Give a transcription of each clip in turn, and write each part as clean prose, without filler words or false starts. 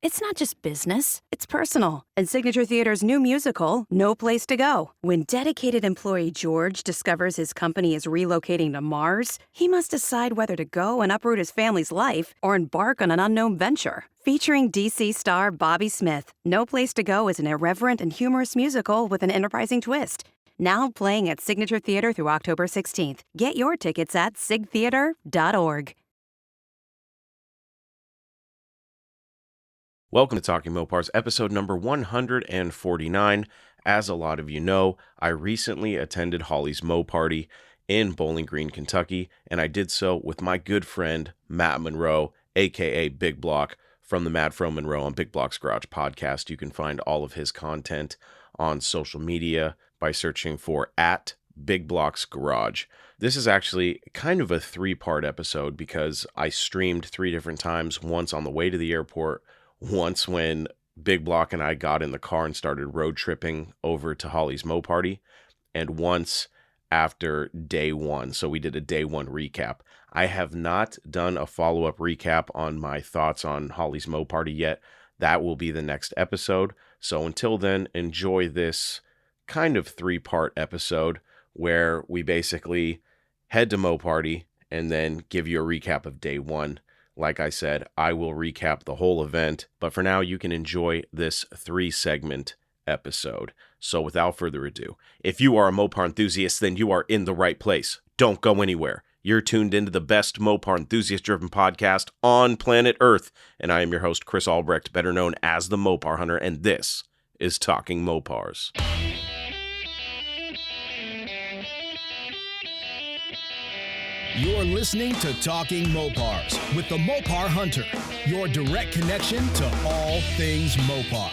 It's not just business, it's personal. And Signature Theater's new musical, No Place to Go. When dedicated employee George discovers his company is relocating to Mars, he must decide whether to go and uproot his family's life or embark on an unknown venture. Featuring DC star Bobby Smith, No Place to Go is an irreverent and humorous musical with an enterprising twist. Now playing at Signature Theater through October 16th. Get your tickets at sigtheater.org. Welcome to Talking Mopars, episode number 149. As a lot of you know, I recently attended Holley's MoParty in Bowling Green, Kentucky, and I did so with my good friend, Matt Monroe, aka BigBlock, from the Mad Fro Monroe on BigBlock's Garage podcast. You can find all of his content on social media by searching for @BigBlock's Garage. This is actually kind of a three-part episode because I streamed 3 different times, once on the way to the airport, once when Big Block and I got in the car and started road tripping over to Holley's MoParty, and once after day 1. So we did a day 1 recap. I have not done a follow-up recap on my thoughts on Holley's MoParty yet. That will be the next episode. So until then, enjoy this kind of 3-part episode where we basically head to MoParty and then give you a recap of day 1. Like I said, I will recap the whole event, but for now you can enjoy this 3-segment episode. So without further ado, if you are a Mopar enthusiast, then you are in the right place. Don't go anywhere. You're tuned into the best Mopar enthusiast-driven podcast on planet Earth, and I am your host, Chris Albrecht, better known as the Mopar Hunter, and this is Talking Mopars. You're listening to Talking Mopars with the Mopar Hunter, your direct connection to all things Mopar.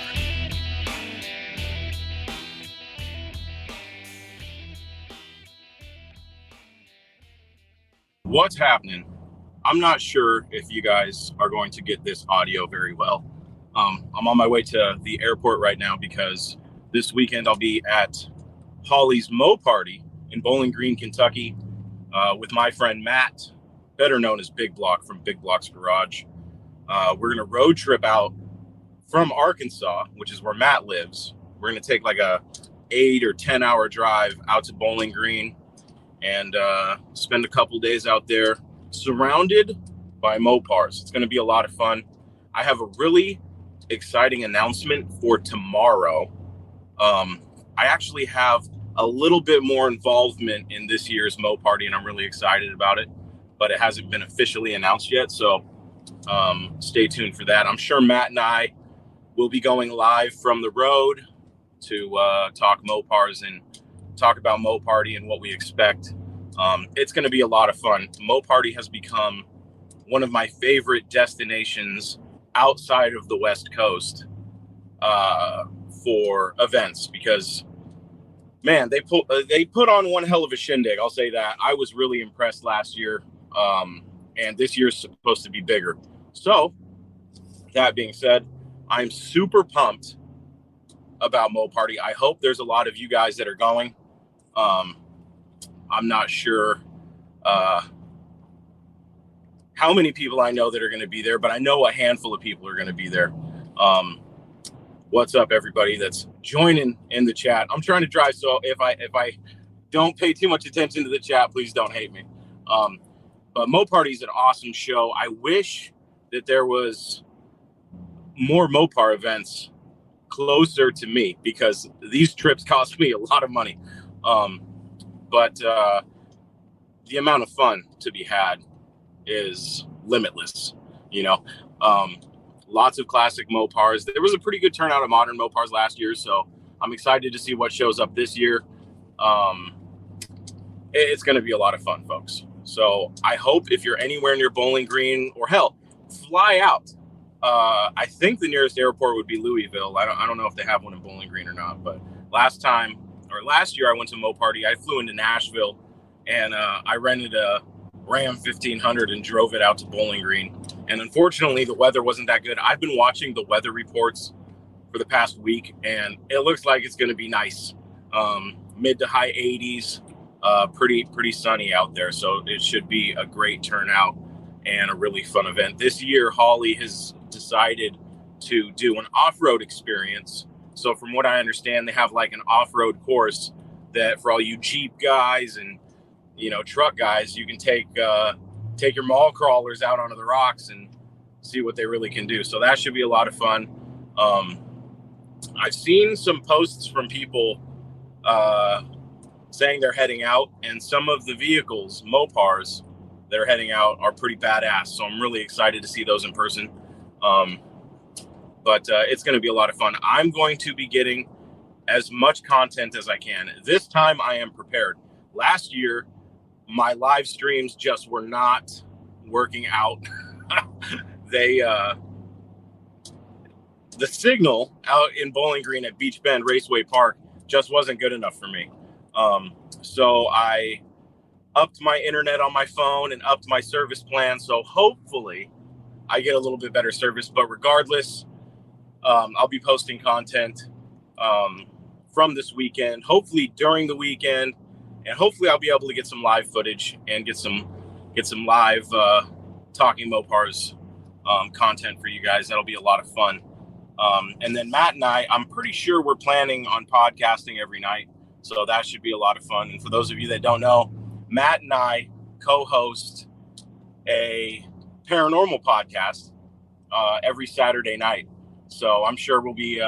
What's happening? I'm not sure if you guys are going to get this audio very well. I'm on my way to the airport right now because this weekend I'll be at Holley's MoParty in Bowling Green, Kentucky. With my friend Matt, better known as BigBlock from BigBlock's Garage. We're going to road trip out from Arkansas, which is where Matt lives. We're going to take like a 8 or 10 hour drive out to Bowling Green and spend a couple days out there surrounded by Mopars. It's going to be a lot of fun. I have a really exciting announcement for tomorrow. I actually have a little bit more involvement in this year's MoParty, and I'm really excited about it, but it hasn't been officially announced yet, so stay tuned for that. I'm sure Matt and I will be going live from the road to talk Mopars and talk about MoParty and what we expect. It's going to be a lot of fun. MoParty has become one of my favorite destinations outside of the West Coast for events because man, they put on one hell of a shindig. I'll say that. I was really impressed last year, and this year's supposed to be bigger. So, that being said, I'm super pumped about MoParty. I hope there's a lot of you guys that are going. I'm not sure how many people I know that are going to be there, but I know a handful of people are going to be there. What's up, everybody that's joining in the chat? I'm trying to drive, so if I don't pay too much attention to the chat, please don't hate me. But MoParty is an awesome show. I wish that there was more Mopar events closer to me because these trips cost me a lot of money. But the amount of fun to be had is limitless, you know. Lots of classic Mopars. There was a pretty good turnout of modern Mopars last year, so I'm excited to see what shows up this year. It's going to be a lot of fun, folks. So I hope if you're anywhere near Bowling Green, or hell, fly out. I think the nearest airport would be Louisville. I don't know if they have one in Bowling Green or not, but last year I went to MoParty. I flew into Nashville, and I rented a Ram 1500 and drove it out to Bowling Green. And unfortunately, the weather wasn't that good. I've been watching the weather reports for the past week, and it looks like it's going to be nice. Mid to high 80s, pretty sunny out there. So it should be a great turnout and a really fun event. This year, Holley has decided to do an off-road experience. So from what I understand, they have like an off-road course that for all you Jeep guys and, you know, truck guys, you can take your mall crawlers out onto the rocks and see what they really can do. So that should be a lot of fun. I've seen some posts from people saying they're heading out, and some of the vehicles, Mopars, that are heading out are pretty badass. So I'm really excited to see those in person. But it's going to be a lot of fun. I'm going to be getting as much content as I can. This time I am prepared. Last year, my live streams just were not working out. The signal out in Bowling Green at Beach Bend Raceway Park just wasn't good enough for me. So I upped my internet on my phone and upped my service plan. So hopefully I get a little bit better service, but regardless, I'll be posting content from this weekend, hopefully during the weekend, and hopefully I'll be able to get some live footage and get some live Talking Mopars content for you guys. That'll be a lot of fun. And then Matt and I'm pretty sure we're planning on podcasting every night, so that should be a lot of fun. And for those of you that don't know, Matt and I co-host a paranormal podcast every Saturday night. So I'm sure we'll be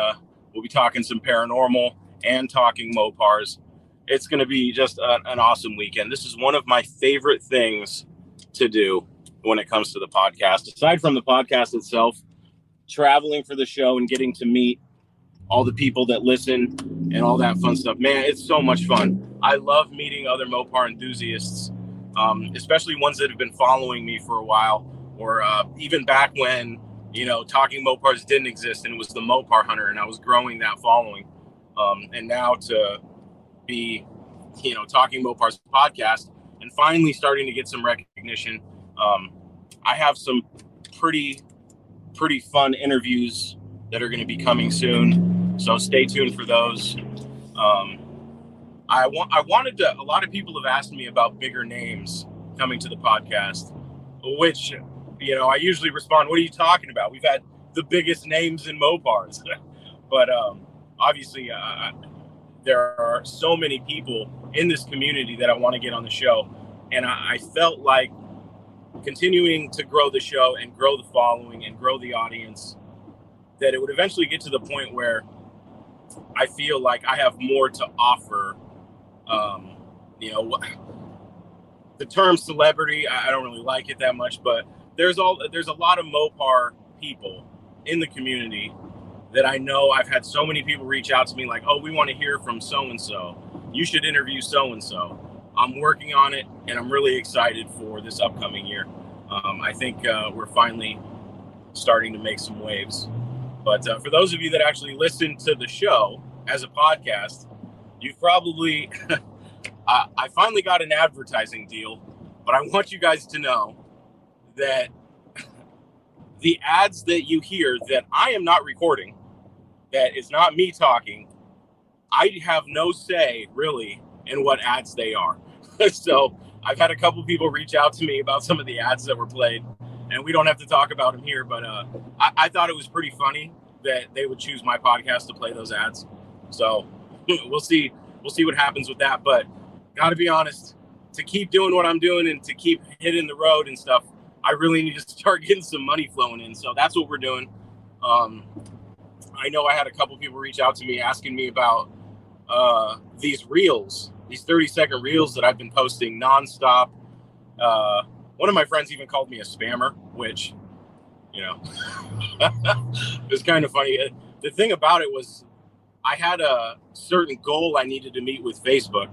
talking some paranormal and talking Mopars. It's going to be just an awesome weekend. This is one of my favorite things to do when it comes to the podcast. Aside from the podcast itself, traveling for the show and getting to meet all the people that listen and all that fun stuff. Man, it's so much fun. I love meeting other Mopar enthusiasts, especially ones that have been following me for a while, or even back when, you know, Talking Mopars didn't exist and it was the Mopar Hunter, and I was growing that following. And now to be, you know, Talking Mopars podcast and finally starting to get some recognition. I have some pretty fun interviews that are going to be coming soon, so stay tuned for those. A lot of people have asked me about bigger names coming to the podcast, which, you know, I usually respond, what are you talking about? We've had the biggest names in Mopars. But obviously there are so many people in this community that I want to get on the show, and I felt like continuing to grow the show and grow the following and grow the audience, that it would eventually get to the point where I feel like I have more to offer. You know, the term celebrity, I don't really like it that much, but there's a lot of Mopar people in the community that I know. I've had so many people reach out to me like, oh, we want to hear from so-and-so. You should interview so-and-so. I'm working on it, and I'm really excited for this upcoming year. I think we're finally starting to make some waves. But for those of you that actually listen to the show as a podcast, you've probably, I finally got an advertising deal, but I want you guys to know that the ads that you hear that I am not recording, that is not me talking, I have no say really in what ads they are. So I've had a couple people reach out to me about some of the ads that were played, and we don't have to talk about them here, but I thought it was pretty funny that they would choose my podcast to play those ads. So we'll see what happens with that. But got to be honest, to keep doing what I'm doing and to keep hitting the road and stuff, I really need to start getting some money flowing in. So that's what we're doing. I know I had a couple people reach out to me asking me about these reels, these 30-second reels that I've been posting nonstop. One of my friends even called me a spammer, which, you know, it was kind of funny. The thing about it was I had a certain goal I needed to meet with Facebook.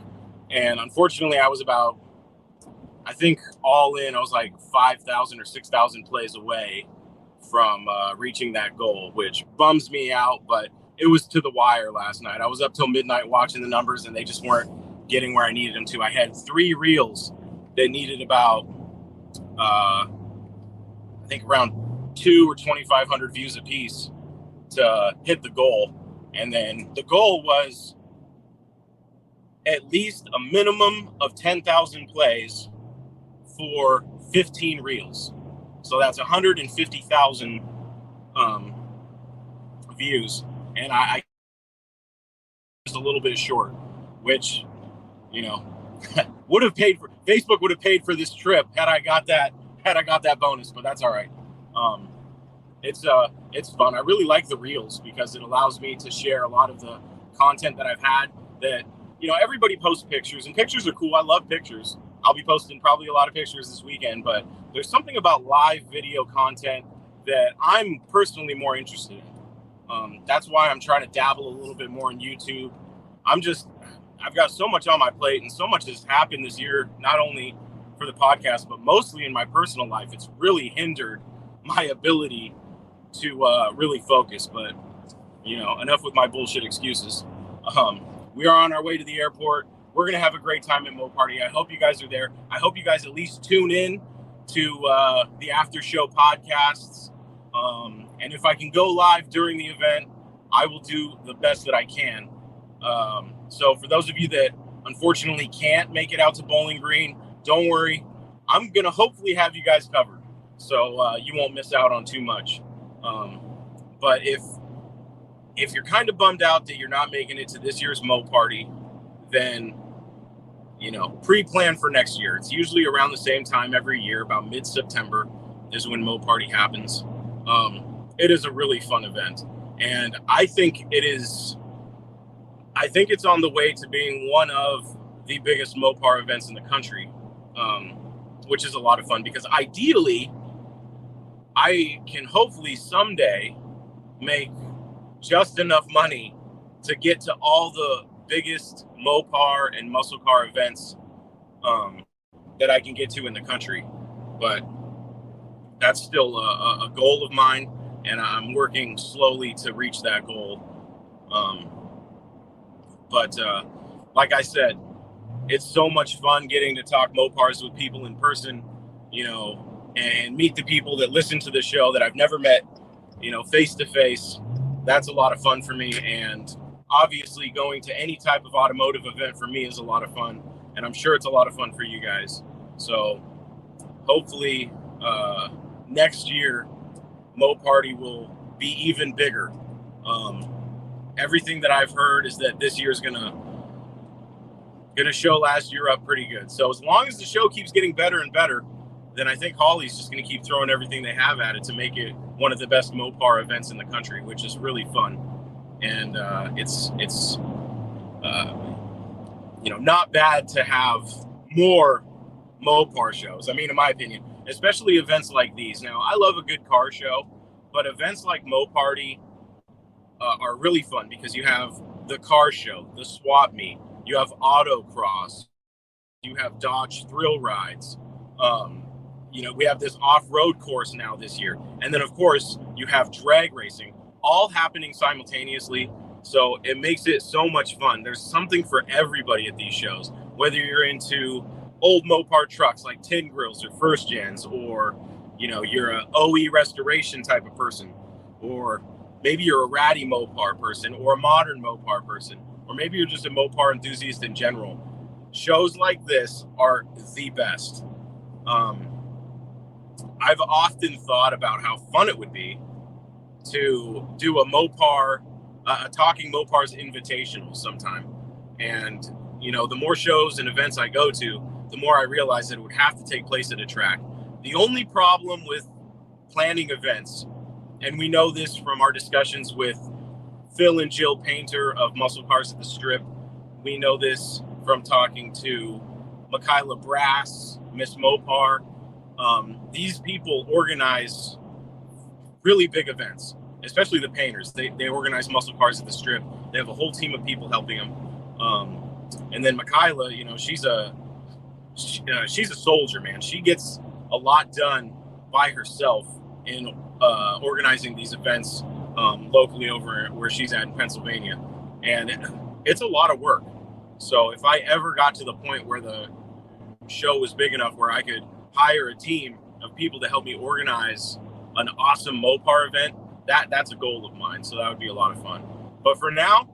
And unfortunately, I was about, I think all in, I was like 5,000 or 6,000 plays away from reaching that goal, which bums me out. But it was to the wire last night. I was up till midnight watching the numbers, and they just weren't getting where I needed them to. I had 3 reels that needed about, I think around 2 or 2,500 views a piece to hit the goal. And then the goal was at least a minimum of 10,000 plays for 15 reels. So that's 150,000 views, and I just a little bit short, which, you know, Facebook would have paid for this trip had I got that bonus, but that's all right. It's fun. I really like the reels because it allows me to share a lot of the content that I've had that, you know, everybody posts pictures, and pictures are cool. I love pictures. I'll be posting probably a lot of pictures this weekend, but there's something about live video content that I'm personally more interested in. That's why I'm trying to dabble a little bit more in YouTube. I've got so much on my plate, and so much has happened this year, not only for the podcast, but mostly in my personal life. It's really hindered my ability to really focus, but, you know, enough with my bullshit excuses. We are on our way to the airport. We're going to have a great time at MoParty. I hope you guys are there. I hope you guys at least tune in to the after show podcasts. And if I can go live during the event, I will do the best that I can. So for those of you that unfortunately can't make it out to Bowling Green, don't worry. I'm going to hopefully have you guys covered, so you won't miss out on too much. But if you're kind of bummed out that you're not making it to this year's MoParty, then, you know, pre-plan for next year. It's usually around the same time every year, about mid-September is when MoParty happens. It is a really fun event, and I think it's on the way to being one of the biggest Mopar events in the country, which is a lot of fun because ideally I can hopefully someday make just enough money to get to all the biggest Mopar and muscle car events that I can get to in the country. But that's still a goal of mine, and I'm working slowly to reach that goal. But like I said, it's so much fun getting to talk Mopars with people in person, you know, and meet the people that listen to the show that I've never met, you know, face to face. That's a lot of fun for me. And obviously going to any type of automotive event for me is a lot of fun. And I'm sure it's a lot of fun for you guys. So hopefully next year, MoParty will be even bigger. Everything that I've heard is that this year is gonna show last year up pretty good. So as long as the show keeps getting better and better, then I think Holley's just gonna keep throwing everything they have at it to make it one of the best Mopar events in the country, which is really fun. And it's you know, not bad to have more Mopar shows. I mean, in my opinion, especially events like these. Now, I love a good car show, but events like MoParty are really fun because you have the car show, the swap meet, you have autocross, you have Dodge thrill rides. You know, we have this off-road course now this year. And then, of course, you have drag racing, all happening simultaneously. So it makes it so much fun. There's something for everybody at these shows, whether you're into old Mopar trucks like tin grills or first gens, or, you know, you're a OE restoration type of person, or maybe you're a ratty Mopar person or a modern Mopar person, or maybe you're just a Mopar enthusiast in general. Shows like this are the best. I've often thought about how fun it would be to do a Mopar, a Talking Mopars Invitational sometime. And, you know, the more shows and events I go to, the more I realize that it would have to take place at a track. The only problem with planning events, and we know this from our discussions with Phil and Jill Painter of Muscle Cars at the Strip. We know this from talking to Michaela Brass, Miss Mopar. These people organize really big events, especially the painters. They organize Muscle Cars at the Strip. They have a whole team of people helping them. And then Michaela, you know, she's a soldier, man. She gets a lot done by herself in organizing these events locally over where she's at in Pennsylvania. And it's a lot of work. So if I ever got to the point where the show was big enough where I could hire a team of people to help me organize an awesome Mopar event, that's a goal of mine. So that would be a lot of fun. But for now,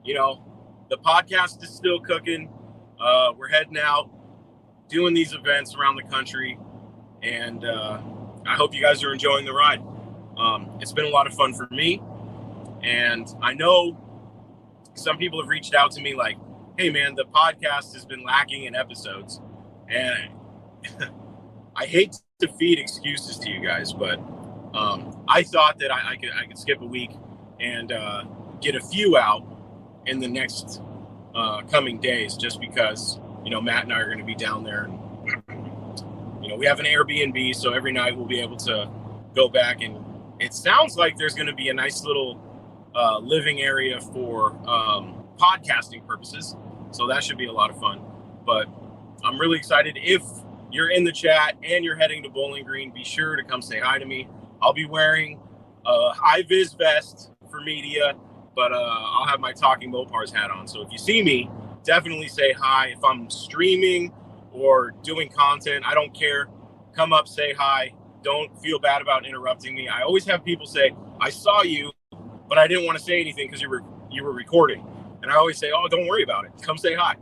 you know, the podcast is still cooking. We're heading out, doing these events around the country. And I hope you guys are enjoying the ride. It's been a lot of fun for me. And I know some people have reached out to me like, hey man, the podcast has been lacking in episodes. And I hate to feed excuses to you guys, but I thought that I could skip a week and get a few out in the next coming days, just because, Matt and I are going to be down there. And, we have an Airbnb, so every night we'll be able to go back. And it sounds like there's going to be a nice little living area for podcasting purposes. So that should be a lot of fun. But I'm really excited. If you're in the chat and you're heading to Bowling Green, be sure to come say hi to me. I'll be wearing a high-vis vest for media, but I'll have my Talking Mopars hat on. So if you see me, definitely say hi. If I'm streaming or doing content, I don't care. Come up, say hi. Don't feel bad about interrupting me. I always have people say, I saw you, but I didn't want to say anything because you were recording. And I always say, oh, don't worry about it. Come say hi.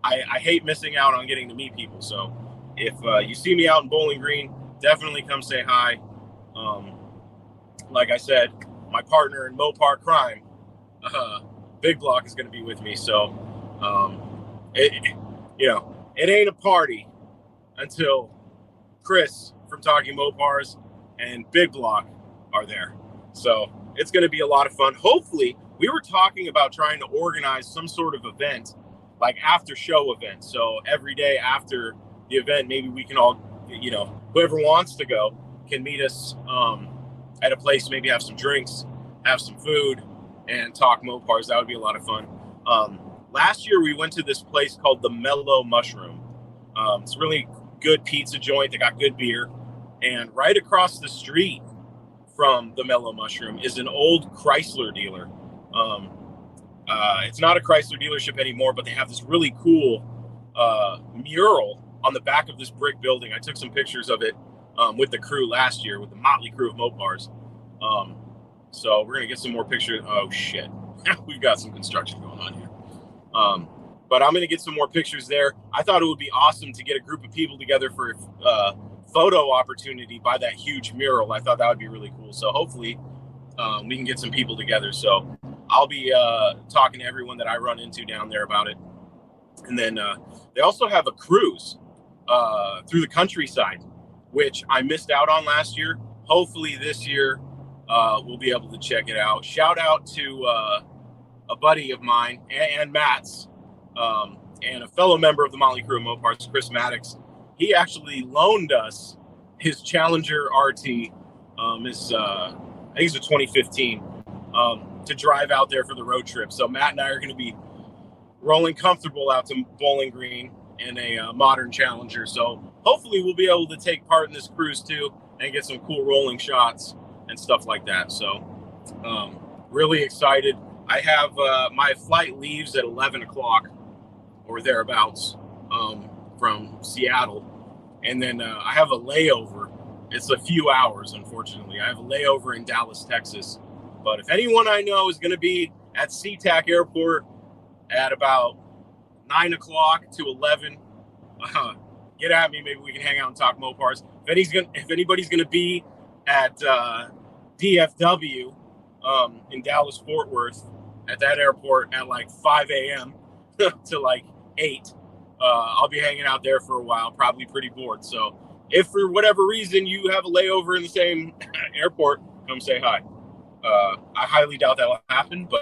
I hate missing out on getting to meet people. So if you see me out in Bowling Green, definitely come say hi. Like I said, my partner in Mopar crime, BigBlock, is going to be with me. So it ain't a party until Chris from Talking Mopars and BigBlock are there. So it's going to be a lot of fun. Hopefully, we were talking about trying to organize some sort of event, like after show event. So every day after the event, maybe we can all, whoever wants to go can meet us at a place, maybe have some drinks, have some food, and talk Mopars. That would be a lot of fun. Last year, we went to this place called the Mellow Mushroom. It's a really good pizza joint. They got good beer. And right across the street from the Mellow Mushroom is an old Chrysler dealer. It's not a Chrysler dealership anymore, but they have this really cool mural on the back of this brick building. I took some pictures of it with the crew last year, with the motley crew of Mopars. So we're going to get some more pictures. Oh, shit. We've got some construction going on here. But I'm going to get some more pictures there. I thought it would be awesome to get a group of people together for a photo opportunity by that huge mural. I thought that would be really cool. So hopefully we can get some people together. So I'll be talking to everyone that I run into down there about it. And then they also have a cruise through the countryside, which I missed out on last year. Hopefully this year we'll be able to check it out. Shout out to a buddy of mine and Matt's and a fellow member of the motley crew of Mopars, Chris Maddox. He actually loaned us his Challenger RT, I think it's a 2015, to drive out there for the road trip. So Matt and I are going to be rolling comfortable out to Bowling Green in a modern Challenger. So hopefully we'll be able to take part in this cruise too and get some cool rolling shots and stuff like that. So really excited. I have my flight leaves at 11 o'clock or thereabouts from Seattle. And then I have a layover. It's a few hours, unfortunately. I have a layover in Dallas, Texas. But if anyone I know is going to be at SeaTac Airport at about 9 o'clock to 11, get at me. Maybe we can hang out and talk Mopars. If anybody's going to be at DFW in Dallas-Fort Worth at that airport at like 5 a.m. to like 8, I'll be hanging out there for a while, probably pretty bored. So if for whatever reason you have a layover in the same airport, come say hi. I highly doubt that will happen, but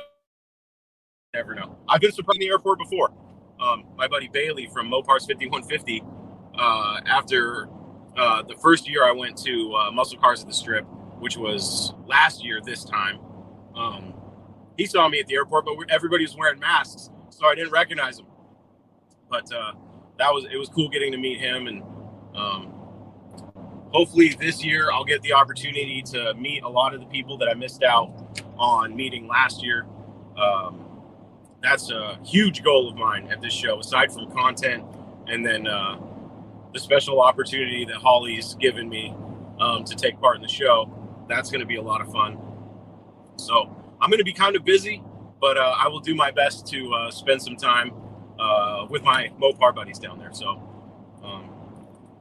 you never know. I've been surprised in the airport before. My buddy Bailey from Mopars 5150, after the first year I went to Muscle Cars at the Strip, which was last year this time, he saw me at the airport, but everybody was wearing masks, so I didn't recognize him. But it was cool getting to meet him, and hopefully this year I'll get the opportunity to meet a lot of the people that I missed out on meeting last year. That's a huge goal of mine at this show, aside from content, and then the special opportunity that Holley's given me to take part in the show. That's going to be a lot of fun. So I'm going to be kind of busy, but I will do my best to spend some time with my Mopar buddies down there. So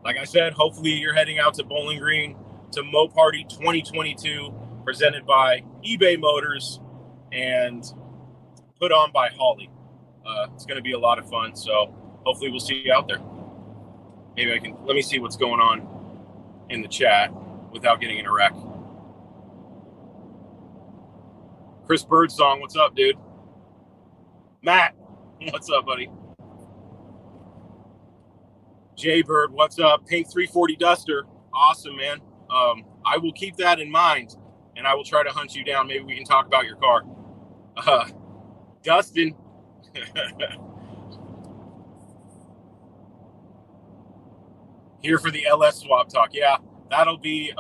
like I said, hopefully you're heading out to Bowling Green to MoParty 2022 presented by eBay Motors and put on by Holley. It's going to be a lot of fun, so hopefully we'll see you out there. Maybe let me see what's going on in the chat without getting in a wreck. Chris Birdsong, what's up, dude? Matt, what's up, buddy? Jaybird, what's up? Pink 340 Duster, awesome, man. I will keep that in mind, and I will try to hunt you down. Maybe we can talk about your car. Dustin. Here for the LS swap talk. Yeah, that'll be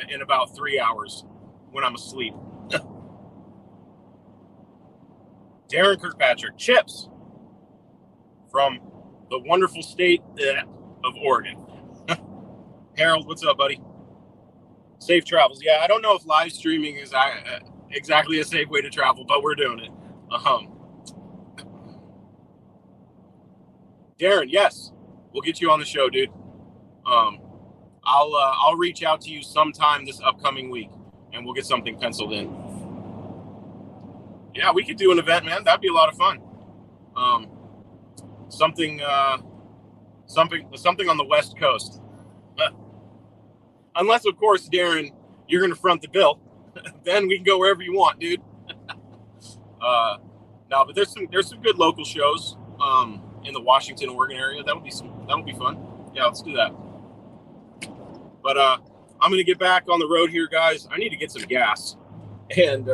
in about 3 hours when I'm asleep. Darren Kirkpatrick, Chips from the wonderful state of Oregon. Harold, what's up, buddy? Safe travels. Yeah, I don't know if live streaming is exactly a safe way to travel, but we're doing it. Darren, yes, we'll get you on the show, dude. I'll reach out to you sometime this upcoming week, and we'll get something penciled in. Yeah, we could do an event, man. That'd be a lot of fun. Something on the West Coast. Unless, of course, Darren, you're going to front the bill. Then we can go wherever you want, dude. No, but there's some good local shows in the Washington, Oregon area. That'll be fun. Yeah, let's do that. But I'm going to get back on the road here, guys. I need to get some gas and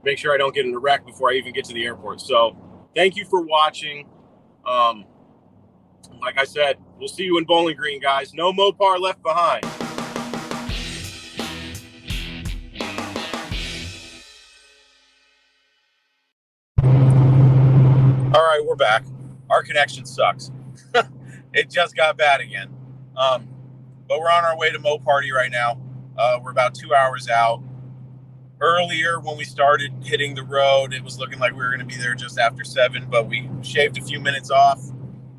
make sure I don't get in a wreck before I even get to the airport. So thank you for watching. Like I said, we'll see you in Bowling Green, guys. No Mopar left behind. All right, we're back. Our connection sucks. It just got bad again. But we're on our way to MoParty right now. We're about 2 hours out. Earlier, when we started hitting the road, it was looking like we were going to be there just after 7, but we shaved a few minutes off,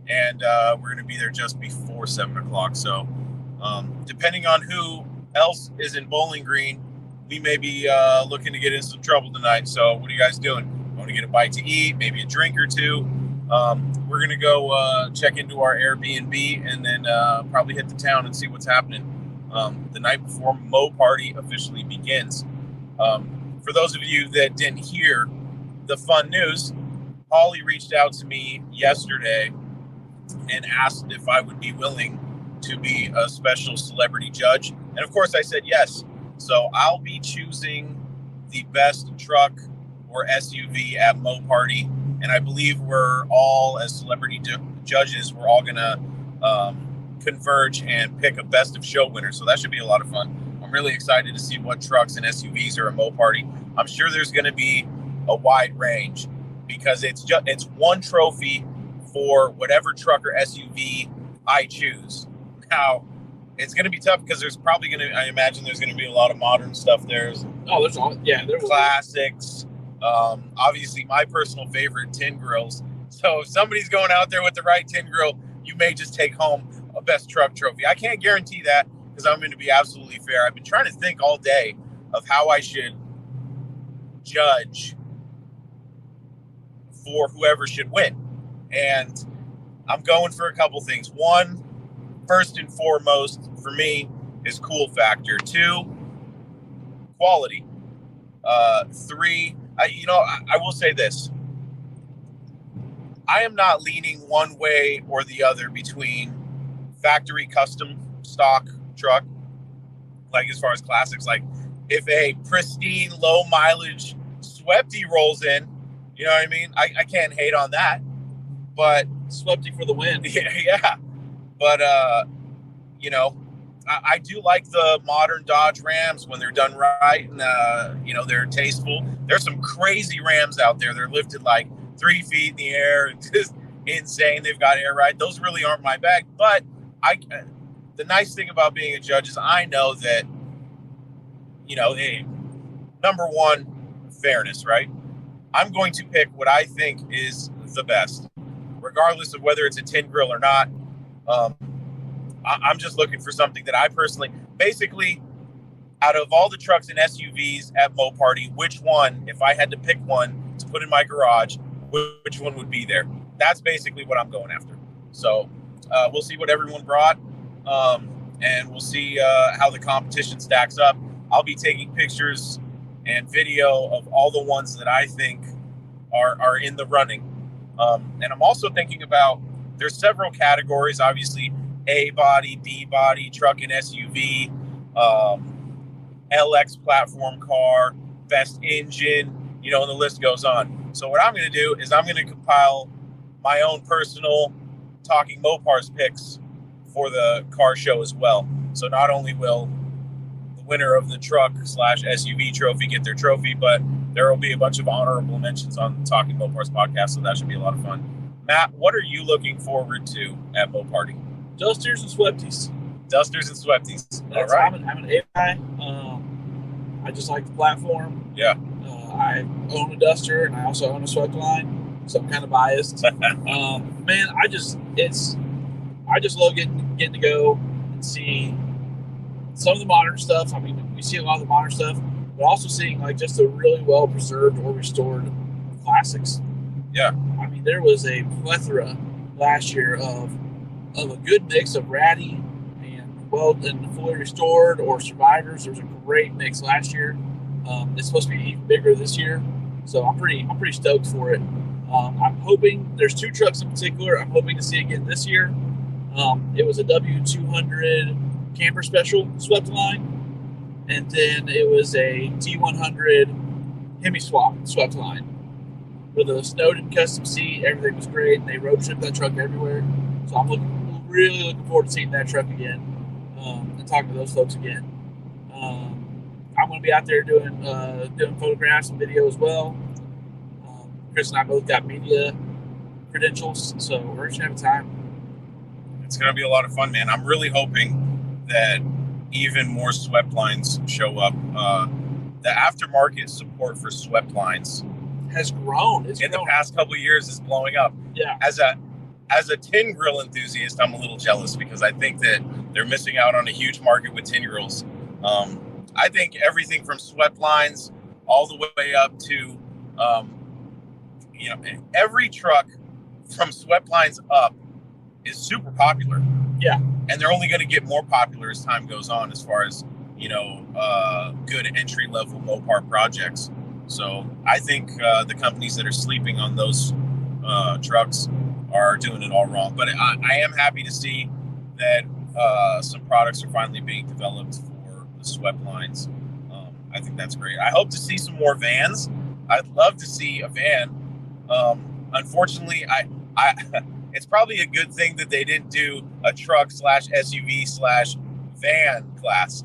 and we're going to be there just before 7 o'clock. So depending on who else is in Bowling Green, we may be looking to get in some trouble tonight. So what are you guys doing? Want to get a bite to eat, maybe a drink or two? We're going to go check into our Airbnb and then probably hit the town and see what's happening the night before MoParty officially begins. For those of you that didn't hear the fun news, Holley reached out to me yesterday and asked if I would be willing to be a special celebrity judge. And of course I said yes. So I'll be choosing the best truck or SUV at MoParty. And I believe we're all, as celebrity judges, we're all going to converge and pick a best of show winner. So that should be a lot of fun. I'm really excited to see what trucks and SUVs are at MoParty. I'm sure there's going to be a wide range because it's one trophy for whatever truck or SUV I choose. Now, it's going to be tough because there's probably going to, I imagine there's going to be a lot of modern stuff there. There's all, yeah, there classics. Obviously, my personal favorite, tin grills. So if somebody's going out there with the right tin grill, you may just take home a best truck trophy. I can't guarantee that because I'm going to be absolutely fair. I've been trying to think all day of how I should judge for whoever should win. And I'm going for a couple things. One, first and foremost, for me, is cool factor. 2, quality. 3, I will say this. I am not leaning one way or the other between factory custom stock truck, like as far as classics. Like if a pristine, low mileage Swepty rolls in, you know what I mean? I can't hate on that. But Swepty for the win. Yeah. But, I do like the modern Dodge Rams when they're done right and, they're tasteful. There's some crazy Rams out there. They're lifted like 3 feet in the air and just insane. They've got air ride. Those really aren't my bag. But the nice thing about being a judge is I know that, number one, fairness, right? I'm going to pick what I think is the best, regardless of whether it's a tin grill or not. I'm just looking for something that I personally, basically, out of all the trucks and SUVs at MoParty, which one, if I had to pick one to put in my garage, which one would be there? That's basically what I'm going after. So we'll see what everyone brought, and we'll see how the competition stacks up. I'll be taking pictures and video of all the ones that I think are in the running. And I'm also thinking about, there's several categories, obviously, A body, B body, truck and SUV, LX platform car, best engine, and the list goes on. So what I'm going to do is I'm going to compile my own personal Talking Mopars picks for the car show as well. So not only will the winner of the truck / SUV trophy get their trophy, but there will be a bunch of honorable mentions on the Talking Mopars podcast. So that should be a lot of fun. Matt, what are you looking forward to at MoParty? Dusters and Swifties. Dusters and Swifties. All right. I'm an A guy. I just like the platform. Yeah. I own a Duster and I also own a Swiftline, so I'm kind of biased. Man, I just love getting to go and see some of the modern stuff. I mean, we see a lot of the modern stuff, but also seeing like just the really well preserved or restored classics. Yeah. I mean, there was a plethora last year of a good mix of ratty and fully restored or survivors. There was a great mix last year. It's supposed to be even bigger this year, so I'm pretty stoked for it. I'm hoping there's two trucks in particular I'm hoping to see again this year. It was a W200 camper special swept line, and then it was a T100 Hemi swap swept line with a Snowden custom seat. Everything was great, and they road tripped that truck everywhere. So I'm really looking forward to seeing that truck again. And talking to those folks again. I'm going to be out there doing photographs and video as well. Chris and I both got media credentials, so we're just going to have a time. It's going to be a lot of fun, man. I'm really hoping that even more swept lines show up. The aftermarket support for swept lines has grown. The past couple of years is blowing up. Yeah. As a tin grill enthusiast, I'm a little jealous because I think that they're missing out on a huge market with tin grills. I think everything from swept lines all the way up to, every truck from swept lines up is super popular. Yeah. And they're only going to get more popular as time goes on as far as, good entry-level Mopar projects. So I think the companies that are sleeping on those trucks are doing it all wrong. But I am happy to see that some products are finally being developed for the swept lines. I think that's great. I hope to see some more vans. I'd love to see a van. Unfortunately, I it's probably a good thing that they didn't do a truck / SUV / van class.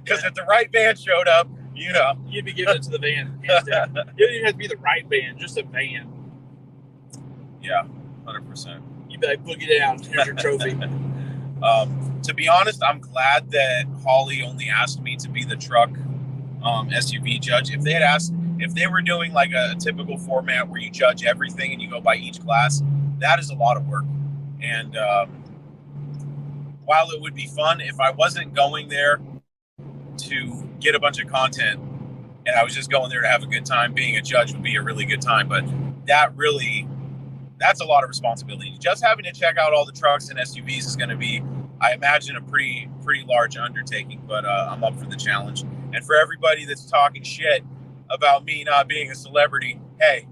Because if the right van showed up, you'd be giving it to the van. Hands down. You don't even have to be the right van, just a van. Yeah, 100%. You'd be like, boogie down. Here's your trophy. To be honest, I'm glad that Holley only asked me to be the truck SUV judge. If they were doing like a typical format where you judge everything and you go by each class, that is a lot of work. And while it would be fun, if I wasn't going there to get a bunch of content and I was just going there to have a good time, being a judge would be a really good time. But that's a lot of responsibility. Just having to check out all the trucks and SUVs is going to be, I imagine, a pretty large undertaking, but I'm up for the challenge. And for everybody that's talking shit about me not being a celebrity, hey,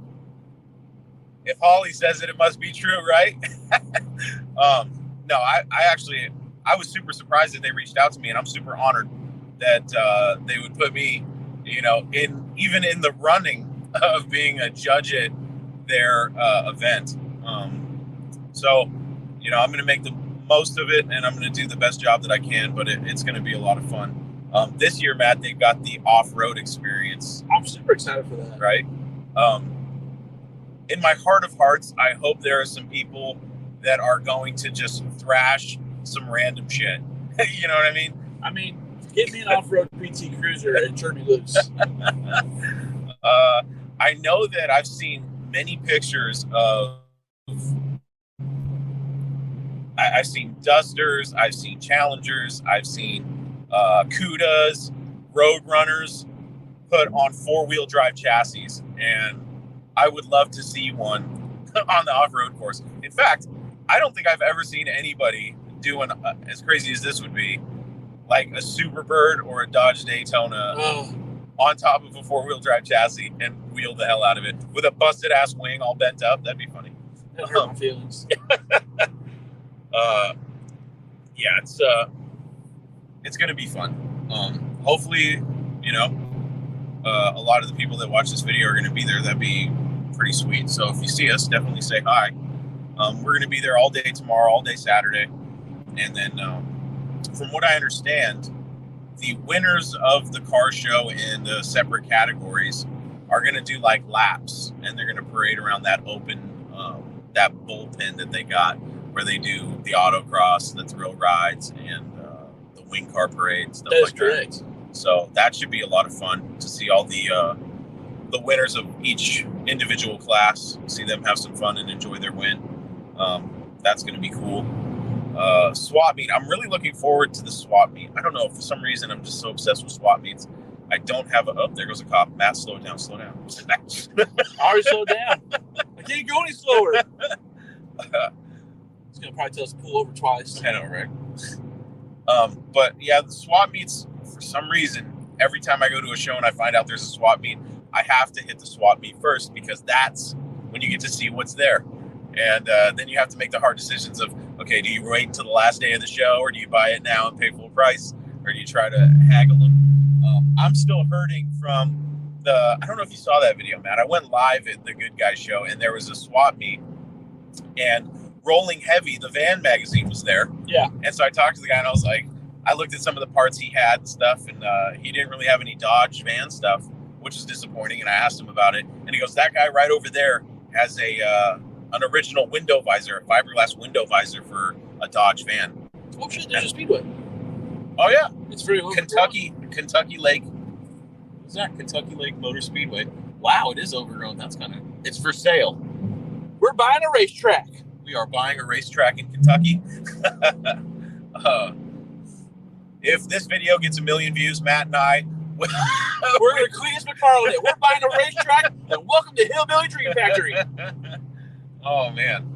if Holley says it must be true, right? No, I was super surprised that they reached out to me, and I'm super honored that they would put me, even in the running of being a judge at their event. So, I'm going to make the most of it, and I'm going to do the best job that I can, but it's going to be a lot of fun. This year, Matt, they've got the off-road experience. I'm super excited for that. Right? In my heart of hearts, I hope there are some people that are going to just thrash some random shit. You know what I mean? I mean, get me an off-road PT Cruiser and turn me loose. I know that I've seen many pictures of I've seen Dusters, I've seen Challengers, I've seen Cudas, road runners put on 4-wheel drive chassis, and I would love to see one on the off-road course. In fact, I don't think I've ever seen anybody doing as crazy as this would be, like a Superbird or a Dodge Daytona on top of a 4-wheel drive chassis and wheel the hell out of it with a busted ass wing all bent up. That'd be funny. That hurt my feelings. Yeah, it's gonna be fun. Hopefully, you know, a lot of the people that watch this video are gonna be there. That'd be pretty sweet. So if you see us, definitely say hi. We're gonna be there all day tomorrow, all day Saturday, and then from what I understand, the winners of the car show in the separate categories are gonna do like laps, and they're gonna parade around that open, that bullpen that they got, where they do the autocross, the thrill rides, and the wing car parade, stuff like correct. that. So that should be a lot of fun to see all the winners of each individual class, see them have some fun and enjoy their win. That's going to be cool. Swap meet. I'm really looking forward to the swap meet. I don't know, for some reason I'm just so obsessed with swap meets. I don't have there goes a cop. Matt, slow it down, slow down. I already slowed down. I can't go any slower. He's going to probably tell us to pull over twice. I know, right? But yeah, the swap meets, for some reason, every time I go to a show and I find out there's a swap meet, I have to hit the swap meet first, because that's when you get to see what's there. And then you have to make the hard decisions of, okay, do you wait until the last day of the show, or do you buy it now and pay full price, or do you try to haggle them? I'm still hurting from I don't know if you saw that video, Matt. I went live at the Good Guys show, and there was a swap meet, and Rolling Heavy, the van magazine, was there. Yeah. And so I talked to the guy, and I was like, I looked at some of the parts he had and stuff, and he didn't really have any Dodge van stuff, which is disappointing. And I asked him about it, and he goes, that guy right over there has an original window visor, a fiberglass window visor for a Dodge van. Oh shit, there's a Speedway. Oh yeah, It's very Kentucky Lake. Is that Kentucky Lake Motor Speedway? Wow, it is overgrown. That's it's for sale. We're buying a racetrack. We are buying a racetrack in Kentucky. If this video gets 1 million views, Matt and I, We're going to Queen's McFarland it. We're buying a racetrack, and welcome to Hillbilly Dream Factory. Oh man.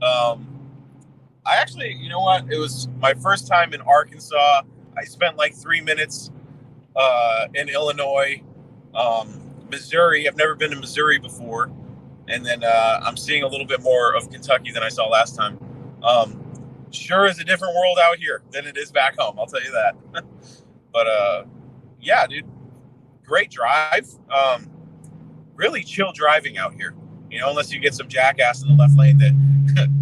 I actually, you know what? It was my first time in Arkansas. I spent like 3 minutes in Illinois, Missouri. I've never been to Missouri before. And then I'm seeing a little bit more of Kentucky than I saw last time. Sure is a different world out here than it is back home, I'll tell you that. But yeah, dude, great drive. Really chill driving out here. You know, unless you get some jackass in the left lane that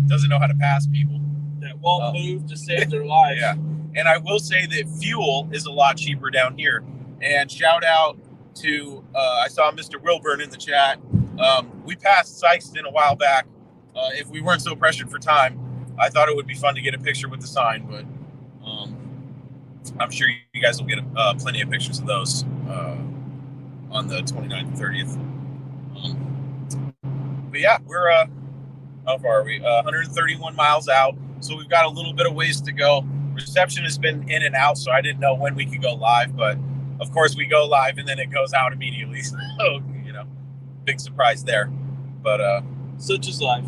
doesn't know how to pass people. That won't move to save their life. Yeah. And I will say that fuel is a lot cheaper down here. And shout out to, I saw Mr. Wilburn in the chat. We passed Sykeston a while back. If we weren't so pressured for time, I thought it would be fun to get a picture with the sign, but I'm sure you guys will get plenty of pictures of those on the 29th and 30th. But yeah, we're, how far are we? 131 miles out. So we've got a little bit of ways to go. Reception has been in and out, so I didn't know when we could go live, but of course we go live and then it goes out immediately. So, you know, big surprise there. But such is life.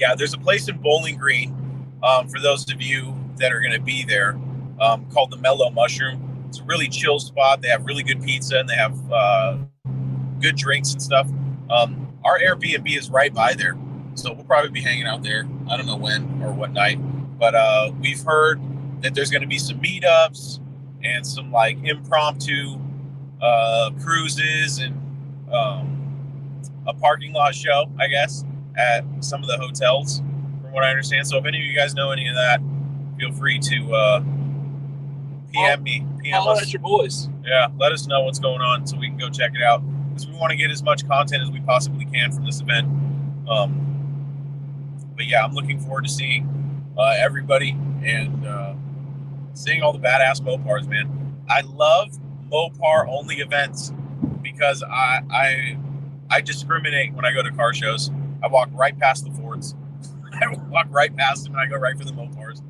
Yeah, there's a place in Bowling Green, for those of you that are going to be there, called the Mellow Mushroom. It's a really chill spot. They have really good pizza, and they have good drinks and stuff. Our Airbnb is right by there, so we'll probably be hanging out there. I don't know when or what night, but we've heard that there's going to be some meetups and some like impromptu cruises and a parking lot show, I guess, at some of the hotels, from what I understand. So if any of you guys know any of that, feel free to PM me. PM us. At your boys. Yeah, let us know what's going on so we can go check it out, because we want to get as much content as we possibly can from this event. But yeah, I'm looking forward to seeing everybody and seeing all the badass Mopars, man. I love Mopar only events because I discriminate when I go to car shows. I walk right past the Fords. I walk right past them and I go right for the Mopars.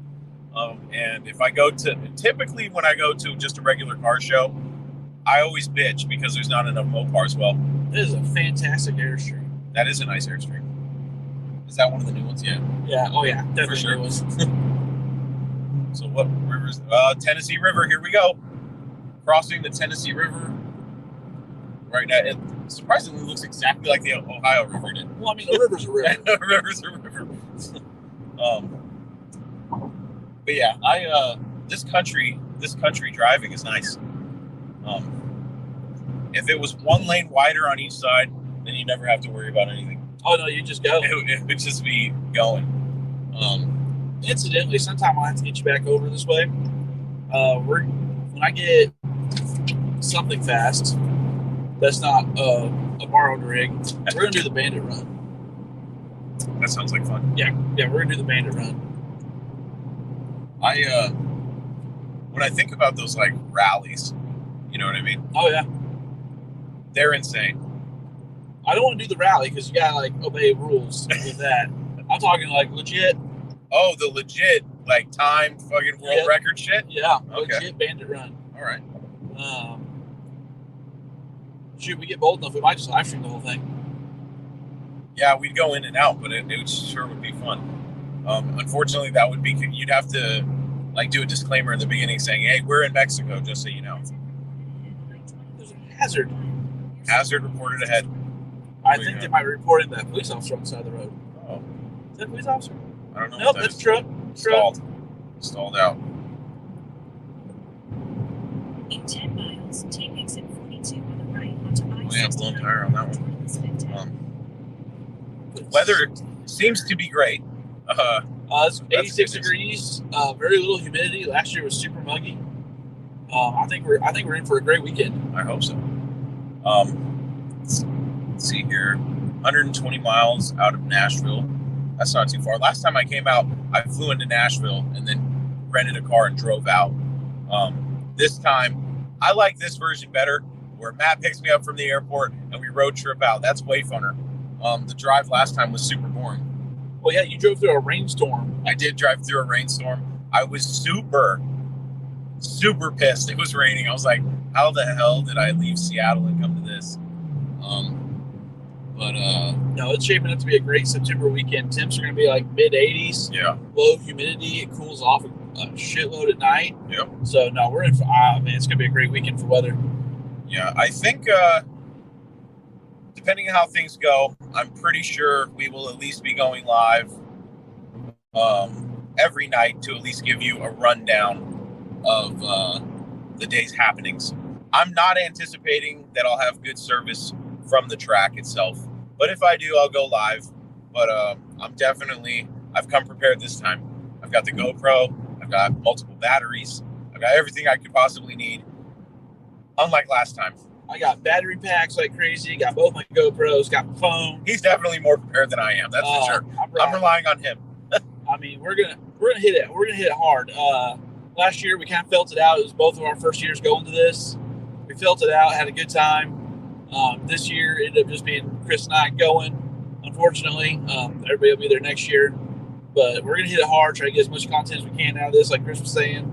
And if I go to, typically when I go to just a regular car show, I always bitch because there's not enough Mopars. Well, It is a fantastic Airstream. that is a nice Airstream. Is that one of the new ones? Yeah. Yeah. Oh yeah. Definitely For sure. it was. So what rivers? Tennessee River. Here we go. Crossing the Tennessee River. Right now, it surprisingly looks exactly like the Ohio River did. Well, I mean, the river's a river. River's a river. But yeah, this country driving is nice. If it was one lane wider on each side, then you never have to worry about anything. Oh no, you just go. It would just be going. Incidentally, sometime I'll have to get you back over this way. When I get something fast, that's not a borrowed rig, we're gonna do the Bandit Run. That sounds like fun. Yeah, we're gonna do the Bandit Run. When I think about those like rallies, you know what I mean? Oh yeah. They're insane. I don't want to do the rally because you gotta like obey rules with that. I'm talking like legit. Oh, the legit like time fucking world record shit? Yeah, Okay. legit Bandit Run. All right. Shoot, we get bold enough, we might just live stream the whole thing. Yeah, we'd go in and out, but it sure would be fun. Unfortunately, that would be, you'd have to like do a disclaimer in the beginning saying, hey, we're in Mexico, just so you know. There's a hazard. Hazard reported ahead. I think they might be reporting that police officer on the side of the road. Oh, Is that a police officer? I don't know. Nope, what that's that a truck. is. Stalled out. In 10 miles, take exit 42 on the right onto I-60. We have blown tire on that one. Weather seems to be great. It's 86 degrees. Very little humidity. Last year was super muggy. I think we're in for a great weekend. I hope so. Let's see here. 120 miles out of Nashville. That's not too far. Last time I came out, I flew into Nashville and then rented a car and drove out. This time, I like this version better, where Matt picks me up from the airport and we road trip out. That's way funner. The drive last time was super boring. Well, yeah, you drove through a rainstorm. I did drive through a rainstorm. I was super pissed. It was raining. I was like, how the hell did I leave Seattle and come to this? No, it's shaping up to be a great September weekend. Temps are going to be like mid 80s. Yeah. Low humidity. It cools off a shitload at night. Yep. So no, we're in for. Man, it's going to be a great weekend for weather. Yeah, I think depending on how things go, I'm pretty sure we will at least be going live every night to at least give you a rundown of the day's happenings. I'm not anticipating that I'll have good service from the track itself, but if I do, I'll go live. But I've come prepared this time. I've got the GoPro, I've got multiple batteries, I've got everything I could possibly need, unlike last time. I got battery packs like crazy. Got both my GoPros. Got my phone. He's definitely more prepared than I am. That's for sure. I'm relying on him. I mean, we're gonna hit it. We're gonna hit it hard. Last year we kind of felt it out. It was both of our first years going to this. We felt it out. Had a good time. This year it ended up just being Chris and I going. Unfortunately, everybody will be there next year. But we're gonna hit it hard. Try to get as much content as we can out of this. Like Chris was saying.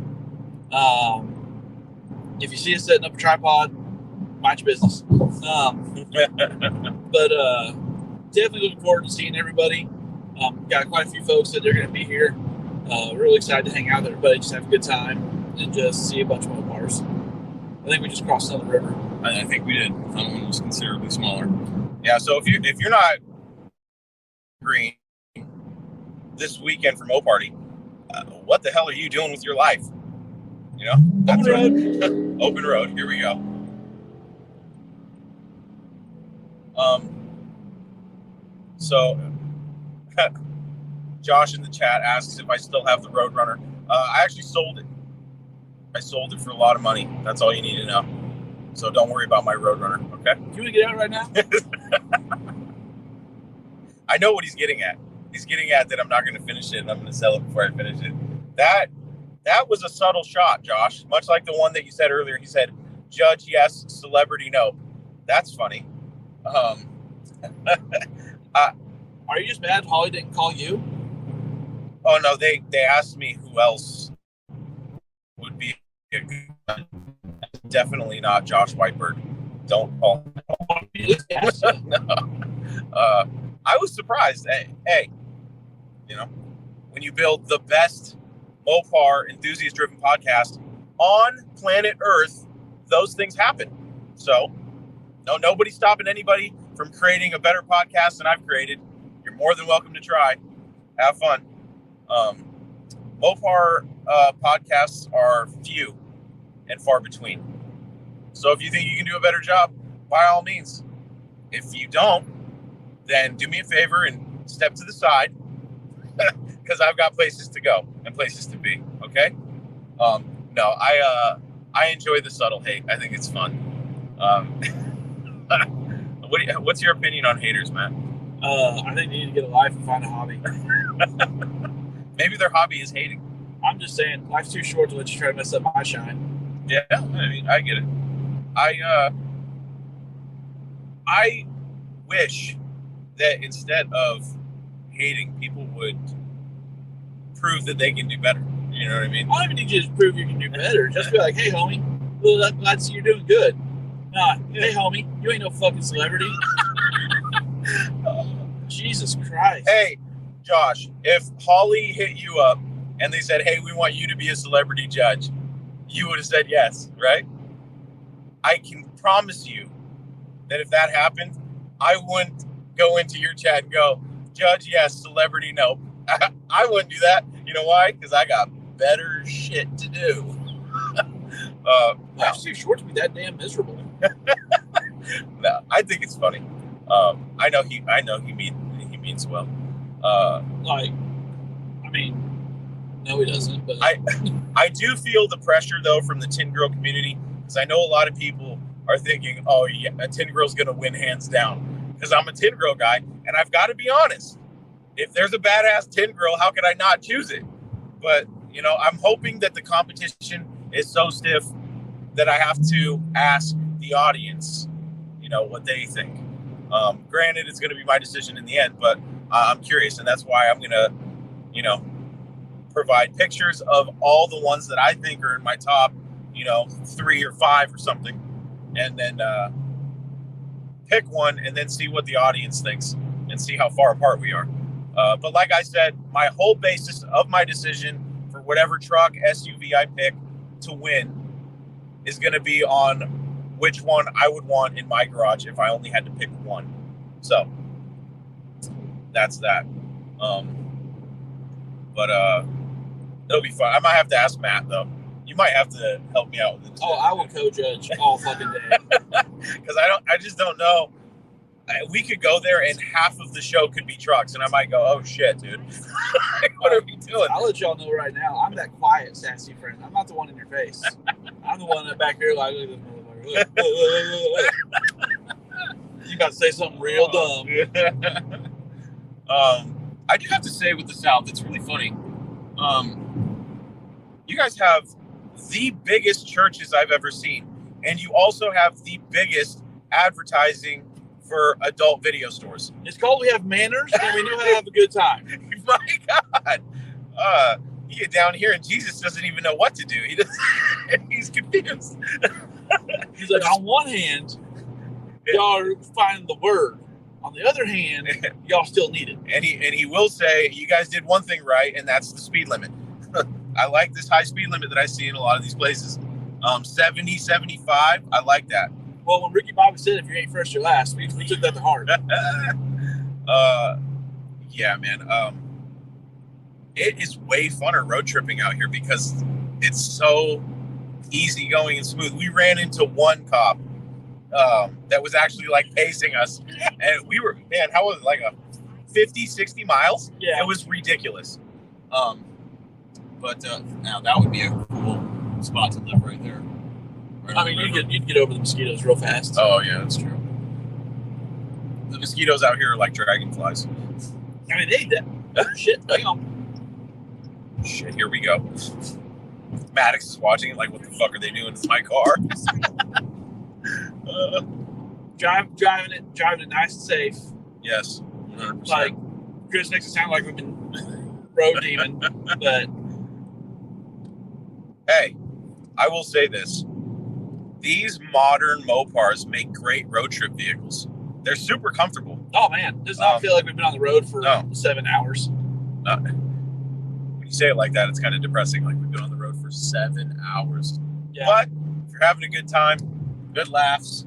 If you see us setting up a tripod, mind your business. But definitely looking forward to seeing everybody. Got quite a few folks that are going to be here. Really excited to hang out with everybody, just have a good time, and just see a bunch of Mopars. I think we just crossed another river. I think we did. That one was considerably smaller. Yeah, so if you're not green this weekend for MoParty, what the hell are you doing with your life? You know, that's Open road. Open road. Here we go. So Josh in the chat asks if I still have the Roadrunner. I actually sold it. I sold it for a lot of money. That's all you need to know. So don't worry about my Roadrunner, okay? Can we get out right now? I know what he's getting at. He's getting at that I'm not going to finish it and I'm going to sell it before I finish it. That was a subtle shot, Josh. Much like the one that you said earlier. He said, judge yes, celebrity no. That's funny. Are you just mad Holley didn't call you? Oh, no, they asked me who else would be a good one. definitely not Josh Whiteberg. Don't call him. No. I was surprised. Hey, you know, when you build the best Mopar enthusiast-driven podcast on planet Earth, those things happen. So, no, nobody's stopping anybody from creating a better podcast than I've created. You're more than welcome to try. Have fun. Mopar podcasts are few and far between. So if you think you can do a better job, by all means. If you don't, then do me a favor and step to the side, because I've got places to go and places to be. Okay? No, I enjoy the subtle hate. I think it's fun. What's your opinion on haters, Matt? I think you need to get a life and find a hobby. Maybe their hobby is hating. I'm just saying, life's too short to let you try to mess up my shine. Yeah, I mean, I get it. I wish that instead of hating, people would prove that they can do better. You know what I mean? I don't even need you to prove you can do better. Just be like, hey, homie, well, I'm glad to see you're doing good. Nah, hey, homie, you ain't no fucking celebrity. Jesus Christ. Hey, Josh, if Holley hit you up and they said, hey, we want you to be a celebrity judge, you would have said yes, right? I can promise you that if that happened, I wouldn't go into your chat and go, judge, yes, celebrity, no. I wouldn't do that. You know why? Because I got better shit to do. Life's too short to be that damn miserable. No, I think it's funny. I know he means well. No, he doesn't. But I do feel the pressure though from the Tin Girl community, because I know a lot of people are thinking, oh yeah, a Tin Girl's gonna win hands down. Because I'm a Tin Girl guy, and I've got to be honest. If there's a badass Tin Girl, how could I not choose it? But you know, I'm hoping that the competition is so stiff that I have to ask the audience, you know, what they think. Granted, it's going to be my decision in the end, but I'm curious, and that's why I'm going to, you know, provide pictures of all the ones that I think are in my top, you know, 3 or 5 or something, and then pick one and then see what the audience thinks and see how far apart we are. But like I said, my whole basis of my decision for whatever truck, SUV I pick to win is going to be on which one I would want in my garage if I only had to pick one. So that's that. But it'll be fun. I might have to ask Matt though. You might have to help me out with this. Oh, I will co-judge all fucking day. Because I just don't know. We could go there and half of the show could be trucks, and I might go, "Oh shit, dude, what are we doing?" I'll let y'all know right now. I'm that quiet, sassy friend. I'm not the one in your face. I'm the one that back here like, look at this motherfucker. Look. You about to say something real dumb. I do have to say with the South, it's really funny. You guys have the biggest churches I've ever seen, and you also have the biggest advertising for adult video stores. It's called We Have Manners, and we know how to have a good time. My God. You get down here, and Jesus doesn't even know what to do. He's confused. He's like, on one hand, y'all are finding the word. On the other hand, y'all still need it. And he will say, you guys did one thing right, and that's the speed limit. I like this high speed limit that I see in a lot of these places. 70, 75, I like that. Well, when Ricky Bobby said, if you ain't first, you're last, we took that to heart. Yeah, man. It is way funner road tripping out here because it's so easy going and smooth. We ran into one cop that was actually like pacing us, and we were, man, how was it, like a 50, 60 miles? Yeah. It was ridiculous. But now that would be a cool spot to live right there. I mean, you'd get over the mosquitoes real fast. Oh, yeah, that's true. The mosquitoes out here are like dragonflies. I mean, they eat that. Shit, hang on. Shit, here we go. Maddox is watching it like, what the fuck are they doing? It's my car. Driving it nice and safe. Yes, 100%. Like, Chris makes it sound like we've been road demon, but... Hey, I will say this. these modern Mopars make great road trip vehicles. They're super comfortable. Oh man, does not feel like we've been on the road for No. 7 hours. When you say it like that, it's kind of depressing. Like we've been on the road for 7 hours. Yeah. But if you're having a good time, good laughs,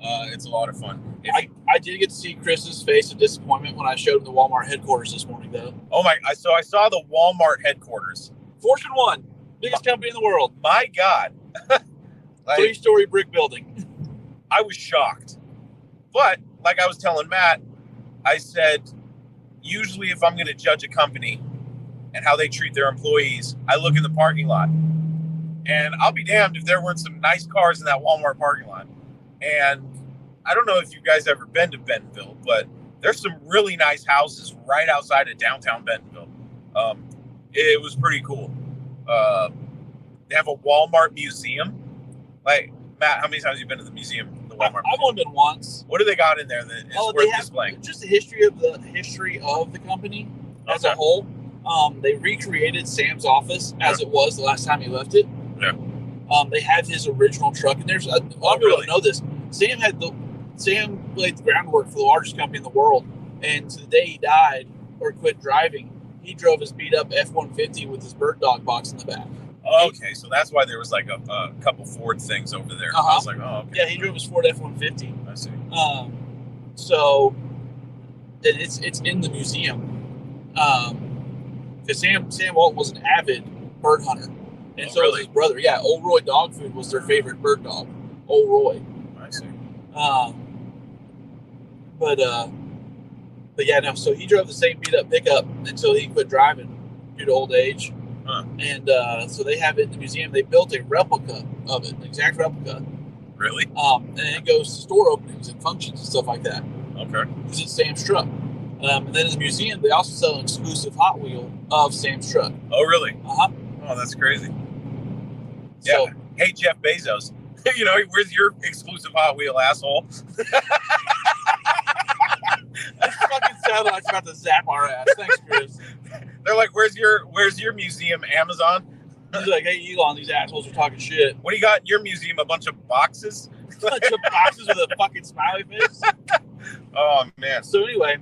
it's a lot of fun. I did get to see Chris's face of disappointment when I showed him the Walmart headquarters this morning, though. Oh my! So I saw the Walmart headquarters. Fortune 1, biggest company in the world. My God, like, 3-story brick building. I was shocked. But like I was telling Matt, I said, usually if I'm going to judge a company and how they treat their employees, I look in the parking lot. And I'll be damned if there weren't some nice cars in that Walmart parking lot. And I don't know if you guys ever been to Bentonville, but there's some really nice houses right outside of downtown Bentonville. It was pretty cool. They have a Walmart museum. Like, Matt, how many times have you been to the museum? The Walmart I've only been once. What do they got in there that is worth displaying? Just the history of the company as a whole. They recreated Sam's office as it was the last time he left it. Yeah. They have his original truck, and there's a lot of people don't know this. Sam laid the groundwork for the largest company in the world, and to the day he died or quit driving, he drove his beat up F-150 with his bird dog box in the back. Okay, so that's why there was like a couple Ford things over there. I was like, oh, okay. Yeah, he drove his Ford F-150. I see. So it's in the museum. Because Sam Walton was an avid bird hunter, and so was his brother. Yeah, Old Roy Dog Food was their favorite bird dog. Old Roy. I see. But yeah, no. So he drove the same beat up pickup until he quit driving due to old age. And so they have it in the museum. They built a replica of it, an exact replica. Really? And it goes to store openings and functions and stuff like that. Okay. Because it's Sam's truck. And then in the museum, they also sell an exclusive Hot Wheel of Sam's truck. Oh, really? Oh, that's crazy. Yeah. So, hey, Jeff Bezos. You know, where's your exclusive Hot Wheel, asshole? This fucking satellite's about to zap our ass. Thanks, Chris. They're like, where's your museum, Amazon? He's like, hey, Elon, these assholes are talking shit. What do you got in your museum? A bunch of boxes? A bunch of boxes with a fucking smiley face. Oh, man. So anyway,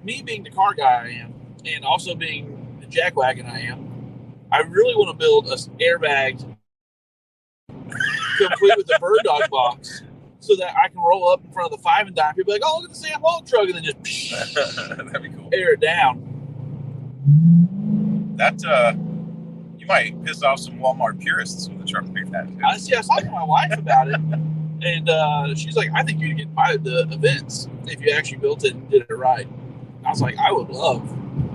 me being the car guy I am, and also being the jackwagon I am, I really want to build an airbag complete with the bird dog box, so that I can roll up in front of the 5 and dime. People be like, oh, look at the Sam Walton truck, and then just that'd be cool. Air it down. That you might piss off some Walmart purists with a truck like that. I was talking to my wife about it, and she's like, I think you'd get invited to events if you actually built it and did it right. I was like, I would love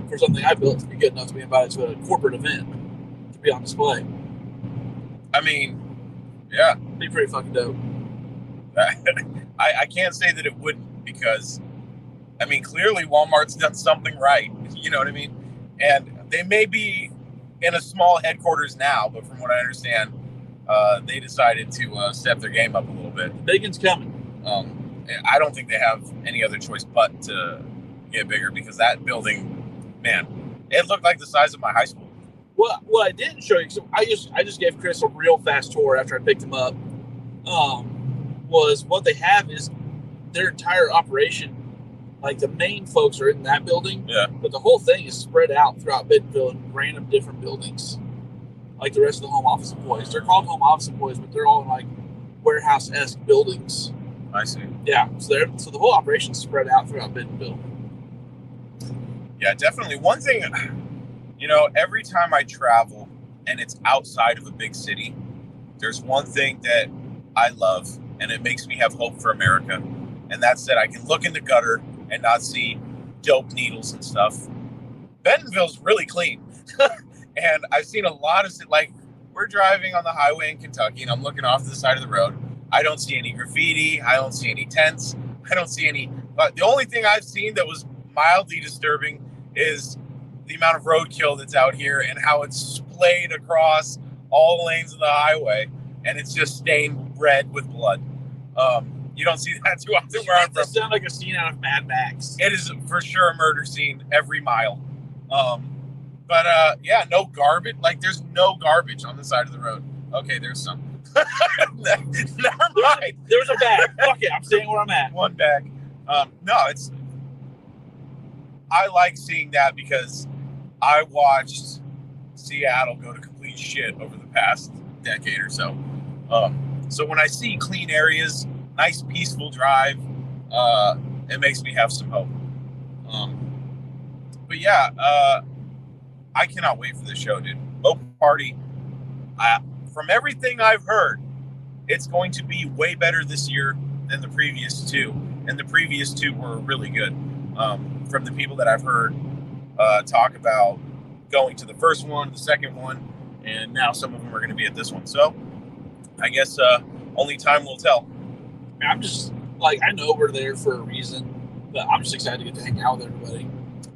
for something I built to be good enough to be invited to a corporate event to be on display. I mean, yeah. It'd be pretty fucking dope. I can't say that it wouldn't, because, I mean, clearly Walmart's done something right. You know what I mean? And they may be in a small headquarters now, but from what I understand, they decided to step their game up a little bit. The big one's coming. I don't think they have any other choice but to get bigger, because that building, man, it looked like the size of my high school. Well, what I didn't show you, so I just gave Chris a real fast tour after I picked him up, was what they have is their entire operation. Like, the main folks are in that building, but the whole thing is spread out throughout Bentonville in random different buildings, like the rest of the home office employees. They're called home office employees, but they're all in, like, warehouse-esque buildings. I see. Yeah, so the whole operation is spread out throughout Bentonville. Yeah, definitely. One thing, you know, every time I travel and it's outside of a big city, there's one thing that I love, and it makes me have hope for America, and that's that I can look in the gutter and not see dope needles and stuff. Bentonville's really clean. And I've seen a lot of, like, we're driving on the highway in Kentucky, and I'm looking off to the side of the road. I don't see any graffiti. I don't see any tents. I don't see any, but the only thing I've seen that was mildly disturbing is the amount of roadkill that's out here and how it's splayed across all lanes of the highway, and it's just stained red with blood. You don't see that too often where I'm from. It sounds like a scene out of Mad Max. It is for sure a murder scene every mile. Yeah, no garbage. Like, there's no garbage on the side of the road. Okay, there's some. Never mind. There's a bag. Fuck it. I'm staying where I'm at. One bag. No, I like seeing that because I watched Seattle go to complete shit over the past decade or so. So when I see clean areas, nice peaceful drive, it makes me have some hope. But yeah, I cannot wait for this show, dude. MoParty, from everything I've heard, it's going to be way better this year than the previous two. And the previous two were really good. From the people that I've heard talk about going to the first one, the second one, and now some of them are going to be at this one. So I guess only time will tell. I'm just like, I know we're there for a reason, but I'm just excited to get to hang out with everybody.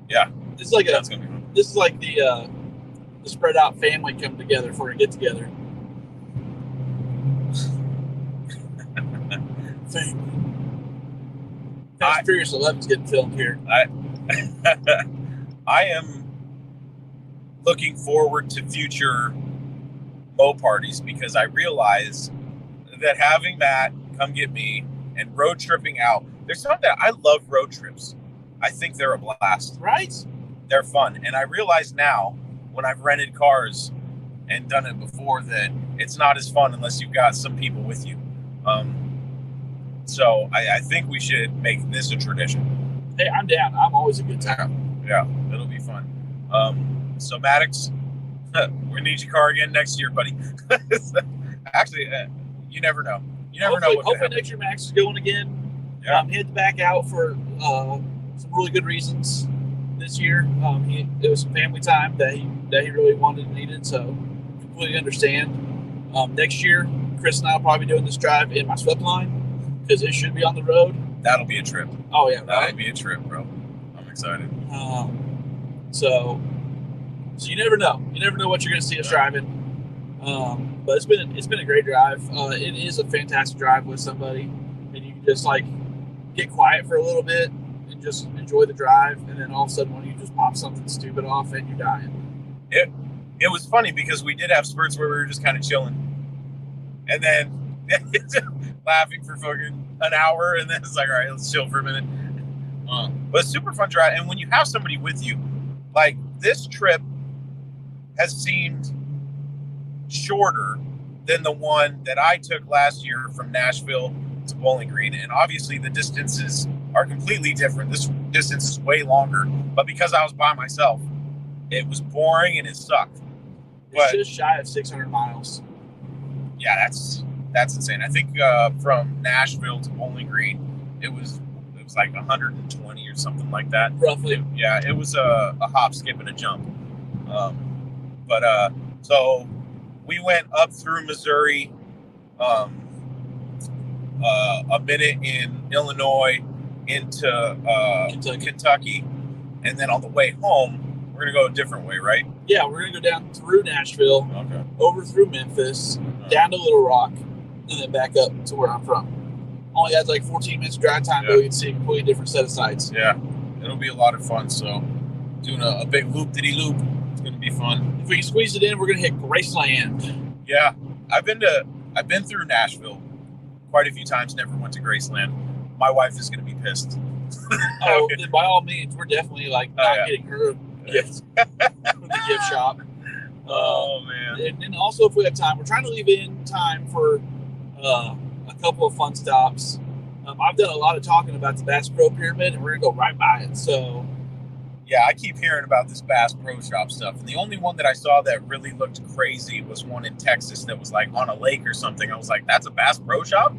Yeah, It's like that's gonna be fun. this is like the spread out family come together for a get together. Family. Fast and Furious 11's getting filmed here. I am looking forward to future MoParties because I realize that having Matt come get me and road tripping out, there's something that I love road trips. I think they're a blast. Right? They're fun. And I realize now when I've rented cars and done it before that it's not as fun unless you've got some people with you. So I think we should make this a tradition. Hey, I'm down. I'm always a good time. Yeah, it'll be fun. So Maddox, we need your car again next year, buddy. Actually, you never know. You never know. Hopefully next year Max is going again. Yeah. Head back out for some really good reasons this year. It was some family time that he really wanted and needed, so completely understand. Next year, Chris and I will probably be doing this drive in my swept line because it should be on the road. That'll be a trip. Oh yeah, That'll be a trip, bro. I'm excited. So you never know. You never know what you're going to see us driving. But it's been a great drive. It is a fantastic drive with somebody, and you can just like get quiet for a little bit and just enjoy the drive. And then all of a sudden, when you just pop something stupid off, and you're dying. It was funny because we did have spurts where we were just kind of chilling, and then laughing for fucking an hour, and then it's like, all right, let's chill for a minute. But it's super fun drive, and when you have somebody with you, like this trip has seemed shorter than the one that I took last year from Nashville to Bowling Green, and obviously the distances are completely different. This distance is way longer, but because I was by myself, it was boring and it sucked. It's just shy of 600 miles. Yeah, that's insane. I think from Nashville to Bowling Green, it was like 120 or something like that. Roughly. It was a hop, skip, and a jump. So we went up through Missouri, a minute in Illinois, into Kentucky, and then on the way home, we're gonna go a different way, right? Yeah, we're gonna go down through Nashville, Okay. over through Memphis, down to Little Rock, and then back up to where I'm from. Only has like 14 minutes drive time, but we can see a completely different set of sights. Yeah, it'll be a lot of fun. So doing a big loop-de-loop, it's gonna be fun. If we can squeeze it in, we're gonna hit Graceland. Yeah, I've been through Nashville quite a few times. Never went to Graceland. My wife is gonna be pissed. Oh, then by all means, we're definitely like not getting her a gift from the gift shop. Oh man! And then also, if we have time, we're trying to leave in time for a couple of fun stops. I've done a lot of talking about the Bass Pro Pyramid, and we're gonna go right by it. So, yeah, I keep hearing about this Bass Pro Shop stuff, and the only one that I saw that really looked crazy was one in Texas that was like on a lake or something. I was like, "That's a Bass Pro Shop."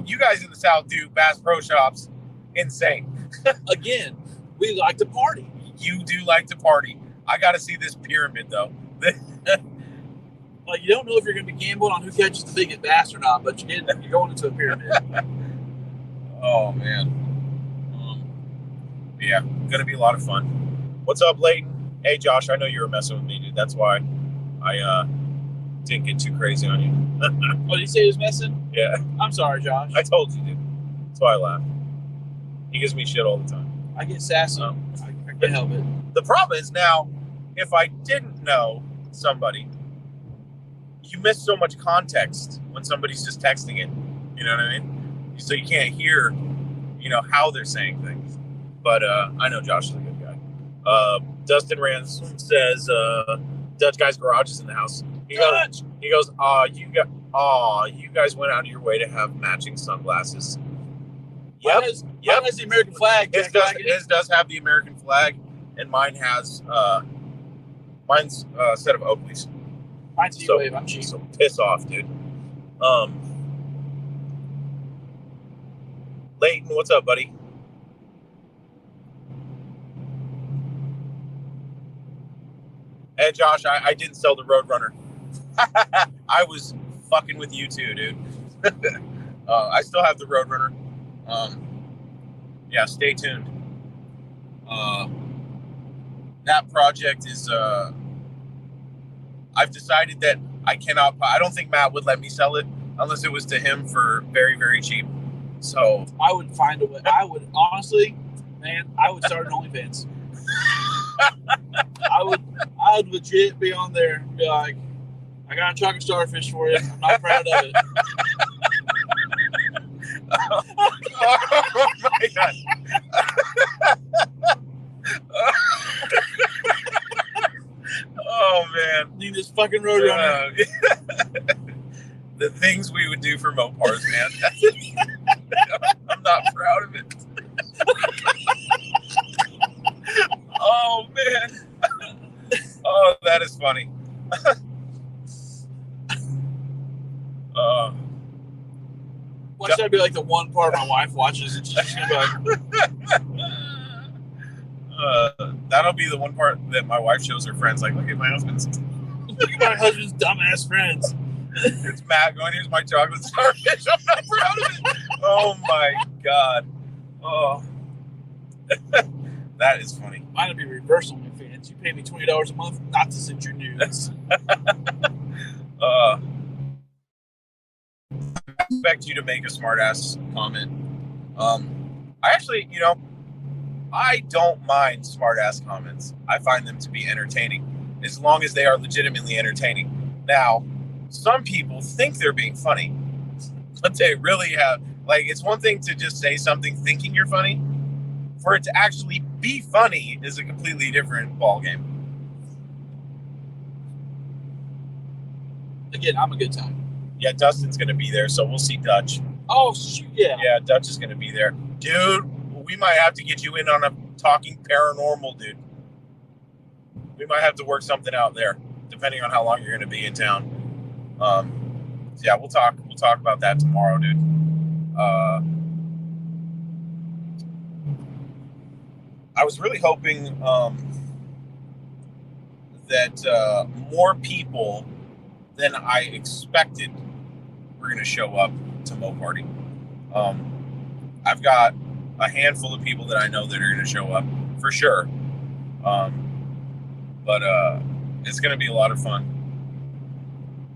You guys in the South do Bass Pro Shops, insane. again, we like to party. You do like to party. I got to see this pyramid though. Like, you don't know if you're going to be gambling on who catches the biggest bass or not, but you're going into a pyramid. Oh man. Yeah, gonna be a lot of fun. What's up, Leighton? Hey, Josh. I know you were messing with me, dude. That's why I didn't get too crazy on you. Oh, did you say he was messing? Yeah. I'm sorry, Josh. I told you, dude. That's why I laughed. He gives me shit all the time. I get sassy. I can't help it. The problem is now, if I didn't know somebody, you miss so much context when somebody's just texting it. You know what I mean? So you can't hear, how they're saying things. But I know Josh is a good guy. Dustin Ransom says, Dutch Guy's Garage is in the house. He goes, you guys went out of your way to have matching sunglasses. Yep. Mine has the American flag. His does have the American flag, and mine has mine's a set of Oakleys. Mine's E-Wave. I'm cheap. So piss off, dude. Leighton, what's up, buddy? Hey, Josh, I didn't sell the Roadrunner. I was fucking with you too, dude. I still have the Roadrunner. Yeah, stay tuned. That project is, I've decided that I don't think Matt would let me sell it unless it was to him for very, very cheap. So I would find a way. I would honestly, man, I would start an OnlyFans. I would legit be on there and be like, I got a chocolate starfish for you. I'm not proud of it. Oh my God. Oh man. Need this fucking Roadrunner. The things we would do for Mopars, man. I'm not proud of it. Oh man. Oh, that is funny. Watch that be like the one part my wife watches and she's just gonna be like, that'll be the one part that my wife shows her friends, like, look at my husband's dumbass friends. It's Matt going, here's my chocolate starfish. I'm not proud of it. Oh my God. Oh. That is funny. Mine would be reverse OnlyFans. You pay me $20 a month not to send your nudes. I expect you to make a smart-ass comment. I actually, I don't mind smart-ass comments. I find them to be entertaining, as long as they are legitimately entertaining. Now, some people think they're being funny, but they really have, like, it's one thing to just say something thinking you're funny. For it to actually be funny is a completely different ballgame. Again, I'm a good time. Yeah, Dustin's going to be there, so we'll see Dutch. Oh, shoot, yeah. Yeah, Dutch is going to be there. Dude, we might have to get you in on a talking paranormal, dude. We might have to work something out there, depending on how long you're going to be in town. So yeah, we'll talk about that tomorrow, dude. I was really hoping that more people than I expected were going to show up to MoParty. I've got a handful of people that I know that are going to show up for sure. But it's going to be a lot of fun.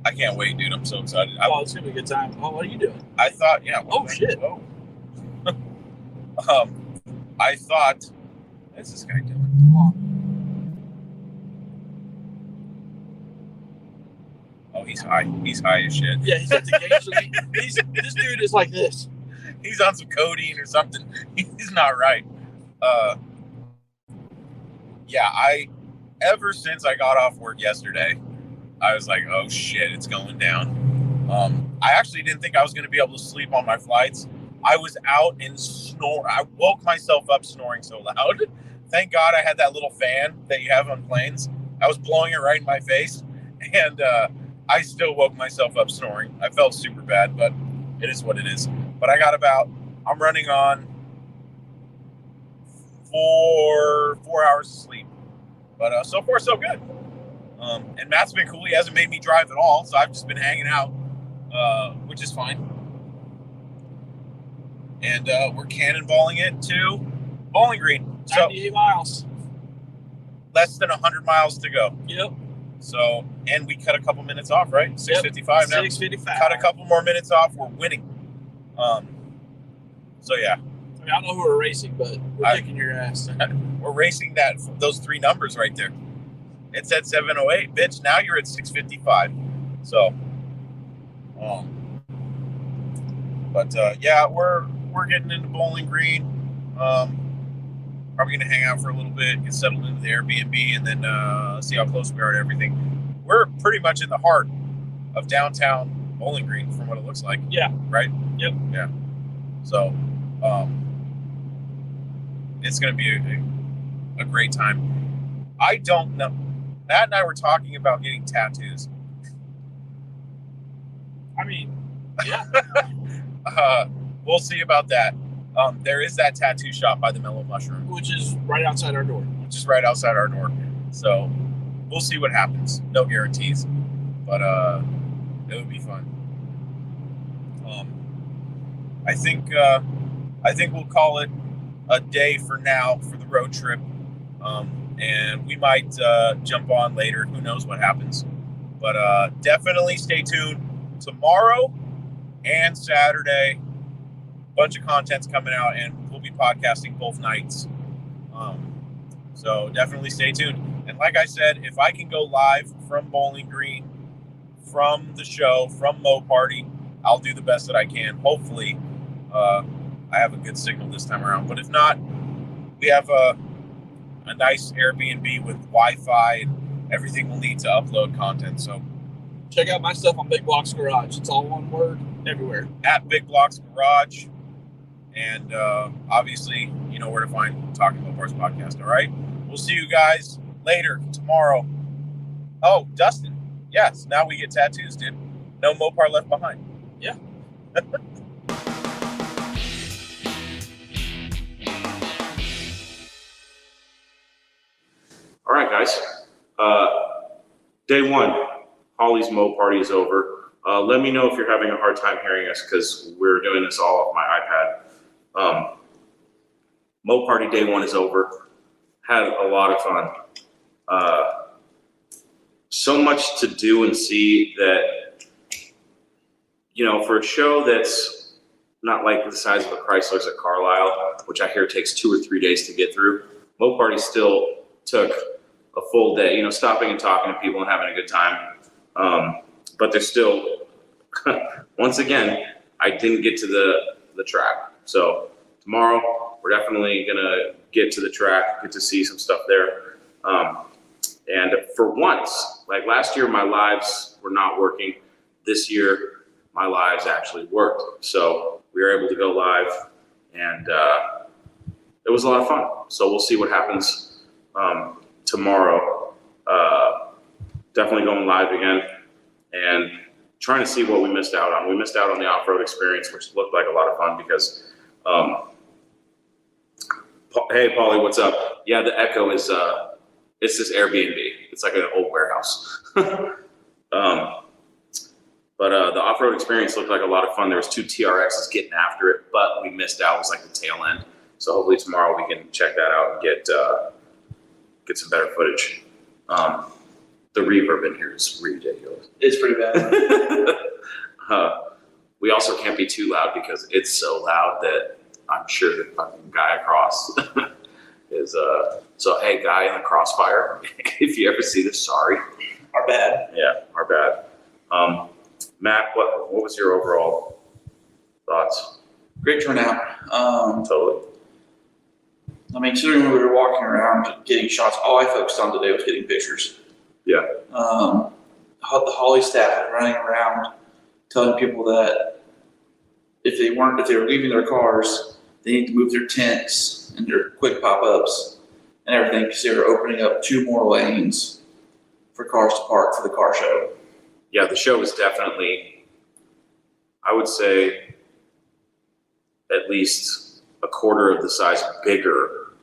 I can't wait, dude. I'm so excited. It's going to be a good time. Oh, what are you doing? I thought, yeah. Oh, shit. Oh. I thought, what's this guy doing? Come on. Oh, he's high. He's high as shit. Yeah, he's at the gate. So this dude is like this. He's on some codeine or something. He's not right. Yeah, ever since I got off work yesterday, I was like, oh shit, it's going down. I actually didn't think I was going to be able to sleep on my flights. I was out and I woke myself up snoring so loud. Thank God I had that little fan that you have on planes. I was blowing it right in my face, and I still woke myself up snoring. I felt super bad, but it is what it is. But I'm running on 4 hours of sleep. But so far, so good. And Matt's been cool. He hasn't made me drive at all, so I've just been hanging out, which is fine. And we're cannonballing it to Bowling Green. 98 miles. Less than 100 miles to go. Yep. So, and we cut a couple minutes off, right? 6:55 now. 6:55. Cut a couple more minutes off. We're winning. So yeah. I mean, I don't know who we're racing, but we're kicking your ass. We're racing those 3 numbers right there. It said 7:08, bitch. Now you're at 6:55. So, yeah, we're getting into Bowling Green. Probably gonna hang out for a little bit, get settled into the Airbnb, and then see how close we are to everything. We're pretty much in the heart of downtown Bowling Green, from what it looks like. Yeah. Right. Yep. Yeah. So, it's gonna be a great time. I don't know. Matt and I were talking about getting tattoos. I mean, yeah. We'll see about that. There is that tattoo shop by the Mellow Mushroom, Which is right outside our door. So we'll see what happens. No guarantees, but it would be fun. I think we'll call it a day for now for the road trip, and we might jump on later. Who knows what happens? But definitely stay tuned tomorrow and Saturday. Bunch of content's coming out, and we'll be podcasting both nights. So definitely stay tuned. And like I said, if I can go live from Bowling Green, from the show, from MoParty, I'll do the best that I can. Hopefully, I have a good signal this time around. But if not, we have a nice Airbnb with Wi-Fi and everything we'll need to upload content. So check out my stuff on BigBlock's Garage. It's all one word everywhere. At BigBlock's Garage. And obviously, you know where to find Talking Mopars podcast. All right. We'll see you guys later tomorrow. Oh, Dustin. Yes. Now we get tattoos, dude. No Mopar left behind. Yeah. All right, guys. Day one, Holley's MoParty is over. Let me know if you're having a hard time hearing us because we're doing this all off my iPad. MoParty day one is over. Had a lot of fun. So much to do and see that, you know, for a show that's not like the size of the Chryslers at Carlisle, which I hear takes 2 or 3 days to get through, MoParty still took a full day, you know, stopping and talking to people and having a good time. But there's still, once again, I didn't get to the track. So tomorrow we're definitely gonna get to the track, get to see some stuff there. And for once, like last year, my lives were not working. This year, my lives actually worked. So we were able to go live, and it was a lot of fun. So we'll see what happens tomorrow. Definitely going live again and trying to see what we missed out on. We missed out on the off-road experience, which looked like a lot of fun because, hey, Paulie, what's up? Yeah, the Echo is, it's this Airbnb. It's like an old warehouse. But the off-road experience looked like a lot of fun. There was 2 TRXs getting after it, but we missed out. It was like the tail end. So hopefully tomorrow we can check that out and get some better footage. The reverb in here is ridiculous. It's pretty bad. We also can't be too loud because it's so loud that I'm sure the fucking guy across is so hey, guy in the crossfire, if you ever see this, sorry. Our bad. Yeah, our bad. Matt, what was your overall thoughts? Great turnout. Totally. I mean, considering when we were walking around getting shots, all I focused on today was getting pictures. Yeah. The Holley staff was running around telling people that if they were leaving their cars, they need to move their tents and their quick pop-ups and everything because they were opening up 2 more lanes for cars to park for the car show. Yeah, the show is definitely, I would say, at least a quarter of the size bigger,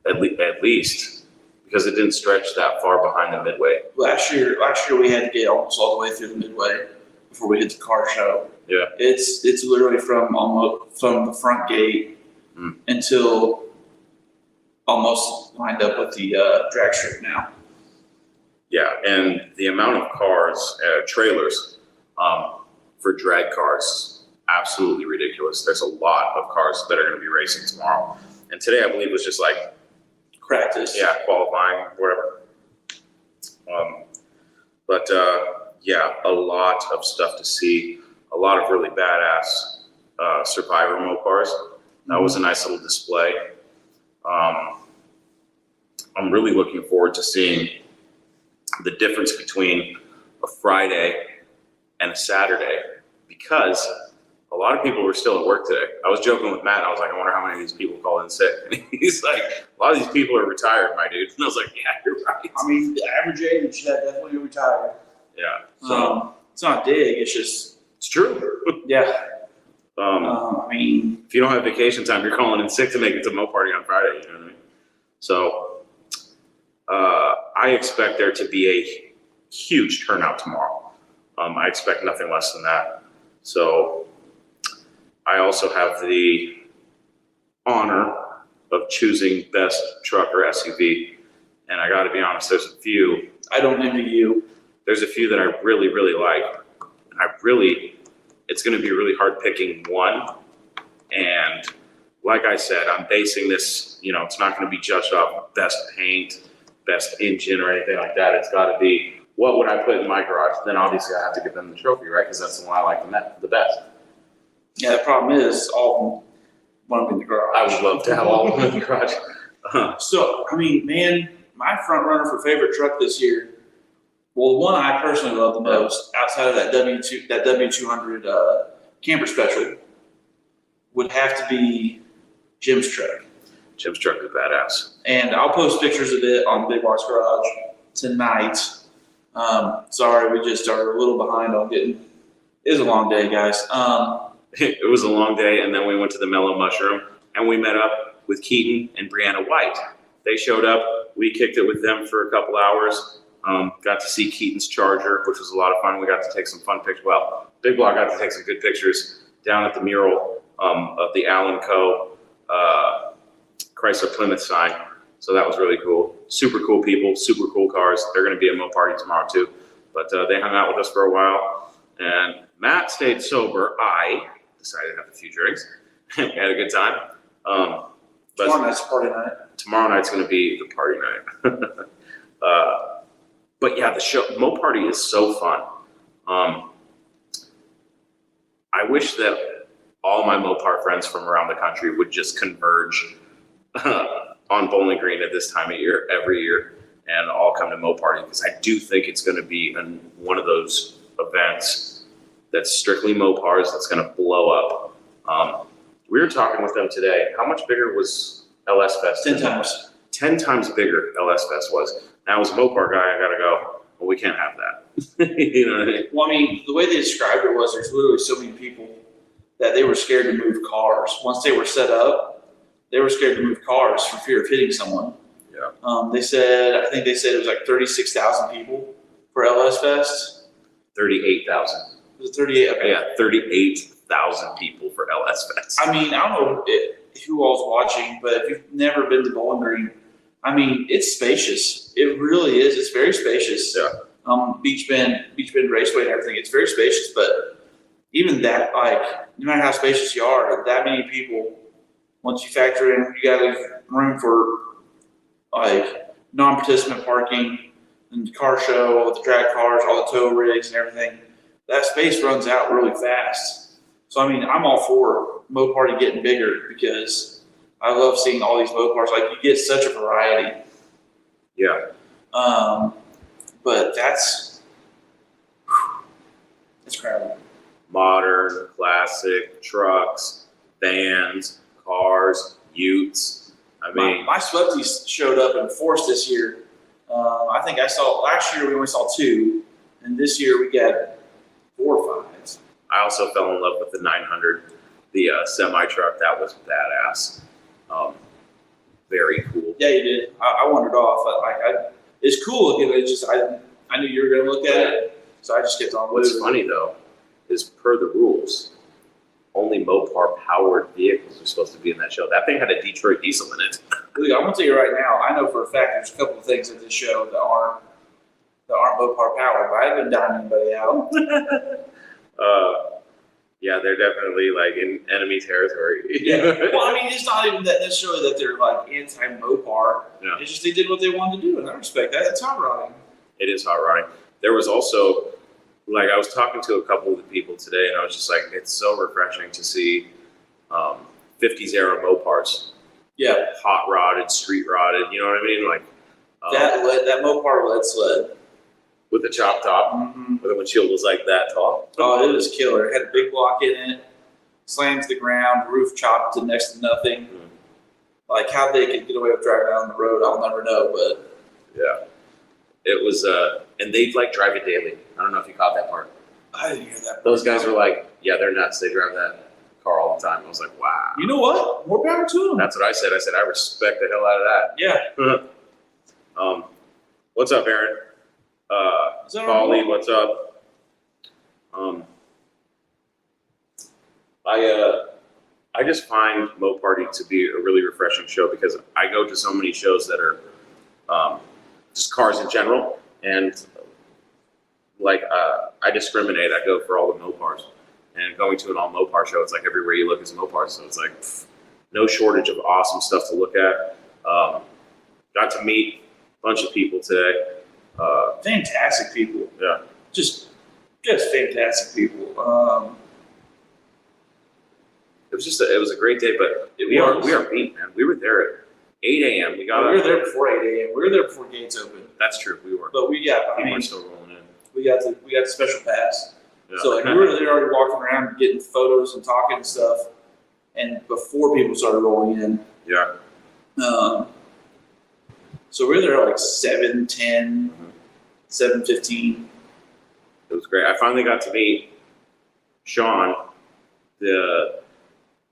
at least, because it didn't stretch that far behind the midway. Last year we had to get almost all the way through the midway before we hit the car show. Yeah. It's literally from the front gate until almost lined up with the drag strip now. Yeah, and the amount of cars, trailers, for drag cars, absolutely ridiculous. There's a lot of cars that are going to be racing tomorrow. And today, I believe, was just like practice. Yeah, qualifying, whatever. yeah, a lot of stuff to see. A lot of really badass Survivor Mopars. That was a nice little display. I'm really looking forward to seeing the difference between a Friday and a Saturday, because a lot of people were still at work today. I was joking with Matt. I was like, I wonder how many of these people call in sick. And he's like, a lot of these people are retired, my dude. And I was like, yeah, you're right. I mean, the average age, yeah, definitely retired. Yeah. So It's not dig. It's just, it's true. yeah. I mean, if you don't have vacation time, you're calling in sick to make it to MoParty on Friday. You know what I mean? So I expect there to be a huge turnout tomorrow. I expect nothing less than that. So I also have the honor of choosing best truck or SUV. And I got to be honest, there's a few. I don't envy you. There's a few that I really, really like. And it's going to be really hard picking one. And like I said, I'm basing this, it's not going to be judged off best paint, best engine, or anything like that. It's got to be, what would I put in my garage? Then obviously I have to give them the trophy, right? Because that's the one I like the best. Yeah, the problem is all of them want to be in the garage. I would love to have all of them in the garage. So, I mean, man, my front runner for favorite truck this year, well, the one I personally love the most, outside of that W200 camper special, would have to be Jim's truck. Jim's truck is badass. And I'll post pictures of it on Big Block's garage tonight. Sorry, we just started a little behind on getting. It was a long day, guys. It was a long day, and then we went to the Mellow Mushroom, and we met up with Keaton and Brianna White. They showed up. We kicked it with them for a couple hours. Got to see Keaton's Charger, which was a lot of fun. We got to take some fun pictures. Well, Big Block got to take some good pictures down at the mural of the Allen Co. Chrysler Plymouth sign. So that was really cool. Super cool people, super cool cars. They're going to be at MoParty tomorrow too. But they hung out with us for a while. And Matt stayed sober. I decided to have a few drinks. We had a good time. But Tomorrow night's party night. Tomorrow night's going to be the party night. But yeah, the show, MoParty is so fun. I wish that all my Mopar friends from around the country would just converge on Bowling Green at this time of year, every year, and all come to MoParty, because I do think it's going to be one of those events that's strictly Mopars that's going to blow up. We were talking with them today. How much bigger was LS Fest? 10 times. 10 times bigger LS Fest was. Now, as a Mopar guy, I got to go, well, we can't have that. You know what I mean? Well, I mean, the way they described it was there's literally so many people that they were scared to move cars. Once they were set up, they were scared to move cars for fear of hitting someone. Yeah. I think they said it was like 36,000 people for LS Fest. 38,000. Was it 38? Okay. Yeah, 38,000 people for LS Fest. I mean, I don't know who all's watching, but if you've never been to Bowling Green, I mean, it's spacious. It really is. It's very spacious. Yeah. Beach Bend Raceway and everything. It's very spacious, but even that, like, no matter how spacious you are, that many people, once you factor in, you got to leave room for, like, non-participant parking and the car show, all the drag cars, all the tow rigs and everything. That space runs out really fast. So, I mean, I'm all for MoParty getting bigger because I love seeing all these Mopars. Like, you get such a variety. Yeah. But that's crowded. Modern, classic, trucks, vans, cars, utes. I mean, my Swifties showed up in force this year. I think last year we only saw 2, and this year we got 4 or 5. I also fell in love with the 900, the semi truck. That was badass. Very cool. Yeah, you did. I wandered off. It's cool looking. It's just I knew you were going to look at it, so I just kept on. What's funny though is, per the rules, only Mopar powered vehicles are supposed to be in that show. That thing had a Detroit diesel in it. Look, I'm gonna tell you right now. I know for a fact there's a couple of things at this show that aren't Mopar powered. But I haven't done anybody out. Yeah, they're definitely like in enemy territory. Yeah. Well, I mean, it's not even that necessarily that they're like anti-Mopar. Yeah. It's just they did what they wanted to do, and I respect that. It's hot rodding. It is hot rodding. There was also like I was talking to a couple of the people today, and I was just like, it's so refreshing to see 50s era Mopars. Yeah. Hot rodded, street rodded, you know what I mean? Like that Mopar lead sled. With the chop top, where the windshield was like that tall. Oh, it was killer. It had a BigBlock in it, slammed to the ground, roof chopped to next to nothing. Like how they could get away with driving out on the road, I'll never know, but yeah. It was, and they'd like drive it daily. I don't know if you caught that part. I didn't hear that. Those guys were like, yeah, they're nuts. They drive that car all the time. I was like, wow. You know what? More power to them. That's what I said. I said, I respect the hell out of that. Yeah. What's up, Aaron? Holley, what's up? I just find MoParty to be a really refreshing show because I go to so many shows that are just cars in general, and like I discriminate. I go for all the Mopars, and going to an all Mopar show, it's like everywhere you look is Mopar. So it's like no shortage of awesome stuff to look at. Got to meet a bunch of people today. Fantastic people. Yeah. Just fantastic people. It was a great day, but we are beat, man. We were there at 8 a.m. We were there before 8 a.m. We were there before gates opened. That's true. We were. But people are still rolling in. We got the special pass. Yeah. So like we were there already walking around getting photos and talking and stuff. And before people started rolling in. Yeah. So we were there like 7:10, 7:15. It was great. I finally got to meet Sean, the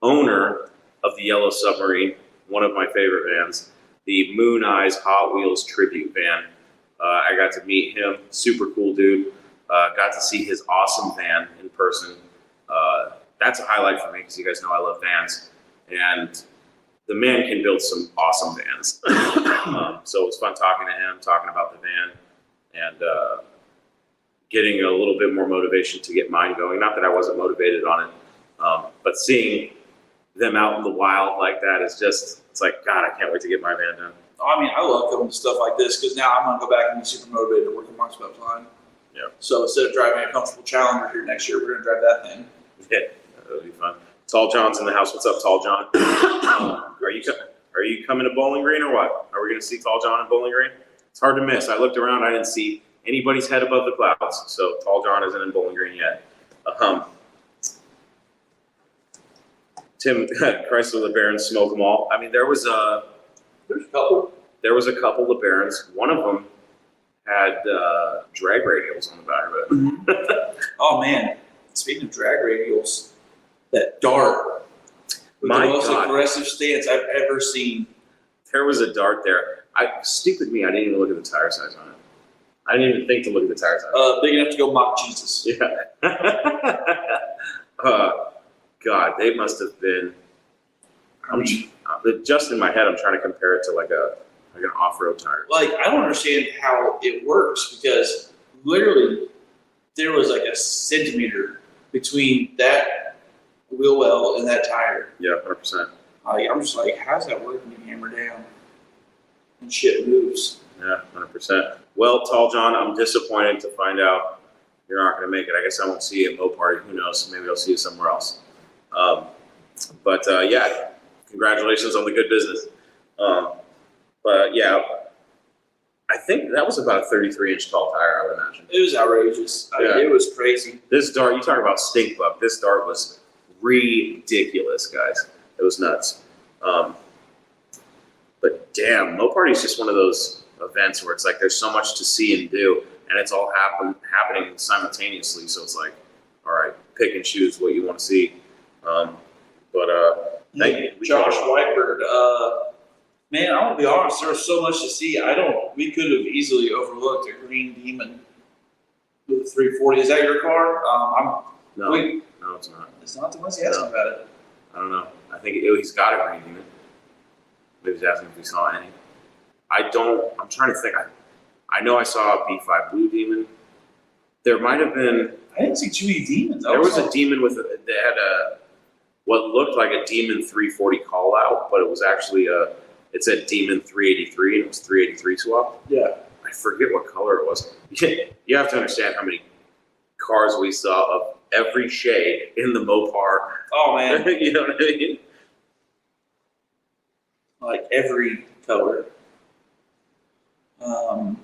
owner of the Yellow Submarine, one of my favorite vans, the Moon Eyes Hot Wheels tribute van. I got to meet him, super cool dude. Got to see his awesome van in person. That's a highlight for me because you guys know I love vans. And the man can build some awesome vans. So it was fun talking to him, talking about the van, and getting a little bit more motivation to get mine going. Not that I wasn't motivated on it, but seeing them out in the wild like that is just, it's like, God, I can't wait to get my van done. I mean, I love coming to stuff like this because now I'm going to go back and be super motivated to work in Mark's Web Line. Yeah. So instead of driving a comfortable Challenger here next year, we're going to drive that thing. Yeah, that'll be fun. Tall John's in the house. What's up, Tall John? Are you coming to Bowling Green or what? Are we going to see Tall John in Bowling Green? It's hard to miss. I looked around. I didn't see anybody's head above the clouds. So Tall John isn't in Bowling Green yet. Tim, Chrysler LeBarons, smoke them all. I mean, there's a couple. There was a couple LeBarons. One of them had drag radials on the back of it. Oh man! Speaking of drag radials, that dart with the most aggressive stance I've ever seen. There was a dart there. Stupid me, I didn't even look at the tire size on it. I didn't even think to look at the tire size. Big enough to go mock Jesus. Yeah. God, they must have been. Just in my head, I'm trying to compare it to like an off-road tire. Like, I don't understand how it works because literally there was like a centimeter between that wheel well and that tire. Yeah, 100%. I'm just like, how's that work when you hammer down and shit moves? Yeah, 100%. Well, Tall John, I'm disappointed to find out you're not going to make it. I guess I won't see you at MoParty. Who knows? Maybe I'll see you somewhere else. Yeah, congratulations on the good business. But yeah, I think that was about a 33-inch tall tire, I would imagine. It was outrageous. I mean, it was crazy. This dart, you talk about stink bug. This dart was ridiculous, guys. It was nuts. But damn, MoParty is just one of those events where it's like there's so much to see and do, and it's all happening simultaneously. So it's like, all right, pick and choose what you want to see. Thank you. Josh Whitebird. Man, I want to be honest. There was so much to see. We could have easily overlooked a green Demon with a 340. Is that your car? No, it's not. It's not the ones he asked me about it. I don't know. I think he's got a green Demon. Maybe he's asking if we saw any. I'm trying to think. I know I saw a B5 Blue Demon. There might have been. I didn't see too many Demons. There was a Demon they had what looked like a Demon 340 call out, but it was actually it said Demon 383 and it was 383 swap. Yeah. I forget what color it was. You have to understand how many cars we saw of every shade in the Mopar. Oh man, You know what I mean? like every color. I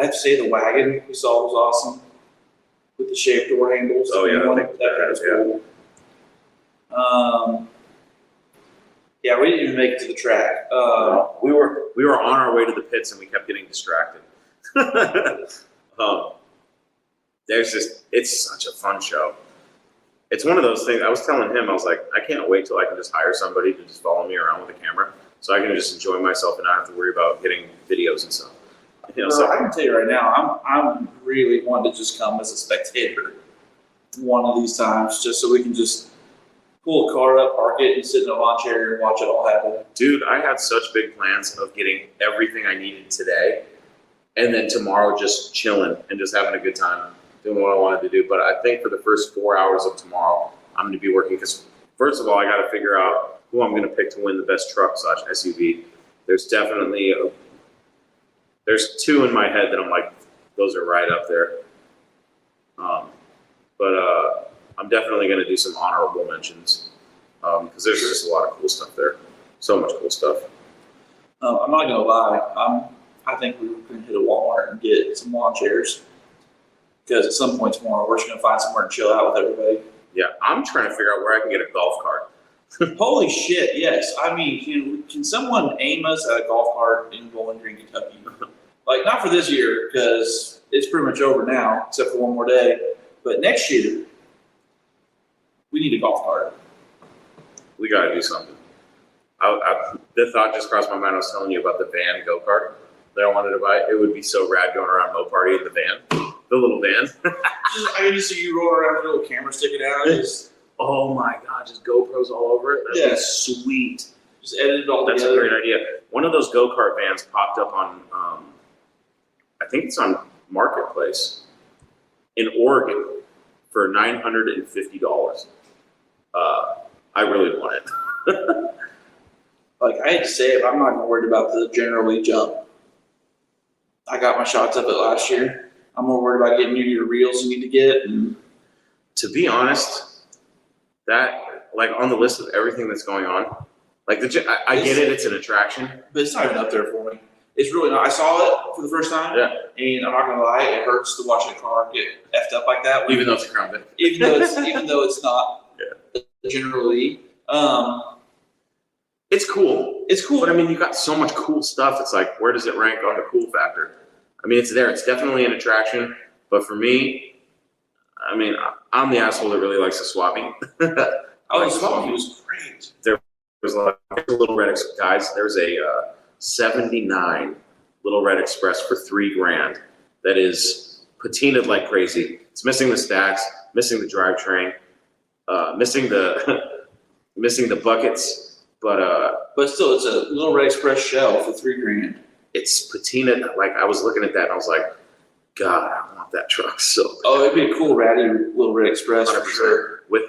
have to say the wagon we saw was awesome with the shaped door handles. Oh, yeah, I One- think that that was is, yeah. cool. Yeah, we didn't even make it to the track. We were on our way to the pits and we kept getting distracted. It's such a fun show. It's one of those things. I was telling him, I was like, I can't wait till I can just hire somebody to just follow me around with a camera, so I can just enjoy myself and not have to worry about getting videos and stuff. You know, Bro, so I can tell you right now, I'm really wanting to just come as a spectator one of these times, just so we can just pull a car up, park it, and sit in a lawn chair and watch it all happen. dude, I had such big plans of getting everything I needed today, and then tomorrow just chilling and just having a good time doing what I wanted to do. But I think for the first 4 hours of tomorrow, I'm going to be working because, first of all, I got to figure out who I'm going to pick to win the best truck / SUV. There's definitely there's two in my head that I'm like, those are right up there. But I'm definitely going to do some honorable mentions because there's just a lot of cool stuff there. So much cool stuff. I'm not gonna lie, I think we're gonna hit a Walmart and get some lawn chairs because at some point tomorrow we're just gonna find somewhere to chill out with everybody. Yeah, I'm trying to figure out where I can get a golf cart. Holy shit! Yes, I mean, can someone aim us at a golf cart in Bowling Green, Kentucky? Like not for this year because it's pretty much over now, except for one more day. But next year, we need a golf cart. We got to do something. The thought just crossed my mind. I was telling you about the van go-kart that I wanted to buy. It would be so rad going around MoParty in the van, the little van. I can just see you roll around with a little camera sticking out. Oh my God, just GoPros all over it. That'd be sweet. Just edit it all That's together. a great idea. One of those go-kart vans popped up on, I think it's on Marketplace in Oregon for $950. I really want it. Like I hate to say it, but I'm not even worried about the General Lee jump. I got my shots of it last year. I'm more worried about getting you your reels you need to get. And To be honest, that, like, on the list of everything that's going on, like, I get it, it's an attraction. but it's not even up there for me. It's really not. I saw it for the first time, Yeah. and I'm not gonna lie, it hurts to watch a car get effed up like that. Even though it's a Crown Vic. even though it's not General Lee. It's cool. It's cool. But I mean, you got so much cool stuff. It's like, where does it rank on the cool factor? I mean, it's there. It's definitely an attraction. But for me, I mean, I'm the asshole that really likes the swapping. Oh, the swapping was great. There's like a Little Red guys. There's a 79 Little Red Express for $3,000 that is patinaed like crazy. It's missing the stacks, missing the drivetrain, missing the buckets. But still, it's a Little Red Express shell for $3,000. It's patinaed. Like, I was looking at that and I was like, God, I want that truck so bad. Oh, it'd be a cool ratty Little Red Express for 100%. sure. With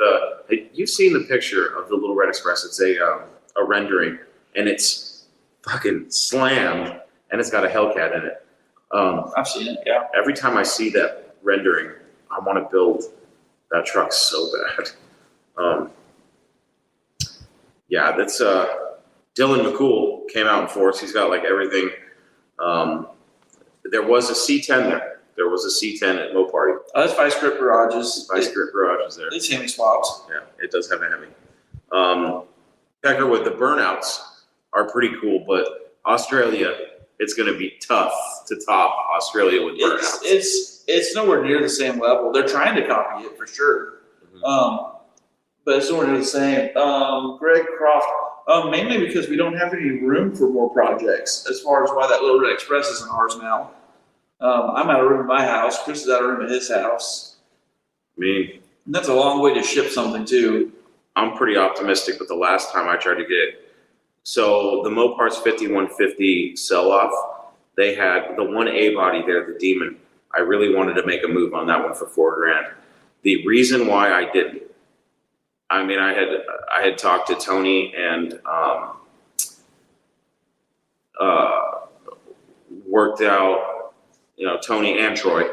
you've seen the picture of the Little Red Express. It's a rendering, and it's fucking slammed, and it's got a Hellcat in it. I've seen it, yeah. Every time I see that rendering, I want to build that truck so bad. Yeah, that's Dylan McCool came out in force. He's got like everything. There was a C10 there. There was a C10 at MoParty. Oh, that's Vice Grip Garages. Vice Grip Garage is there. It's Hemi swaps. Yeah, it does have a Hemi. Pecker with the burnouts are pretty cool, but Australia, it's going to be tough to top Australia with burnouts. It's nowhere near the same level. They're trying to copy it for sure. Mm-hmm. But it's nowhere near the same. Greg Croft, mainly because we don't have any room for more projects as far as why that Little Red Express isn't ours now. I'm out of room in my house. Chris is out of room in his house. I mean, And that's a long way to ship something too. I'm pretty optimistic, but the last time I tried to get, so the Mopars 5150 sell-off, they had the 1A body there, the Demon. I really wanted to make a move on that one for $4,000. The reason why I didn't, I mean, I had talked to Tony and worked out, Tony and Troy,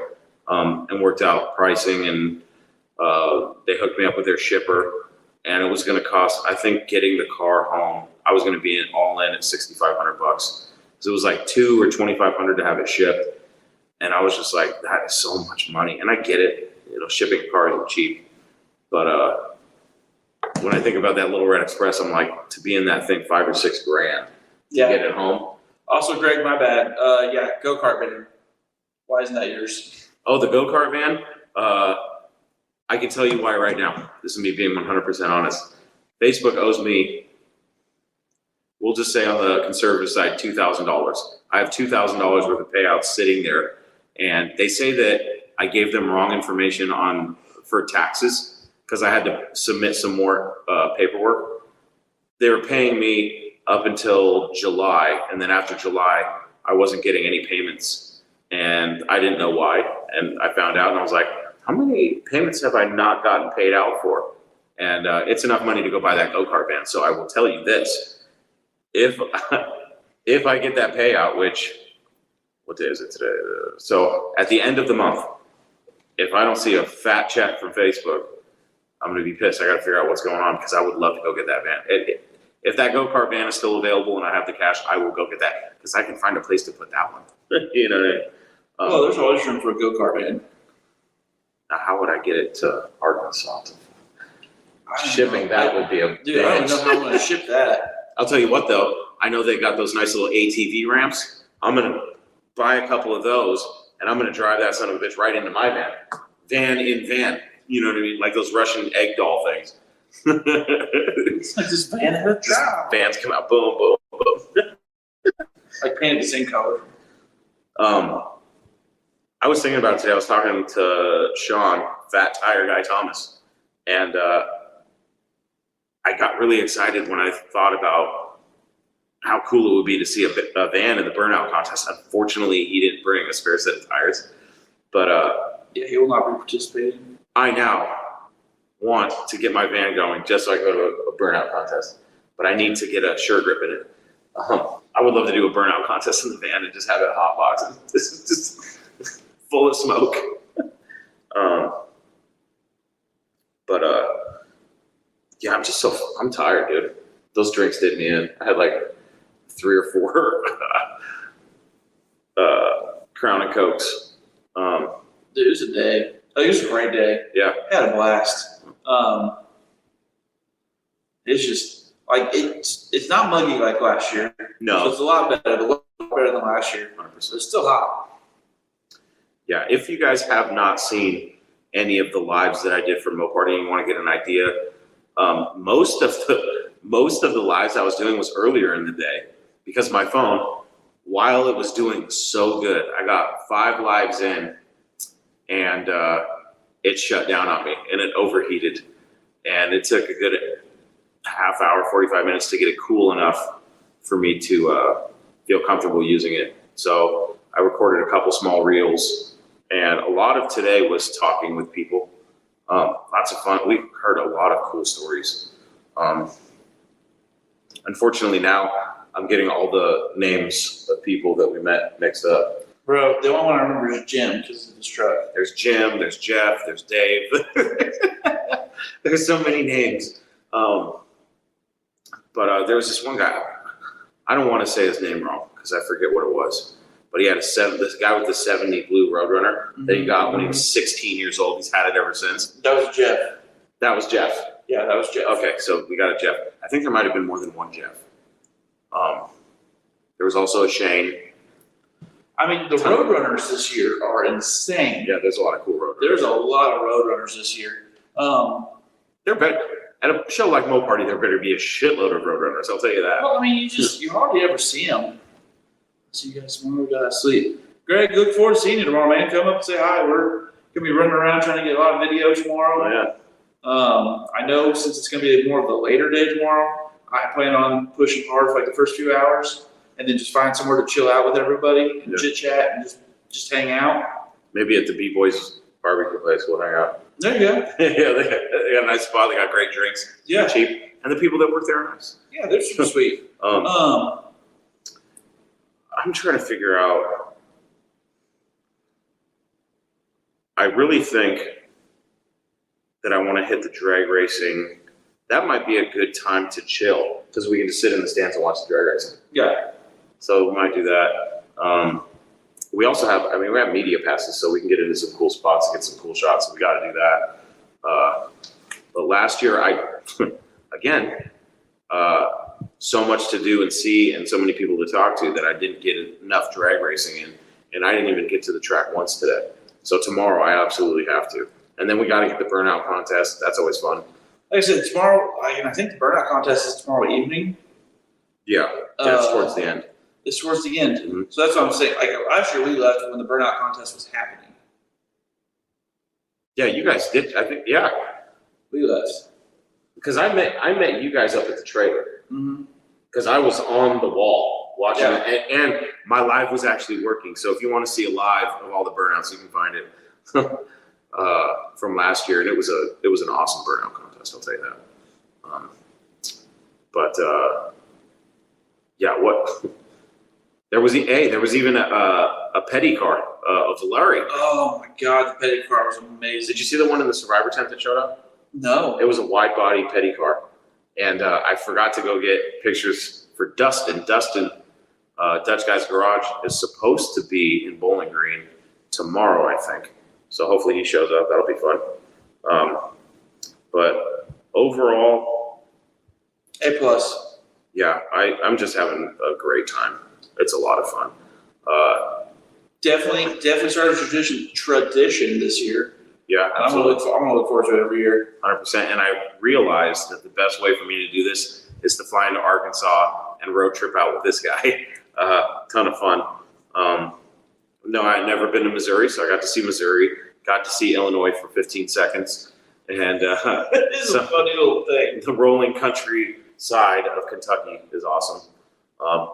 and worked out pricing, and they hooked me up with their shipper, and it was going to cost, I think, getting the car home, I was going to be all in at $6,500. So it was like $2,000 or $2,500 to have it shipped. And I was just like, that is so much money. And I get it, shipping a car isn't cheap. But when I think about that Little Red Express, I'm like, to be in that thing, $5,000 or $6,000 to get it home. Also, Greg, my bad. Yeah, go-kart van. Why isn't that yours? Oh, the go-kart van? I can tell you why right now. This is me being 100% honest. Facebook owes me, we'll just say on the conservative side, $2,000. I have $2,000 worth of payouts sitting there, and they say that I gave them wrong information for taxes because I had to submit some more paperwork. They were paying me up until July, and then after July, I wasn't getting any payments, and I didn't know why. And I found out, and I was like, how many payments have I not gotten paid out for? And it's enough money to go buy that go-kart van. So I will tell you this. If I get that payout, which, what day is it today? So at the end of the month, if I don't see a fat check from Facebook, I'm going to be pissed. I got to figure out what's going on because I would love to go get that van. If that go-kart van is still available and I have the cash, I will go get that because I can find a place to put that one. You know what I mean? Well, there's always room for a go-kart van. Now, how would I get it to Arkansas? Shipping that would be a dude. I don't know how I'm going to ship that. I'll tell you what, though. I know they got those nice little ATV ramps. I'm going to buy a couple of those, and I'm going to drive that son of a bitch right into my van. Van in van. You know what I mean? Like those Russian egg doll things. It's like this van had a job. Vans come out, boom, boom, boom. Like painted the same color. I was thinking about it today. I was talking to Sean, Fat Tire Guy Thomas, and I got really excited when I thought about how cool it would be to see a van in the burnout contest. Unfortunately, he didn't bring a spare set of tires, but yeah, he will not be participating. I now want to get my van going just so I can go to a burnout contest, but I need to get a sure grip in it. I would love to do a burnout contest in the van and just have it hot box. This is just full of smoke. Yeah, I'm tired, dude. Those drinks did me in. I had like 3 or 4 Crown and Cokes. Dude, it was a day. It was a great day. Yeah. I had a blast. It's just like it's not muggy like last year. No. So it's a lot better than last year. 100%. It's still hot. Yeah, if you guys have not seen any of the lives that I did for MoParty and you want to get an idea, most of the lives I was doing was earlier in the day because my phone, while it was doing so good, I got 5 lives in and it shut down on me and it overheated, and it took a good half hour, 45 minutes to get it cool enough for me to feel comfortable using it. So I recorded a couple small reels, and a lot of today was talking with people. Lots of fun. We heard a lot of cool stories. Unfortunately, now I'm getting all the names of people that we met mixed up. Bro, the only one I remember is Jim because of his truck. There's Jim, there's Jeff, there's Dave. There's so many names. But there was this one guy. I don't want to say his name wrong because I forget what it was. But he had this guy with the 70 blue Roadrunner that he got when he was 16 years old. He's had it ever since. That was Jeff. That was Jeff. Yeah, that was Jeff. Okay, so we got a Jeff. I think there might have been more than one Jeff. There was also a Shane. I mean, the Roadrunners this year are insane. Yeah, there's a lot of cool Roadrunners. There's a lot of Roadrunners this year. They're better. At a show like MoParty, there better be a shitload of Roadrunners. I'll tell you that. Well, I mean, you hardly ever see them. See you guys tomorrow. We gotta sleep. Greg, look forward to seeing you tomorrow, man. Come up and say hi. We're gonna be running around trying to get a lot of video tomorrow. Oh, yeah. I know since it's gonna be more of the later day tomorrow, I plan on pushing hard for like the first few hours, and then just find somewhere to chill out with everybody and chit chat and just hang out. Maybe at the B-Boys barbecue place, we'll hang out. There you go. Yeah, they got a nice spot. They got great drinks. Yeah, they're cheap, and the people that work there are nice. Yeah, they're super sweet. I'm trying to figure out. I really think that I want to hit the drag racing. That might be a good time to chill because we can just sit in the stands and watch the drag racing. Yeah. So we might do that. We also have, we have media passes, so we can get into some cool spots and get some cool shots. So we got to do that. But last year, so much to do and see and so many people to talk to that I didn't get enough drag racing in. And I didn't even get to the track once today. So tomorrow I absolutely have to. And then we got to get the burnout contest. That's always fun. Like I said, tomorrow, I think the burnout contest is tomorrow evening. Yeah, it's towards the end. It's towards the end. Mm-hmm. So that's what I'm saying. Like last year we left when the burnout contest was happening. Yeah, you guys did. I think, yeah. We left. Because I met you guys up at the trailer. Because I was on the wall watching it, and my live was actually working. So if you want to see a live of all the burnouts, you can find it from last year, and it was an awesome burnout contest. I'll tell you that. What there was even a petty car of Valari. Oh my God, the petty car was amazing. Did you see the one in the Survivor tent that showed up? No. It was a wide body petty car. And I forgot to go get pictures for Dustin. Dustin, Dutch Guy's Garage, is supposed to be in Bowling Green tomorrow, I think. So hopefully he shows up. That'll be fun. But overall, A+. Yeah, I'm just having a great time. It's a lot of fun. Definitely started a tradition this year. Yeah, I'm gonna look forward to it every year. 100%. And I realized that the best way for me to do this is to fly into Arkansas and road trip out with this guy. Ton of fun. No, I had never been to Missouri, so I got to see Missouri. Got to see Illinois for 15 seconds. And this is a funny little thing. The rolling country side of Kentucky is awesome.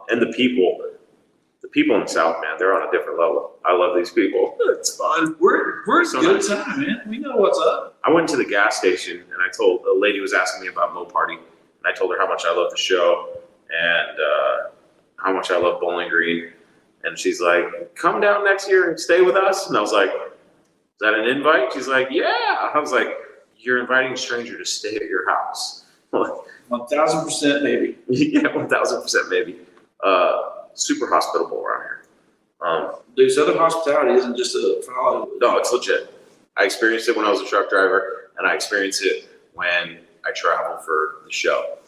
And the people in the South, man, they're on a different level. I love these people. It's fun. We're a good time, man. We know what's up. I went to the gas station and I told a lady was asking me about MoParty, and I told her how much I love the show and how much I love Bowling Green. And she's like, "Come down next year and stay with us." And I was like, "Is that an invite?" She's like, "Yeah." I was like, "You're inviting a stranger to stay at your house." 1,000% maybe. Yeah, 1,000% maybe. Super hospitable around here. Dude, Southern hospitality isn't just for Hollywood. No, it's legit. I experienced it when I was a truck driver, and I experienced it when I traveled for the show.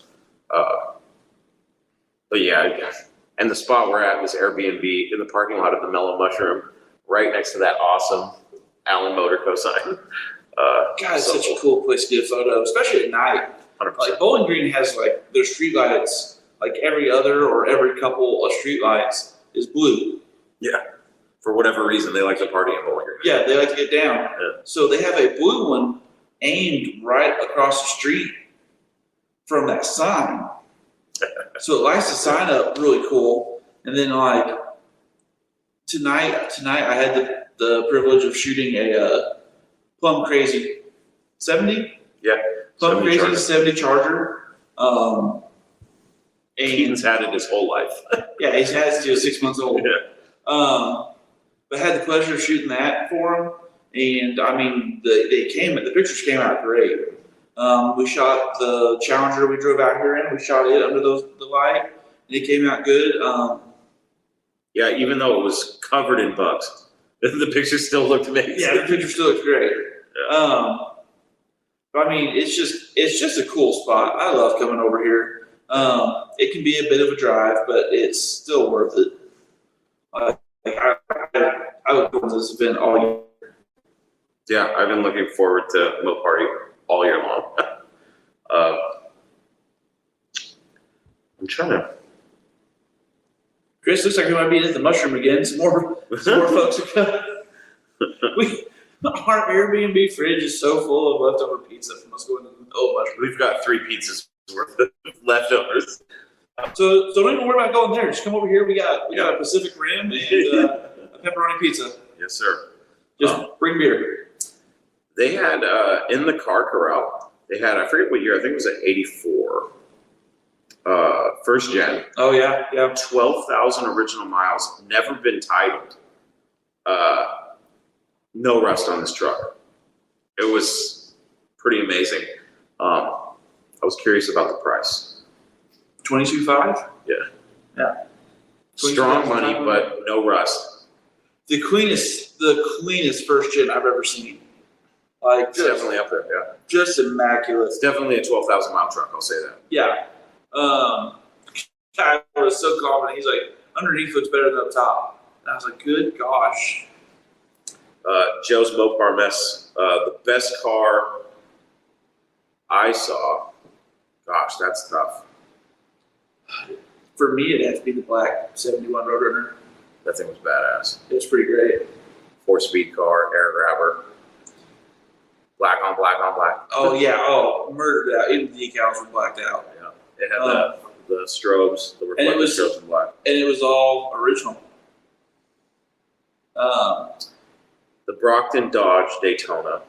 But yeah, and the spot we're at, this Airbnb in the parking lot of the Mellow Mushroom, right next to that awesome Allen Motor Co sign. God, it's such a cool place to get a photo, especially at night. 100%. Like Bowling Green has like their street lights, like every other or every couple of street lights is blue. Yeah. For whatever reason, they like to party in Bowling Green. Yeah, they like to get down. Yeah. So they have a blue one aimed right across the street from that sign. So it lights the sign up really cool. And then like tonight I had the privilege of shooting a Plum Crazy 70. Yeah. Plum Crazy 70 Charger. And Keaton's had it his whole life. yeah, he has to 6 months old. Yeah. But I had the pleasure of shooting that for him. And I mean, the pictures came out great. We shot the Challenger we drove out here in. We shot it under the light, and it came out good. Yeah, even though it was covered in bugs, the picture still looked amazing. Yeah, the picture still looks great. Yeah. But I mean, it's just a cool spot. I love coming over here. It can be a bit of a drive, but it's still worth it. I would go to this event all year. Yeah, I've been looking forward to MoParty all year long. I'm trying to. Chris, looks like we might be at the Mushroom again. Some more folks are coming. Our Airbnb fridge is so full of leftover pizza from us going to the Mushroom. We've got 3 pizzas worth of leftovers. So don't even worry about going there. Just come over here. We got a Pacific Rim and a pepperoni pizza. Yes, sir. Just bring beer. They had in the car corral. They had, I forget what year. I think it was an '84. First gen. Oh yeah. 12,000 original miles. Never been titled. No rust on this truck. It was pretty amazing. I was curious about the price. 22.5. Yeah. Strong money, but no rust. The cleanest first gen I've ever seen. Like It's definitely up there. Yeah. just immaculate. It's definitely a 12,000 mile truck. I'll say that. Yeah. Guy was so confident. He's like, underneath looks better than up top. And I was like, good gosh. Joe's Mopar mess. The best car I saw. Gosh, that's tough. For me, it'd have to be the black 71 Roadrunner. That thing was badass. It's pretty great. 4-speed car, air grabber. Black on black on black. Oh, yeah. Oh, murdered out. Even the decals were blacked out. Yeah. It had the strobes, the reflective strobes in black. And it was all original. The Brockton Dodge Daytona.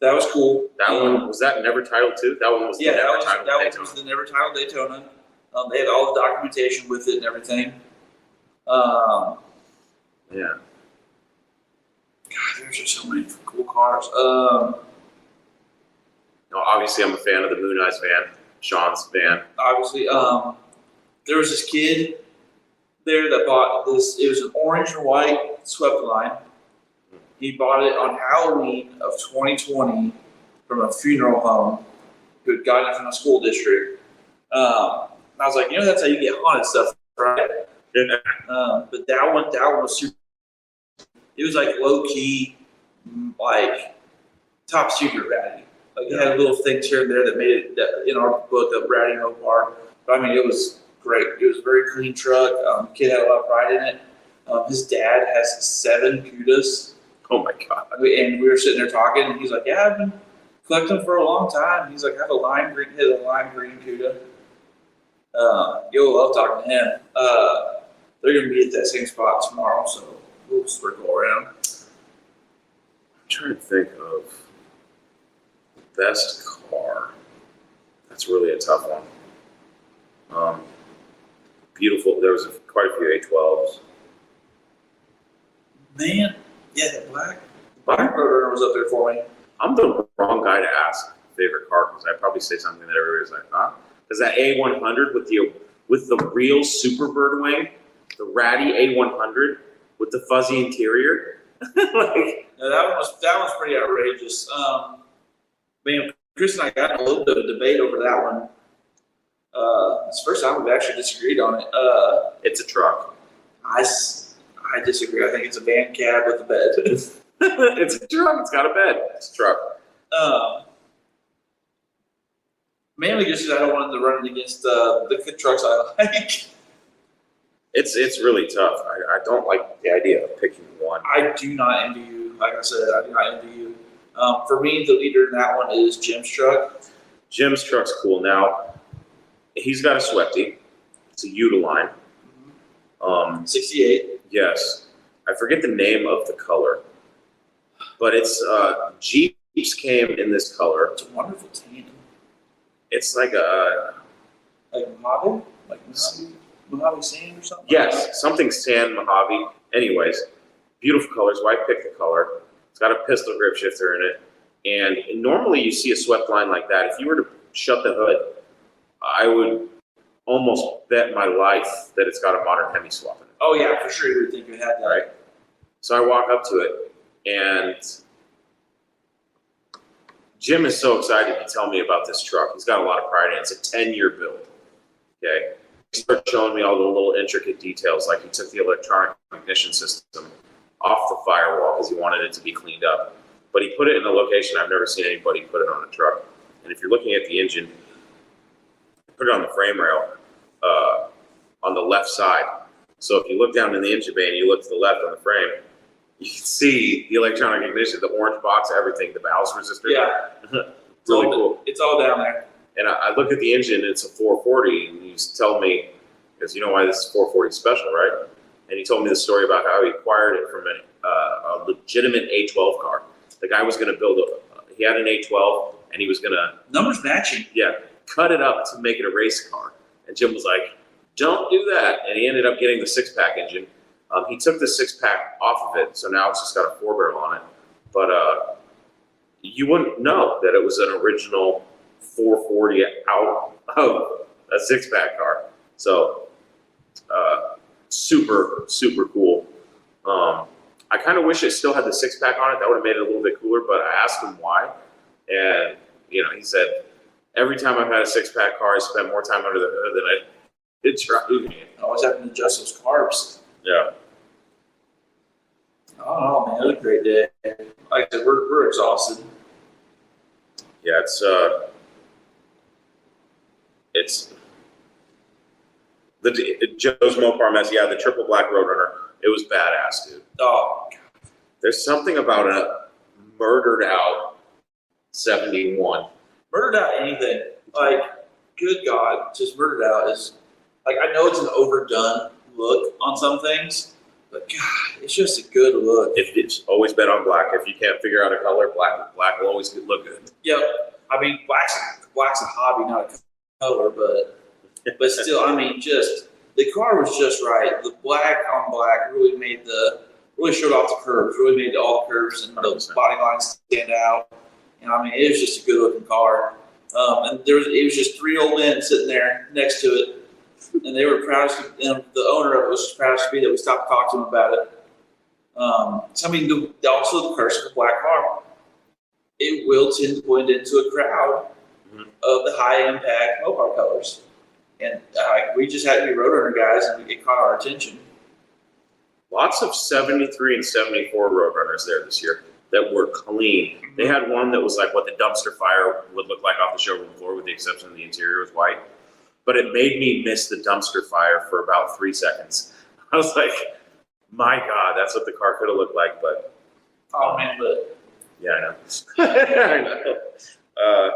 That was cool. That one, was that never titled too? That one was the never titled that Daytona. was the never titled Daytona. They had all the documentation with it and everything. Yeah. God, there's just so many cool cars. No, obviously, I'm a fan of the Moon Eyes van, Sean's van. Obviously, there was this kid there that bought this. It was an orange and white swept line. He bought it on Halloween of 2020 from a funeral home who had gotten it from a school district. I was like, that's how you get haunted stuff, right? But that one was super. It was like low key, like top secret ratty. Like it had little things here and there that made it in our book a ratty Mopar. But I mean, it was great. It was a very clean truck. Kid had a lot of pride in it. His dad has 7 Cudas. Oh my God. And we were sitting there talking, and he's like, yeah, I've been collecting them for a long time. He's like, I have a lime green Cuda. You'll love talking to him. They're going to be at that same spot tomorrow, so we'll circle around. I'm trying to think of the best car. That's really a tough one. Beautiful. There was quite a few A12s. Man, yeah, that black Roadrunner was up there for me. I'm the wrong guy to ask favorite car because I'd probably say something that everybody's like, huh? Because that A100 with the real super bird wing, the ratty A100 with the fuzzy interior, like no, that one's pretty outrageous. Man, Chris and I got in a little bit of a debate over that one. It's the first time we've actually disagreed on it. it's a truck. I disagree. I think it's a van cab with a bed. It's a truck. It's got a bed. It's a truck. Mainly just because I don't want them to run it against the trucks I like. It's really tough. I don't like the idea of picking one. I do not envy you. Like I said, I do not envy you. For me, the leader in that one is Jim's truck. Jim's truck's cool. Now, he's got a Swifty. It's a Utiline. 68. Yes. I forget the name of the color. But it's Jeeps came in this color. It's a wonderful tan. It's like a Mojave? Like Mojave sand or something? Yes, something sand Mojave. Anyways, beautiful colors. Wife picked the color. It's got a pistol grip shifter in it. And normally you see a swept line like that. If you were to shut the hood, I would almost bet my life that it's got a modern Hemi swap in it. Oh yeah, for sure you would think you had that. Right? So I walk up to it, and Jim is so excited to tell me about this truck. He's got a lot of pride in it. It's a 10-year build. Okay. He started showing me all the little intricate details, like he took the electronic ignition system off the firewall because he wanted it to be cleaned up. But he put it in a location I've never seen anybody put it on a truck. And if you're looking at the engine, put it on the frame rail on the left side. So if you look down in the engine bay and you look to the left on the frame, you can see the electronic ignition, the orange box, everything, the valve resistor. Yeah. Really cool. It's all down there. And I look at the engine, and it's a 440, and he's telling me, because you know why this is 440 special, right? And he told me the story about how he acquired it from a legitimate A12 car. The guy was going to build he had an A12, and he was going to... Numbers matching. Yeah, cut it up to make it a race car. And Jim was like, don't do that. And he ended up getting the 6-pack engine. He took the 6-pack off of it, so now it's just got a 4-barrel on it. But you wouldn't know that it was an original 440 out of a 6-pack car. So super, super cool. I kind of wish it still had the 6-pack on it. That would have made it a little bit cooler, but I asked him why. And, he said, every time I've had a 6-pack car, I spent more time under the hood than I did driving it. I always having to adjust those carbs. Yeah. Oh, man, it was a great day. Like I said, we're exhausted. Yeah, it's Joe's Mopar mess. Yeah, the triple black Roadrunner. It was badass, dude. Oh, God. There's something about a murdered out 71. Murdered out anything. Like, good God, just murdered out is, like, I know it's an overdone look on some things, but God, it's just a good look. It's always been on black. If you can't figure out a color, black will always look good. Yep. I mean, black's a hobby, not a color, but still, I mean, just the car was just right. The black on black really showed off the curves, really made all the curves and 100%. the body lines stand out. And I mean, it was just a good looking car. And it was just 3 old men sitting there next to it, and they were proud. And the owner of it was proud to be that we stopped to talk to him about it. So I mean, also the curse of a black car, it will tend to blend into a crowd of the high impact Mopar colors. And we just had to be Roadrunner guys, and it caught our attention. Lots of 73 and 74 Roadrunners there this year that were clean. They had one that was like what the dumpster fire would look like off the showroom floor, with the exception of the interior was white. But it made me miss the dumpster fire for about 3 seconds. I was like, my God, that's what the car could have looked like. But Man, but yeah, I know. I know.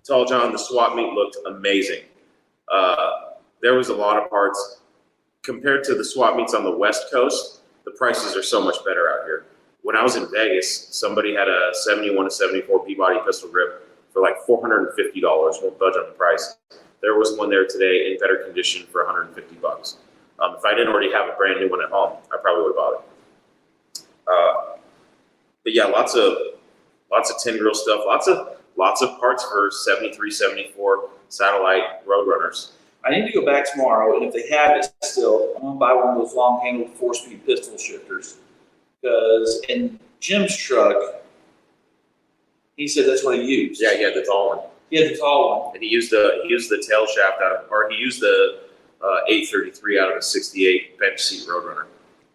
Tall John, the swap meet looked amazing. There was a lot of parts. Compared to the swap meets on the West Coast, the prices are so much better out here. When I was in Vegas, somebody had a 71 to 74 Peabody pistol grip for like $450. Won't budge on the price. There was one there today in better condition for $150. If I didn't already have a brand new one at home, I probably would have bought it. But yeah, lots of tin grill stuff, lots of parts for 73, 74 satellite Roadrunners. I need to go back tomorrow, and if they have it still, I'm going to buy one of those long-handled 4-speed pistol shifters. Because in Jim's truck, he said that's what he used. Yeah, he had the tall one. He had the tall one. And he used the tail shaft he used the 833 out of a 68 bench seat Roadrunner.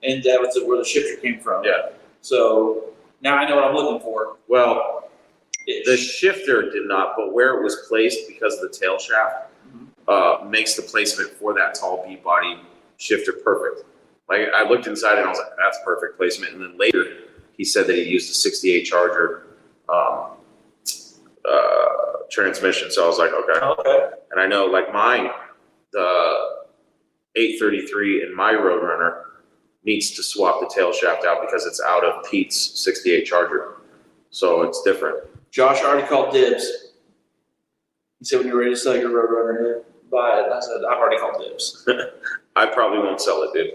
And that was where the shifter came from. Yeah. So now I know what I'm looking for. Well, the shifter did not, but where it was placed because of the tail shaft makes the placement for that tall Peabody shifter perfect. Like, I looked inside and I was like, that's perfect placement. And then later he said that he used a 68 Charger transmission. So I was like, okay. And I know, like, mine, the 833 in my Roadrunner needs to swap the tail shaft out because it's out of Pete's 68 Charger. So it's different. Josh already called dibs. He said, when you're ready to sell your Roadrunner, buy it. And I said, I've already called dibs. I probably won't sell it, dude.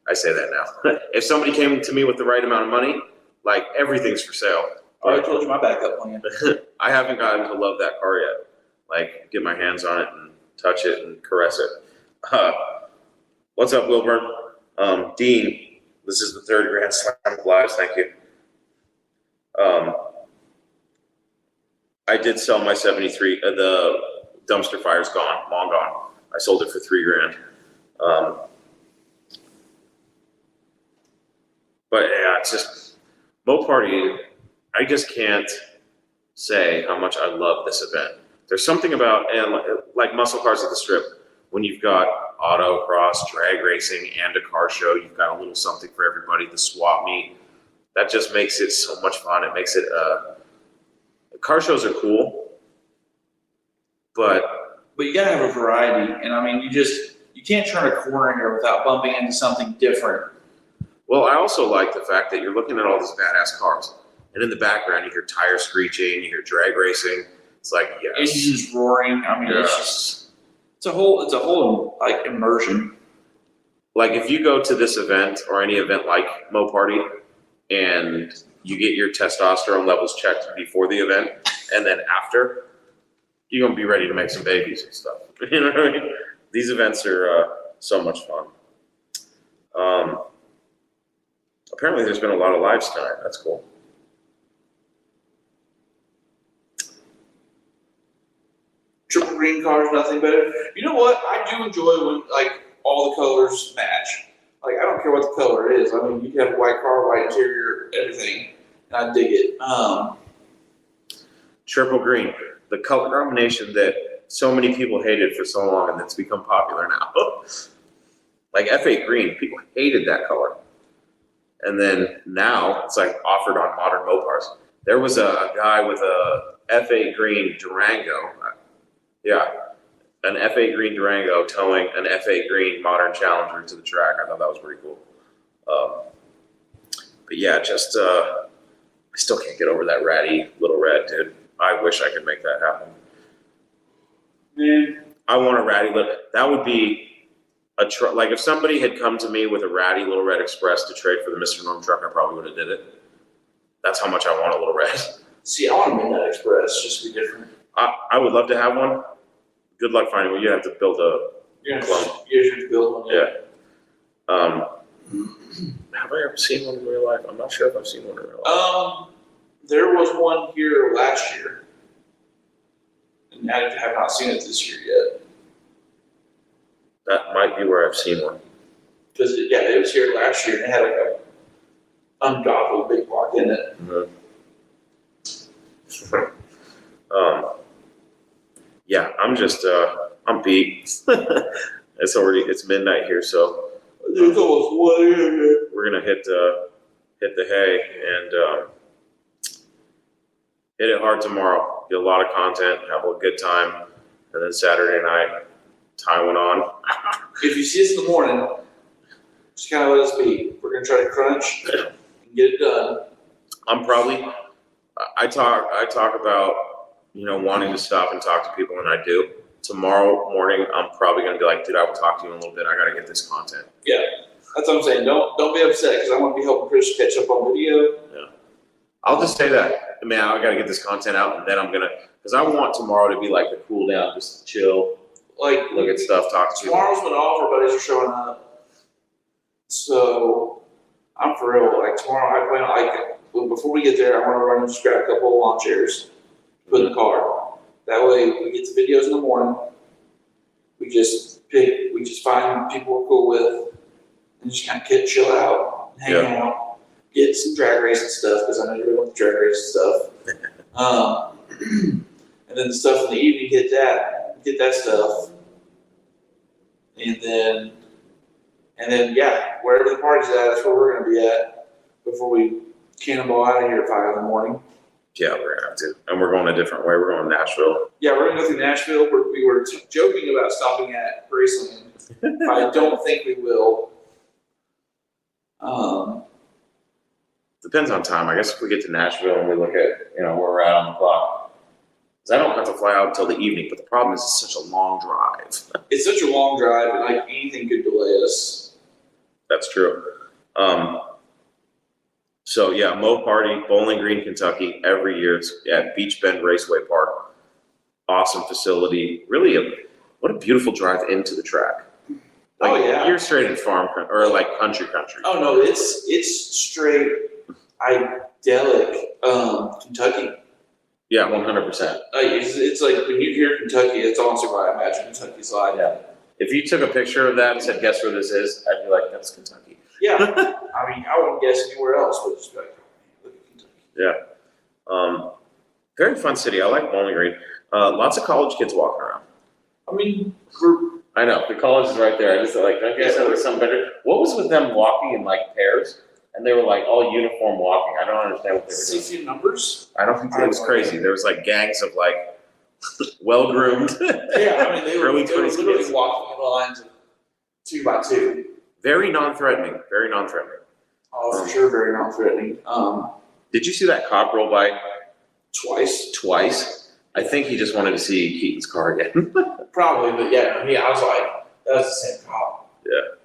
I say that now. If somebody came to me with the right amount of money, like, everything's for sale. I already told you my backup plan. I haven't gotten to love that car yet. Like, get my hands on it and touch it and caress it. What's up, Wilburn? Dean, this is the 3rd Grand Slam of Lives. Thank you. I did sell my 73. The dumpster fire's gone, long gone. I sold it for $3,000. But yeah, it's just MoParty. I just can't say how much I love this event. There's something about, and like muscle cars at the Strip, when you've got autocross, drag racing, and a car show, you've got a little something for everybody. The swap meet, that just makes it so much fun. It makes it. Car shows are cool, but you gotta have a variety, and I mean, you can't turn a corner here without bumping into something different. Well, I also like the fact that you're looking at all these badass cars, and in the background you hear tire screeching, you hear drag racing. It's like, yes. Engines roaring. I mean, yes. it's a whole like immersion. like if you go to this event or any event like MoParty and you get your testosterone levels checked before the event and then after, you're going to be ready to make some babies and stuff. You know what I mean? These events are so much fun. Apparently there's been a lot of lives tonight. That's cool. Triple green cars, nothing better. You know what? I do enjoy when like all the colors match. Like I don't care what the color is. I mean, you can have a white car, white interior, everything, and I dig it. Triple green, the color combination that so many people hated for so long, and that's become popular now. Like F8 green, people hated that color, and then now it's like offered on modern Mopars. There was a guy with a F8 green Durango. Yeah, an F8 green Durango towing an F8 green modern Challenger to the track. I thought that was pretty cool. But yeah, just I still can't get over that ratty little red, dude. I wish I could make that happen. Man, I want a ratty little. That would be a truck. Like if somebody had come to me with a ratty little red Express to trade for the Mr. Norm truck, I probably would have did it. That's how much I want a little red. see, I want a Midnight Express just to be different. I would love to have one. Good luck finding one. You have to build a clone. You have to build one. Yeah. Have I ever seen one in real life? I'm not sure if I've seen one in real life. There was one here last year, and I have not seen it this year yet. That might be where I've seen one. Because it was here last year, and it had like a ungodly big block in it. Mm-hmm. Yeah, I'm just I'm beat. It's midnight here, so there's almost 1 a.m. we're gonna hit the hay and hit it hard tomorrow. Get a lot of content, have a good time, and then Saturday night, time went on. If you see us in the morning, just kind of let us be. We're gonna try to crunch and get it done. I'm probably I talk about wanting to stop and talk to people, and I do. Tomorrow morning, I'm probably gonna be like, dude, I will talk to you in a little bit. I gotta get this content. Yeah, that's what I'm saying. Don't be upset because I want to be helping Chris catch up on video. Yeah, I'll just say that. I mean, I gotta get this content out, and then I'm gonna, because I want tomorrow to be like the cool down, just chill, Like look at stuff, talk to people. tomorrow's when all of our buddies are showing up. So I'm for real. Like tomorrow, I plan on before we get there, I want to run and just grab a couple of lawn chairs, put in the car. That way, we get the videos in the morning. We just find people we're cool with, and just kind of chill out, hang out, get some drag racing stuff because I know you're with drag racing stuff. And then the stuff in the evening, get that stuff, and then yeah, wherever the party's at, that's where we're gonna be at before we cannonball out of here at 5 in the morning. Yeah, we're gonna have to, and we're going a different way. We're going to Nashville. Yeah, we're gonna go through Nashville. We were joking about stopping at Graceland. I don't think we will. Depends on time. I guess if we get to Nashville and we look at where we're at on the clock, because I don't have to fly out until the evening. But the problem is it's such a long drive. It's such a long drive, and like anything could delay us. That's true. So yeah, MoParty, Bowling Green, Kentucky, every year. It's at Beach Bend Raceway Park. Awesome facility. Really, what a beautiful drive into the track. Like, oh yeah, you're straight in farm or like country. Oh no, it's straight idyllic Kentucky. Yeah, 100%. It's like when you hear Kentucky, it's honestly where I imagine Kentucky's like. Yeah. If you took a picture of that and said, "Guess where this is?" I'd be like, "That's Kentucky." Yeah, I mean, I wouldn't guess anywhere else, but just be like, look at Kentucky. Yeah. Very fun city. I like Bowling Green. Lots of college kids walking around. I mean, I know the college is right there. I just like, don't you guys know there's something better? What was with them walking in like pairs? And they were like all uniform walking. I don't understand what they were doing. Safety numbers? I don't think it was crazy. There was like gangs of like well-groomed. Yeah, I mean, they were literally kids. walking in lines of 2 by 2. Very non-threatening. Very non-threatening. Oh, for sure, very non-threatening. Did you see that cop roll by? Twice. I think he just wanted to see Keaton's car again. Probably, but yeah, I mean, I was like, that was the same cop. Yeah.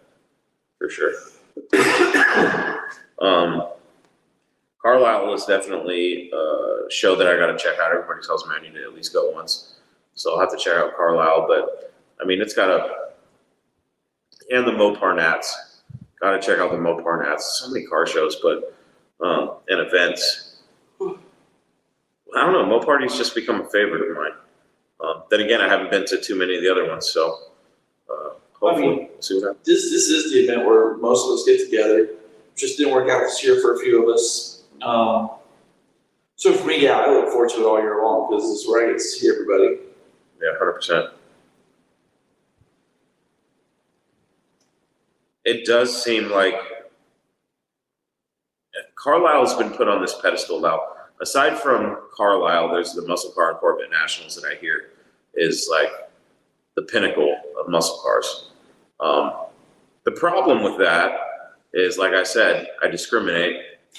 for sure. Carlisle is definitely a show that I got to check out. Everybody tells me I need to at least go once, so I'll have to check out Carlisle. But I mean, it's got and the Mopar Nats. Got to check out the Mopar Nats. So many car shows, but and events. I don't know. MoParty's just become a favorite of mine. Then again, I haven't been to too many of the other ones, so hopefully we'll see what happens. This is the event where most of us get together. Just didn't work out this year for a few of us. So for me, yeah, I look forward to it all year long because this is where I get to see everybody. Yeah, 100%. It does seem like Carlisle's been put on this pedestal now. Aside from Carlisle, there's the Muscle Car and Corvette Nationals that I hear is like the pinnacle of muscle cars. The problem with that is, like I said, I discriminate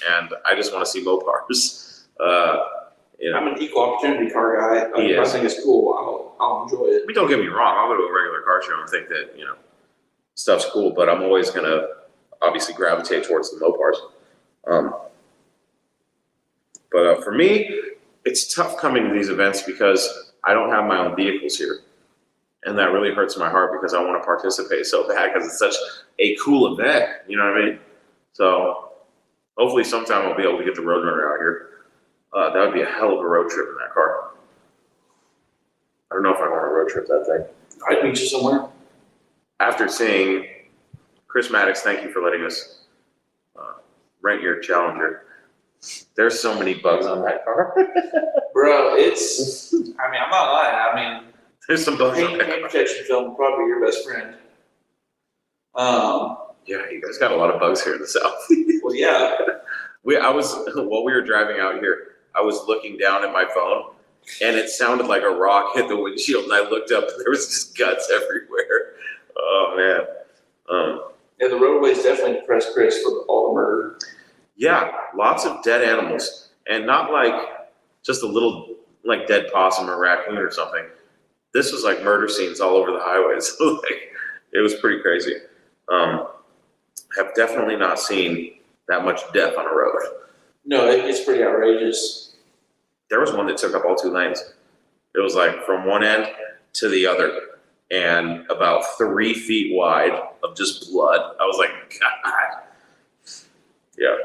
and I just want to see Mopars. I'm an equal opportunity car guy. If I think it's cool, I'll enjoy it. I mean, don't get me wrong. I'll go to a regular car show and think that, stuff's cool, but I'm always going to obviously gravitate towards the Mopars. But for me, it's tough coming to these events because I don't have my own vehicles here. And that really hurts my heart because I want to participate so bad because it's such a cool event. You know what I mean? So hopefully sometime I'll be able to get the Roadrunner out here. That would be a hell of a road trip in that car. I don't know if I want to road trip that thing. I'd meet you somewhere. After seeing Chris Maddox, thank you for letting us rent your Challenger. There's so many bugs on that car. Bro, I'm not lying. There's some bugs on Paint that car. protection film, probably your best friend. Yeah, you guys got a lot of bugs here in the South. Well, yeah. While we were driving out here, I was looking down at my phone, and it sounded like a rock hit the windshield, and I looked up, and there was just guts everywhere. Oh, man. Yeah, the roadways definitely depressed Chris for all the murder. Yeah, lots of dead animals, and not like just a little like dead possum or raccoon or something. This was like murder scenes all over the highways. It was pretty crazy. Have definitely not seen that much death on a road. No, it's pretty outrageous. There was one that took up all 2 lanes. It was like from one end to the other and about 3 feet wide of just blood. I was like, God. Yeah.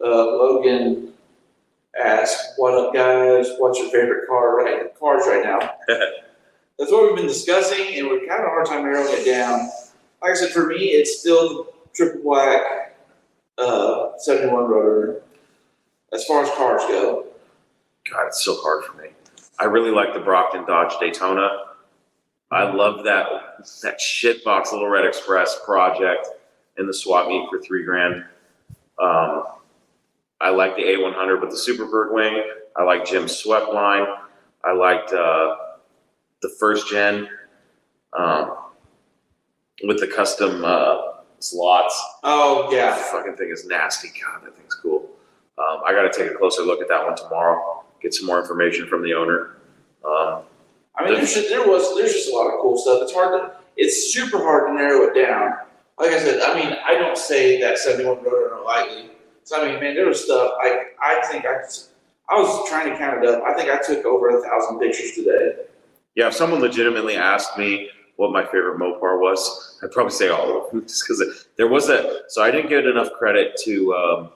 Logan asked, "What up, guys? What's your favorite cars right now?" That's what we've been discussing, and we're kind of a hard time narrowing it down. Like I said, for me, it's still the triple black 71 Roadrunner. As far as cars go, God, it's so hard for me. I really like the Brockton Dodge Daytona. I love that shitbox Little Red Express project in the swap meet for $3,000. I like the A100 with the Superbird wing. I like Jim's swept line. I liked the first gen with the custom slots. oh yeah, That fucking thing is nasty. God, that thing's cool. I got to take a closer look at that one tomorrow. Get some more information from the owner. there's just a lot of cool stuff. It's super hard to narrow it down. Like I said, I don't say that 71 Roadrunner lightly. So man, there was stuff. I was trying to count it up. I think I took over 1,000 pictures today. Yeah, if someone legitimately asked me what my favorite Mopar was, I'd probably say all of them, just because there was that. So I didn't give enough credit to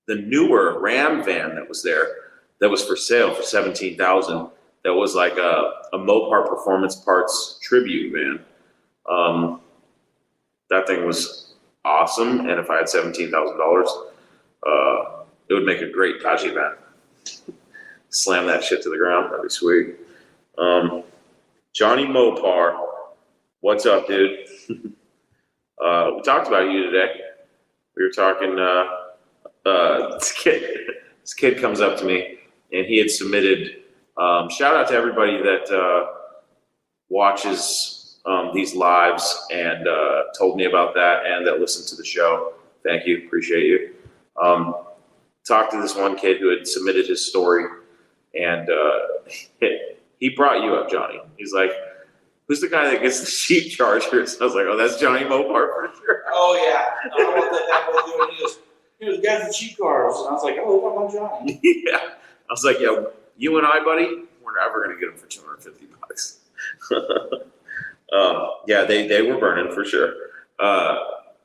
the newer Ram van that was there, that was for sale for $17,000. That was like a Mopar Performance Parts tribute van. That thing was awesome, and if I had $17,000, it would make a great Taji van. Slam that shit to the ground, that'd be sweet. Johnny Mopar, what's up, dude? We talked about you today. We were talking, this kid comes up to me, and he had submitted, shout out to everybody that watches these lives and told me about that and that listened to the show. Thank you, appreciate you. Talked to this one kid who had submitted his story, and he brought you up, Johnny. He's like, who's the guy that gets the cheap Chargers? I was like, oh, that's Johnny Mopar for sure. Oh yeah, I want that boy doing. He goes, guys, the cheap cars, and I was like, oh, look about Johnny. Yeah, I was like, yeah, you and I, buddy, we're never gonna get them for $250. Yeah, they were burning for sure.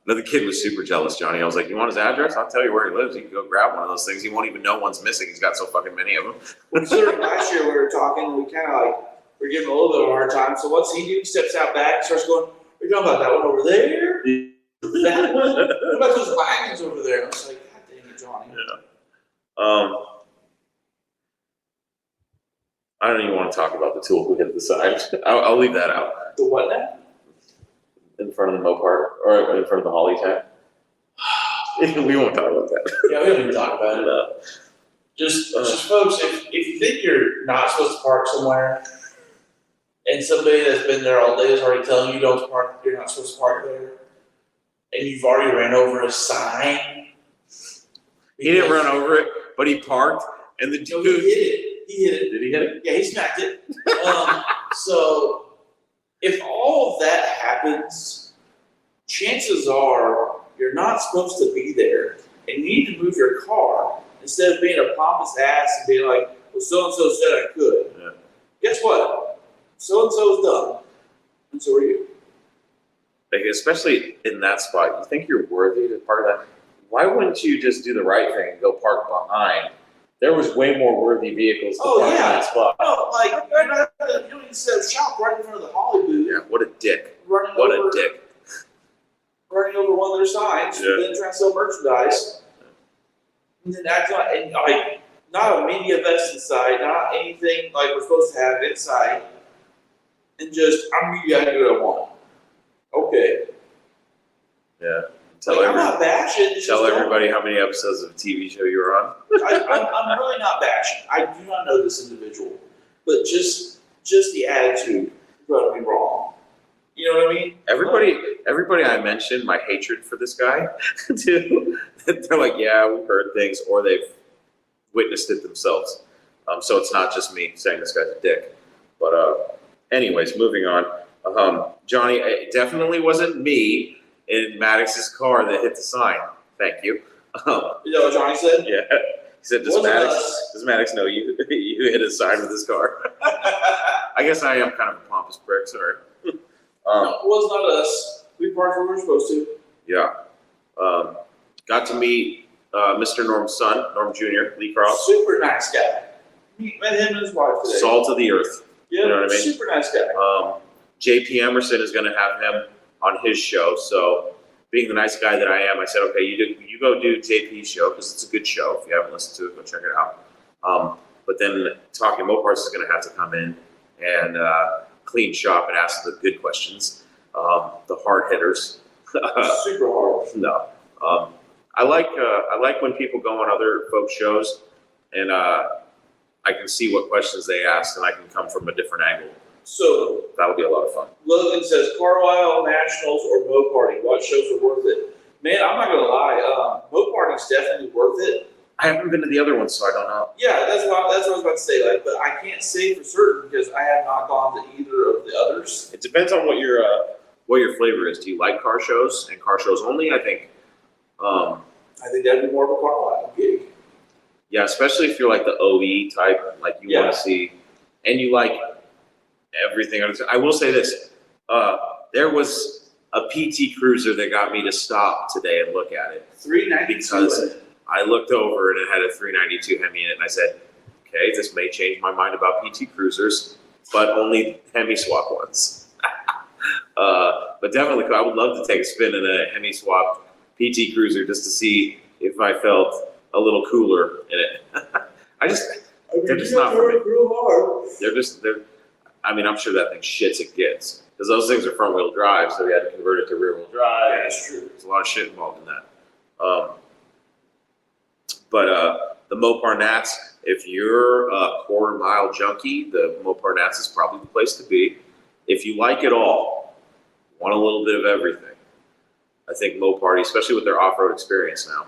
But the kid was super jealous, Johnny. I was like, you want his address? I'll tell you where he lives. You can go grab one of those things. He won't even know one's missing. He's got so fucking many of them. Considering last year we were talking, we kind of like, we're giving him a little bit of a hard time. So what's he do? He steps out back and starts going, we're talking about that one over there? That one? What about those wagons over there? I was like, God dang it, Johnny. Yeah. I don't even want to talk about the tool who hit the side. I'll leave that out. The what now? In front of the Mopar, or in front of the Holley tag. We won't talk about that. Yeah, we don't even talk about it. Just folks, if you think you're not supposed to park somewhere, and somebody that's been there all day is already telling you don't park, you're not supposed to park there, and you've already ran over a sign. He didn't run over it, but he parked, and the dude. No, he hit it. He hit it. Did he hit it? Yeah, he smacked it. So if all of that happens, chances are you're not supposed to be there, and you need to move your car instead of being a pompous ass and being like, well, so-and-so said I could. Yeah. Guess what? So-and-so's done, and so are you. Like, especially in that spot, you think you're worthy to part of that. Why wouldn't you just do the right thing and go park behind? There was way more worthy vehicles to park in that spot. No, like, you don't need to set a shop right in front of the Holley booth. Yeah, what a dick. Running What over, a dick. Running over one of their signs, Yeah. and then trying to sell merchandise. And then acting like, and like, not a media vest inside, not anything like we're supposed to have inside. And just, I'm you gotta do what I want. Okay. Yeah. I'm not bashing. Tell everybody how many episodes of a TV show you were on. I'm really not bashing. I do not know this individual, but just the attitude rubbed me wrong. You know what I mean? Everybody I mentioned my hatred for this guy too. They're like, yeah, we've heard things, or they've witnessed it themselves. So it's not just me saying this guy's a dick. But anyways, moving on. Johnny, it definitely wasn't me in Maddox's car that hit the sign. Thank you. You know what Johnny said? Yeah. He said, does Maddox know you hit a sign with his car? I guess I am kind of a pompous prick, sorry. No, it was not us. We parked where we were supposed to. Yeah. Got to meet Mr. Norm's son, Norm Jr., Lee Cross. Super nice guy. Met him and his wife today. Salt of the earth. Yeah, you know what I mean? Super nice guy. JP Emerson is going to have him on his show. So being the nice guy that I am, I said, okay, you go do JP's show because it's a good show. If you haven't listened to it, go check it out. But then Talking Mopars is going to have to come in and clean shop and ask the good questions, the hard hitters. Super hard. No. I like when people go on other folks' shows and I can see what questions they ask and I can come from a different angle. So that'll be a lot of fun. Logan says Carlisle Nationals or MoParty. What shows are worth it? Man, I'm not gonna lie. MoParty's definitely worth it. I haven't been to the other ones, so I don't know. Yeah, that's what I was about to say. Like, but I can't say for certain because I have not gone to either of the others. It depends on what your flavor is. Do you like car shows and car shows only? I think that'd be more of a Carlisle gig. Yeah, especially if you're like the OE type, like you want to see, and you like everything. I will say this: there was a PT Cruiser that got me to stop today and look at it. 392. Because I looked over and it had a 392 Hemi in it, and I said, "Okay, this may change my mind about PT Cruisers, but only Hemi swap ones." But definitely, I would love to take a spin in a Hemi swap PT Cruiser just to see if I felt a little cooler in it. They're just not for me. I'm sure that thing shits it gets because those things are front wheel drive, so we had to convert it to rear wheel drive. Yeah, that's true. There's a lot of shit involved in that. But the Mopar Nats, if you're a quarter mile junkie, the Mopar Nats is probably the place to be. If you like it all, want a little bit of everything, I think MoParty, especially with their off-road experience now,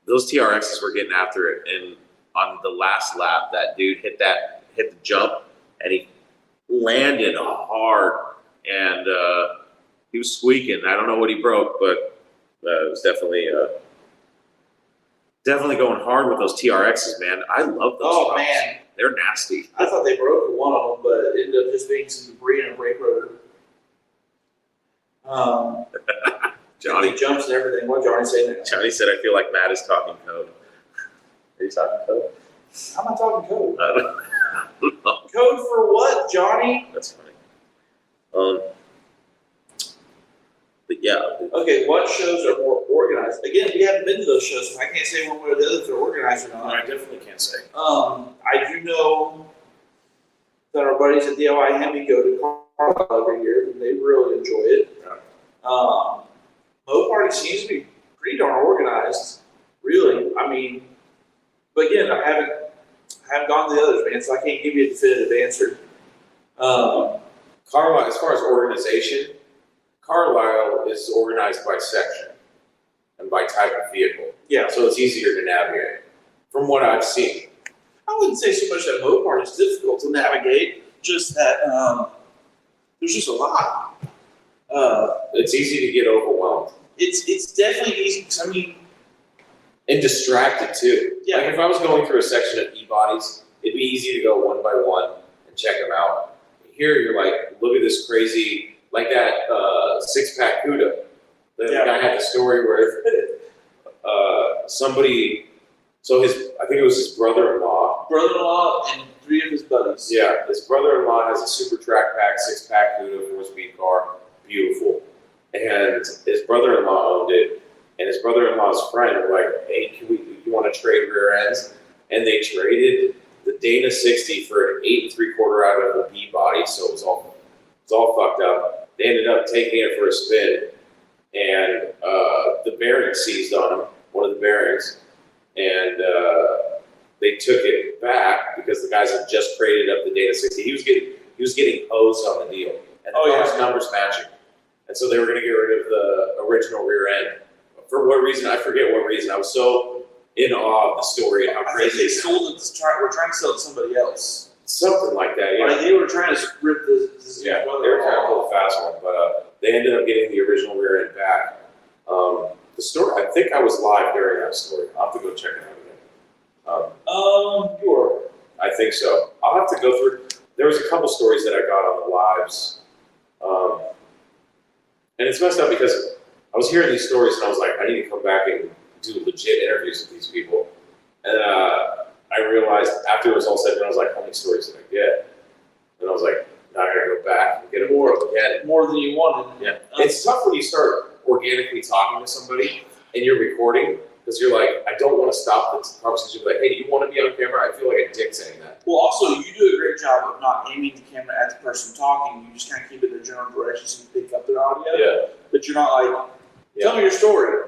those TRXs were getting after it. And on the last lap, that dude hit the jump, and he landed hard, and he was squeaking. I don't know what he broke, but it was definitely going hard with those TRXs, man. I love those. Oh, trucks. man. They're nasty. I thought they broke one of them, but it ended up just being some debris in a brake rotor. Johnny He jumps and everything. What Johnny say now? Johnny said, I feel like Matt is talking code. Are you talking code? How am I talking code? I don't know. Code for what, Johnny? That's funny. But yeah. Okay, what shows are more organized? Again, we haven't been to those shows, so I can't say one way or the other if they're organized or not. I definitely can't say. I do know that our buddies at DIY Hemi go to Carlisle every year, and they really enjoy it. Yeah. MoParty seems to be pretty darn organized, really. I mean, but again, I haven't gone to the others, man, so I can't give you a definitive answer. Carlisle, as far as organization, Carlisle is organized by section and by type of vehicle. Yeah. So it's easier to navigate, from what I've seen. I wouldn't say so much that MoParty is difficult to navigate, just that there's just a lot. It's easy to get overwhelmed. It's definitely easy, because, I mean, And distracted too. Yeah. Like if I was going through a section of e-bodies, it'd be easy to go one by one and check them out. Here you're like, look at this crazy, like that six-pack Cuda. The guy had the story where somebody, so I think it was his brother-in-law. Brother-in-law and 3 of his buddies. Yeah, his brother-in-law has a super track pack, six-pack Cuda, 4-speed car, beautiful. And his brother-in-law owned it. And his brother-in-law's friend were like, hey, you want to trade rear ends? And they traded the Dana 60 for an 8 3/4 out of the B body, so it was all fucked up. They ended up taking it for a spin, and the bearing seized on him, one of the bearings, and they took it back because the guys had just traded up the Dana 60. He was getting hosed on the deal, and the car's numbers matching, and so they were going to get rid of the original rear end. For what reason? I forget what reason. I was so in awe of the story and how crazy they sold it. We're trying to sell it to somebody else. Something like that, yeah. Right, they were trying to rip this. Yeah, they were trying to pull a fast one, but they ended up getting the original rear end back. The story, I think I was live during that story. I'll have to go check it out again. You were. I think so. I'll have to go through. There was a couple stories that I got on the lives, and it's messed up because I was hearing these stories and I was like, I need to come back and do legit interviews with these people. And I realized after it was all said and done, I was like, how many stories did I get? And I was like, now I gotta go back and get more again. More than you wanted. Yeah. It's tough when you start organically talking to somebody and you're recording, because you're like, I don't want to stop the conversation. Like, hey, do you want to be on camera? I feel like a dick saying that. Well, also, you do a great job of not aiming the camera at the person talking. You just kind of keep it in a general direction so you pick up their audio. Yeah. But you're not like, tell me your story.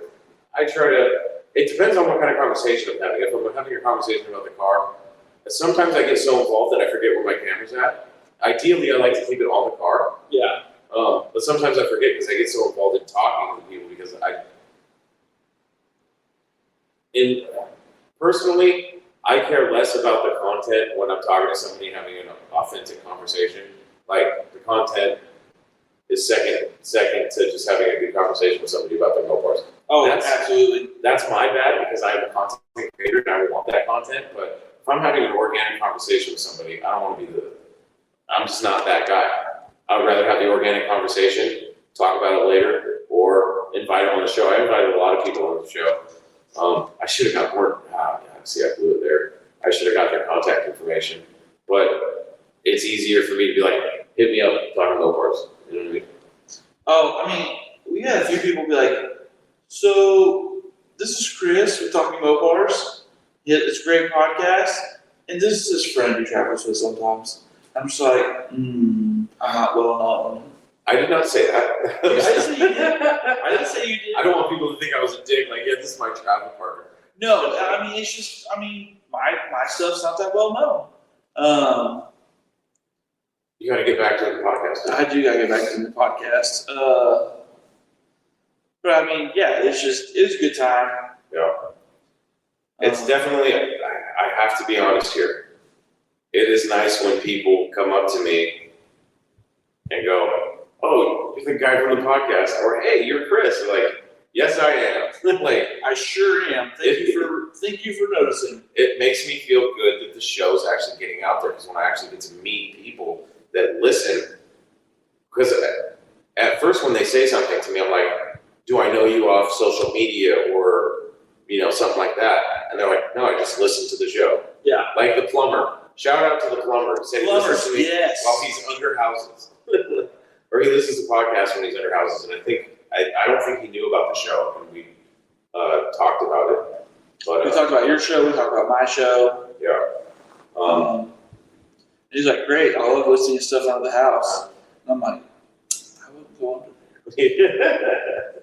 I try to, it depends on what kind of conversation I'm having. If I'm having a conversation about the car, sometimes I get so involved that I forget where my camera's at. Ideally, I like to keep it on the car. Yeah. But sometimes I forget because I get so involved in talking to people because personally, I care less about the content when I'm talking to somebody having an authentic conversation. Like, the content is second to just having a good conversation with somebody about their Mopars. Oh, absolutely. That's my bad because I'm a content creator and I want that content. But if I'm having an organic conversation with somebody, I don't want to be I'm just not that guy. I would rather have the organic conversation, talk about it later, or invite them on the show. I invited a lot of people on the show. I should have got more. See, I blew it there. I should have got their contact information. But it's easier for me to be like, hit me up, talking Mopars. You know what I mean? Oh, I mean, we had a few people be like, so this is Chris with Talking Mopars. Yeah, it's a great podcast. And this is his friend he travels with sometimes. I'm just like, I'm not well known. I did not say that. I didn't say you did. I didn't say you did. I don't want people to think I was a dick. Like, yeah, this is my travel partner. No, I mean, it's just, my stuff's not that well known. You got to get back to the podcast. I do got to get back to the podcast. But I mean, yeah, it was a good time. Yeah. It's definitely, I have to be honest here. It is nice when people come up to me and go, "Oh, you're the guy from the podcast," or "Hey, you're Chris." They're like, "Yes, I am." Like, I sure am. Thank you for noticing. it makes me feel good that the show's actually getting out there, because when I actually get to meet people that listen, because at first when they say something to me, I'm like, "Do I know you off social media or something like that?" And they're like, "No, I just listen to the show." Yeah. Like the plumber. Shout out to the plumber. Say, listens to me yes. while he's under houses. Or he listens to podcasts when he's under houses. And I don't think he knew about the show when we talked about it. But we talked about your show, we talked about my show. Yeah. He's like, "Great, I love listening to stuff out of the house." And I'm like, I wouldn't go under there.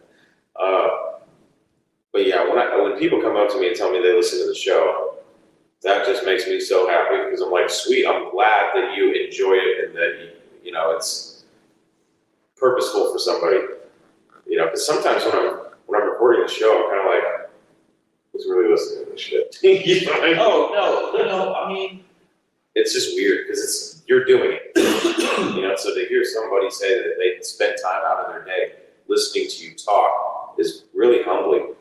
But yeah, when people come up to me and tell me they listen to the show, that just makes me so happy, because I'm like, sweet, I'm glad that you enjoy it and that it's purposeful for somebody. Because sometimes when I'm recording the show, I'm kind of like, who's really listening to this shit? Oh no, I mean, it's just weird because you're doing it. So to hear somebody say that they spend time out of their day listening to you talk is really humbling.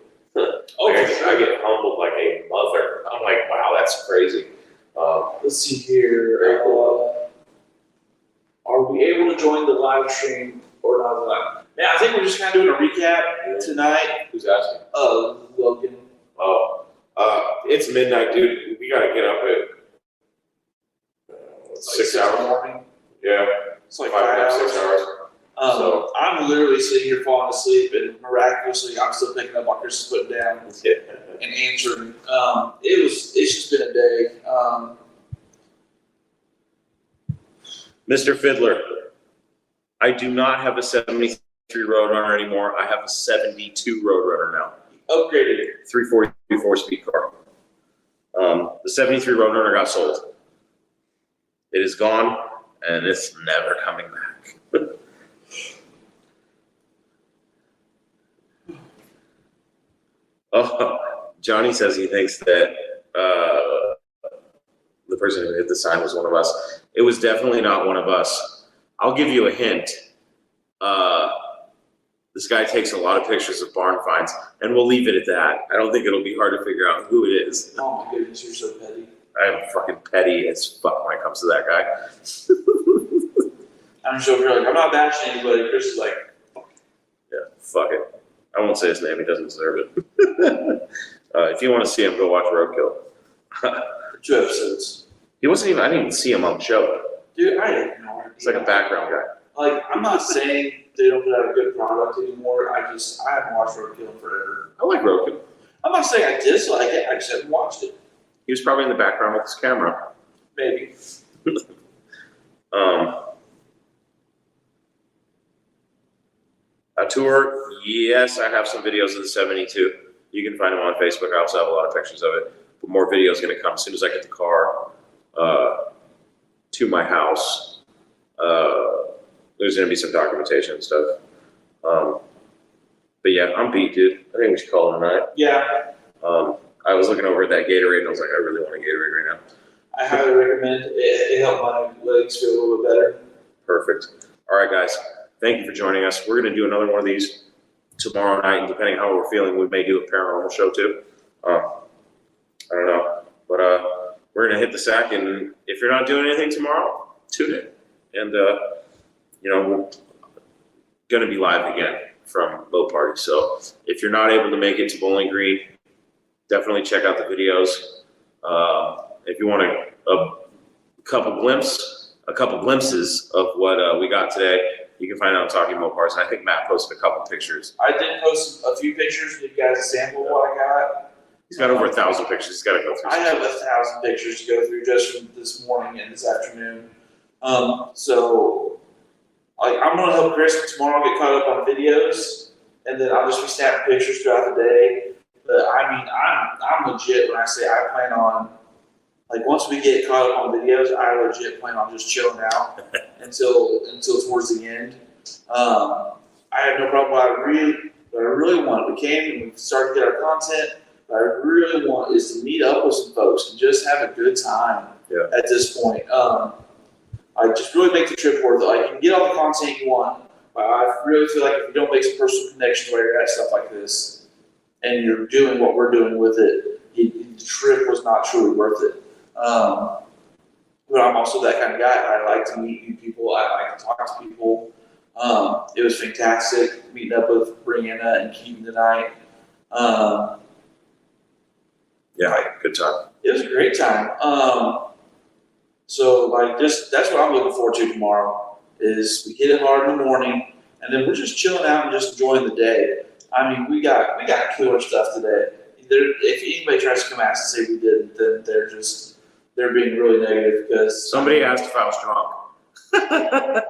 I get humbled like a mother. I'm like, wow, that's crazy. Let's see here. Are we able to join the live stream or not? Yeah, I think we're just kind of doing a recap tonight. Who's asking? Logan. Oh, it's midnight, dude. We gotta get up at 6 hours. In the morning. Yeah, It's like 5 5 6 hours. So I'm literally sitting here falling asleep, and miraculously, I'm still picking up what Chris is putting down and answering. It's just been a day. Mr. Fiddler, I do not have a 73 Roadrunner anymore. I have a 72 Roadrunner now. Upgraded it. 344 speed car. The 73 Roadrunner got sold. It is gone, and it's never coming back. Oh, Johnny says he thinks that the person who hit the sign was one of us. It was definitely not one of us. I'll give you a hint. This guy takes a lot of pictures of barn finds, and we'll leave it at that. I don't think it'll be hard to figure out who it is. Oh my goodness, you're so petty. I'm fucking petty as fuck when it comes to that guy. I'm so like, I'm not bashing anybody. Chris is like, yeah, fuck it. I won't say his name. He doesn't deserve it. If you want to see him, go watch Roadkill. 2 episodes. He wasn't even. I didn't even see him on the show. Dude, I didn't know. He's like a background guy. Like, I'm not saying they don't put out a good product anymore. I haven't watched Roadkill in forever. I like Roadkill. I'm not saying I dislike it. I just haven't watched it. He was probably in the background with his camera. Maybe. A tour, yes, I have some videos of the 72. You can find them on Facebook. I also have a lot of pictures of it. But more videos going to come as soon as I get the car to my house. There's going to be some documentation and stuff. But yeah, I'm beat, dude. I think we should call it a night. Yeah. I was looking over at that Gatorade and I was like, I really want a Gatorade right now. I highly recommend it. It helped my legs feel a little bit better. Perfect. All right, guys. Thank you for joining us. We're going to do another one of these tomorrow night, and depending on how we're feeling, we may do a paranormal show too. I don't know. But we're going to hit the sack, and if you're not doing anything tomorrow, tune in. And, we're going to be live again from MoParty. So if you're not able to make it to Bowling Green, definitely check out the videos. If you want a couple glimpses of what we got today, you can find it on Talking Mopars. And I think Matt posted a couple pictures. I did post a few pictures to give you guys a sample of what I got. He's got over 1,000 pictures. He's got to go through. I have 1,000 pictures to go through just from this morning and this afternoon. So I'm going to help Chris tomorrow get caught up on videos, and then I'll just be snapping pictures throughout the day. But I mean, I'm legit when I say I plan on, like, once we get caught up on videos, I legit plan on just chilling out until towards the end. I have no problem. What I really want, we came and we started to get our content. What I really want is to meet up with some folks and just have a good time at this point. Like, just really make the trip worth it. Like, you can get all the content you want. I really feel like if you don't make some personal connections while you're at stuff like this, and you're doing what we're doing with it, the trip was not truly worth it. But I'm also that kind of guy. I like to meet new people. I like to talk to people. It was fantastic meeting up with Brianna and Keaton tonight. Good time. It was a great time. So like that's what I'm looking forward to tomorrow. Is we hit it hard in the morning, and then we're just chilling out and just enjoying the day. I mean, we got killer stuff today. If anybody tries to come at us and say we didn't, then they're being really negative because Somebody asked if I was drunk.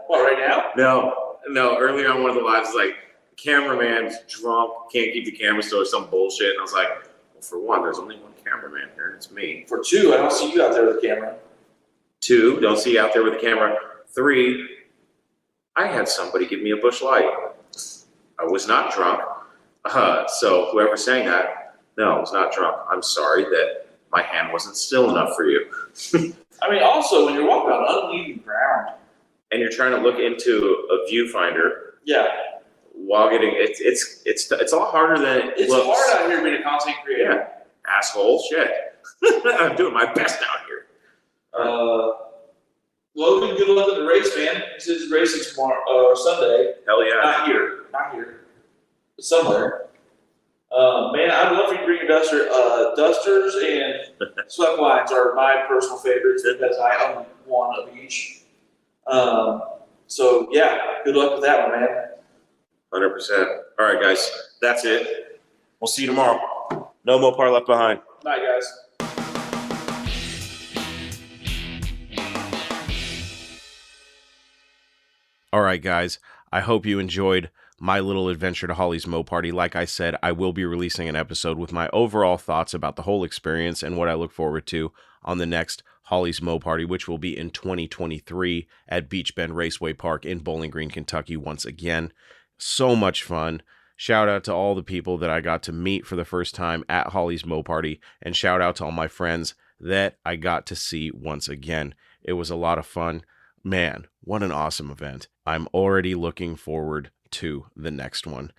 What, right now? No. Earlier on one of the lives, like, cameraman's drunk, can't keep the camera still, or some bullshit. And I was like, well, for one, there's only one cameraman here, and it's me. For two, I don't see you out there with the camera. 2, don't see you out there with the camera. 3, I had somebody give me a bush light. I was not drunk. So whoever's saying that, no, I was not drunk. I'm sorry that my hand wasn't still enough for you. I mean, also, when you're walking on uneven ground, and you're trying to look into a viewfinder, yeah, while getting it's a lot harder than it looks. It's hard out here being a content creator. Yeah, asshole, shit. I'm doing my best out here. Logan, good luck at the race, man. He says he's racing tomorrow, Sunday. Hell yeah. Not here, but somewhere. Man, I'd love for you to bring your duster. Dusters and swept lines are my personal favorites because I own one of each. So yeah, good luck with that one, man. 100%. All right, guys, that's it. We'll see you tomorrow. No Mopar left behind. Bye, guys. All right, guys, I hope you enjoyed my little adventure to Holley's MoParty. Like I said, I will be releasing an episode with my overall thoughts about the whole experience and what I look forward to on the next Holley's MoParty, which will be in 2023 at Beach Bend Raceway Park in Bowling Green, Kentucky once again. So much fun. Shout out to all the people that I got to meet for the first time at Holley's MoParty, and shout out to all my friends that I got to see once again. It was a lot of fun. Man, what an awesome event. I'm already looking forward to the next one.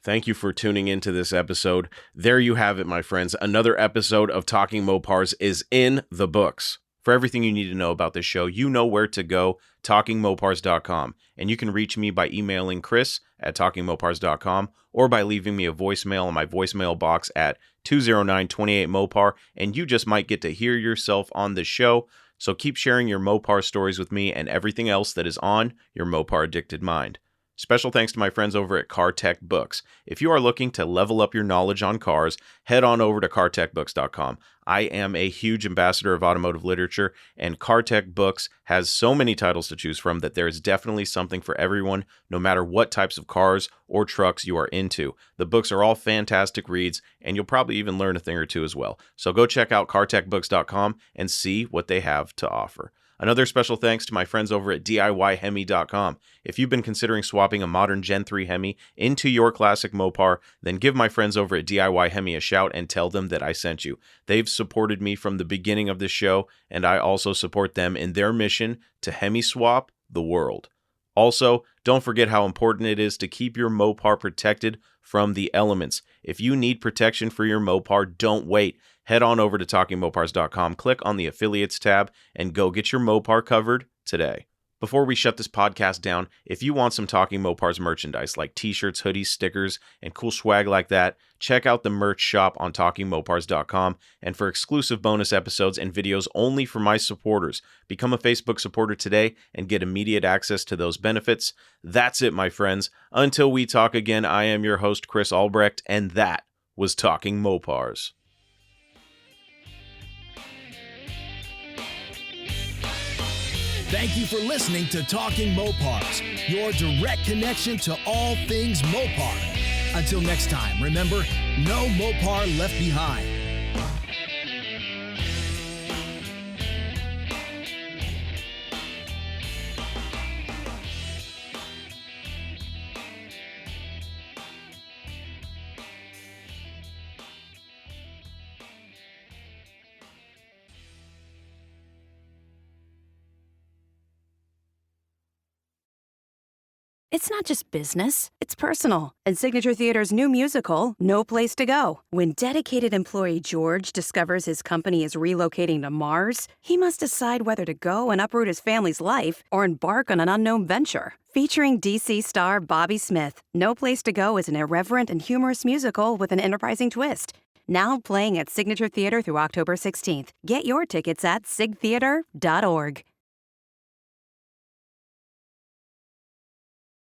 Thank you for tuning into this episode. There you have it, my friends. Another episode of Talking Mopars is in the books. For everything you need to know about this show, you know where to go, talkingmopars.com. And you can reach me by emailing Chris at talkingmopars.com or by leaving me a voicemail on my voicemail box at 209-28-MOPAR, and you just might get to hear yourself on the show. So keep sharing your Mopar stories with me and everything else that is on your Mopar addicted mind. Special thanks to my friends over at Car Tech Books. If you are looking to level up your knowledge on cars, head on over to cartechbooks.com. I am a huge ambassador of automotive literature, and Car Tech Books has so many titles to choose from that there is definitely something for everyone, no matter what types of cars or trucks you are into. The books are all fantastic reads, and you'll probably even learn a thing or two as well. So go check out cartechbooks.com and see what they have to offer. Another special thanks to my friends over at DIYHemi.com. If you've been considering swapping a modern Gen 3 Hemi into your classic Mopar, then give my friends over at DIY Hemi a shout and tell them that I sent you. They've supported me from the beginning of this show, and I also support them in their mission to Hemi swap the world. Also, don't forget how important it is to keep your Mopar protected from the elements. If you need protection for your Mopar, don't wait. Head on over to TalkingMopars.com, click on the Affiliates tab, and go get your Mopar covered today. Before we shut this podcast down, if you want some Talking Mopars merchandise like t-shirts, hoodies, stickers, and cool swag like that, check out the merch shop on TalkingMopars.com. And for exclusive bonus episodes and videos only for my supporters, become a Facebook supporter today and get immediate access to those benefits. That's it, my friends. Until we talk again, I am your host, Chris Albrecht, and that was Talking Mopars. Thank you for listening to Talking Mopars, your direct connection to all things Mopar. Until next time, remember, no Mopar left behind. It's not just business, it's personal. And Signature Theater's new musical, No Place to Go. When dedicated employee George discovers his company is relocating to Mars, he must decide whether to go and uproot his family's life or embark on an unknown venture. Featuring DC star Bobby Smith, No Place to Go is an irreverent and humorous musical with an enterprising twist. Now playing at Signature Theater through October 16th. Get your tickets at sigtheater.org.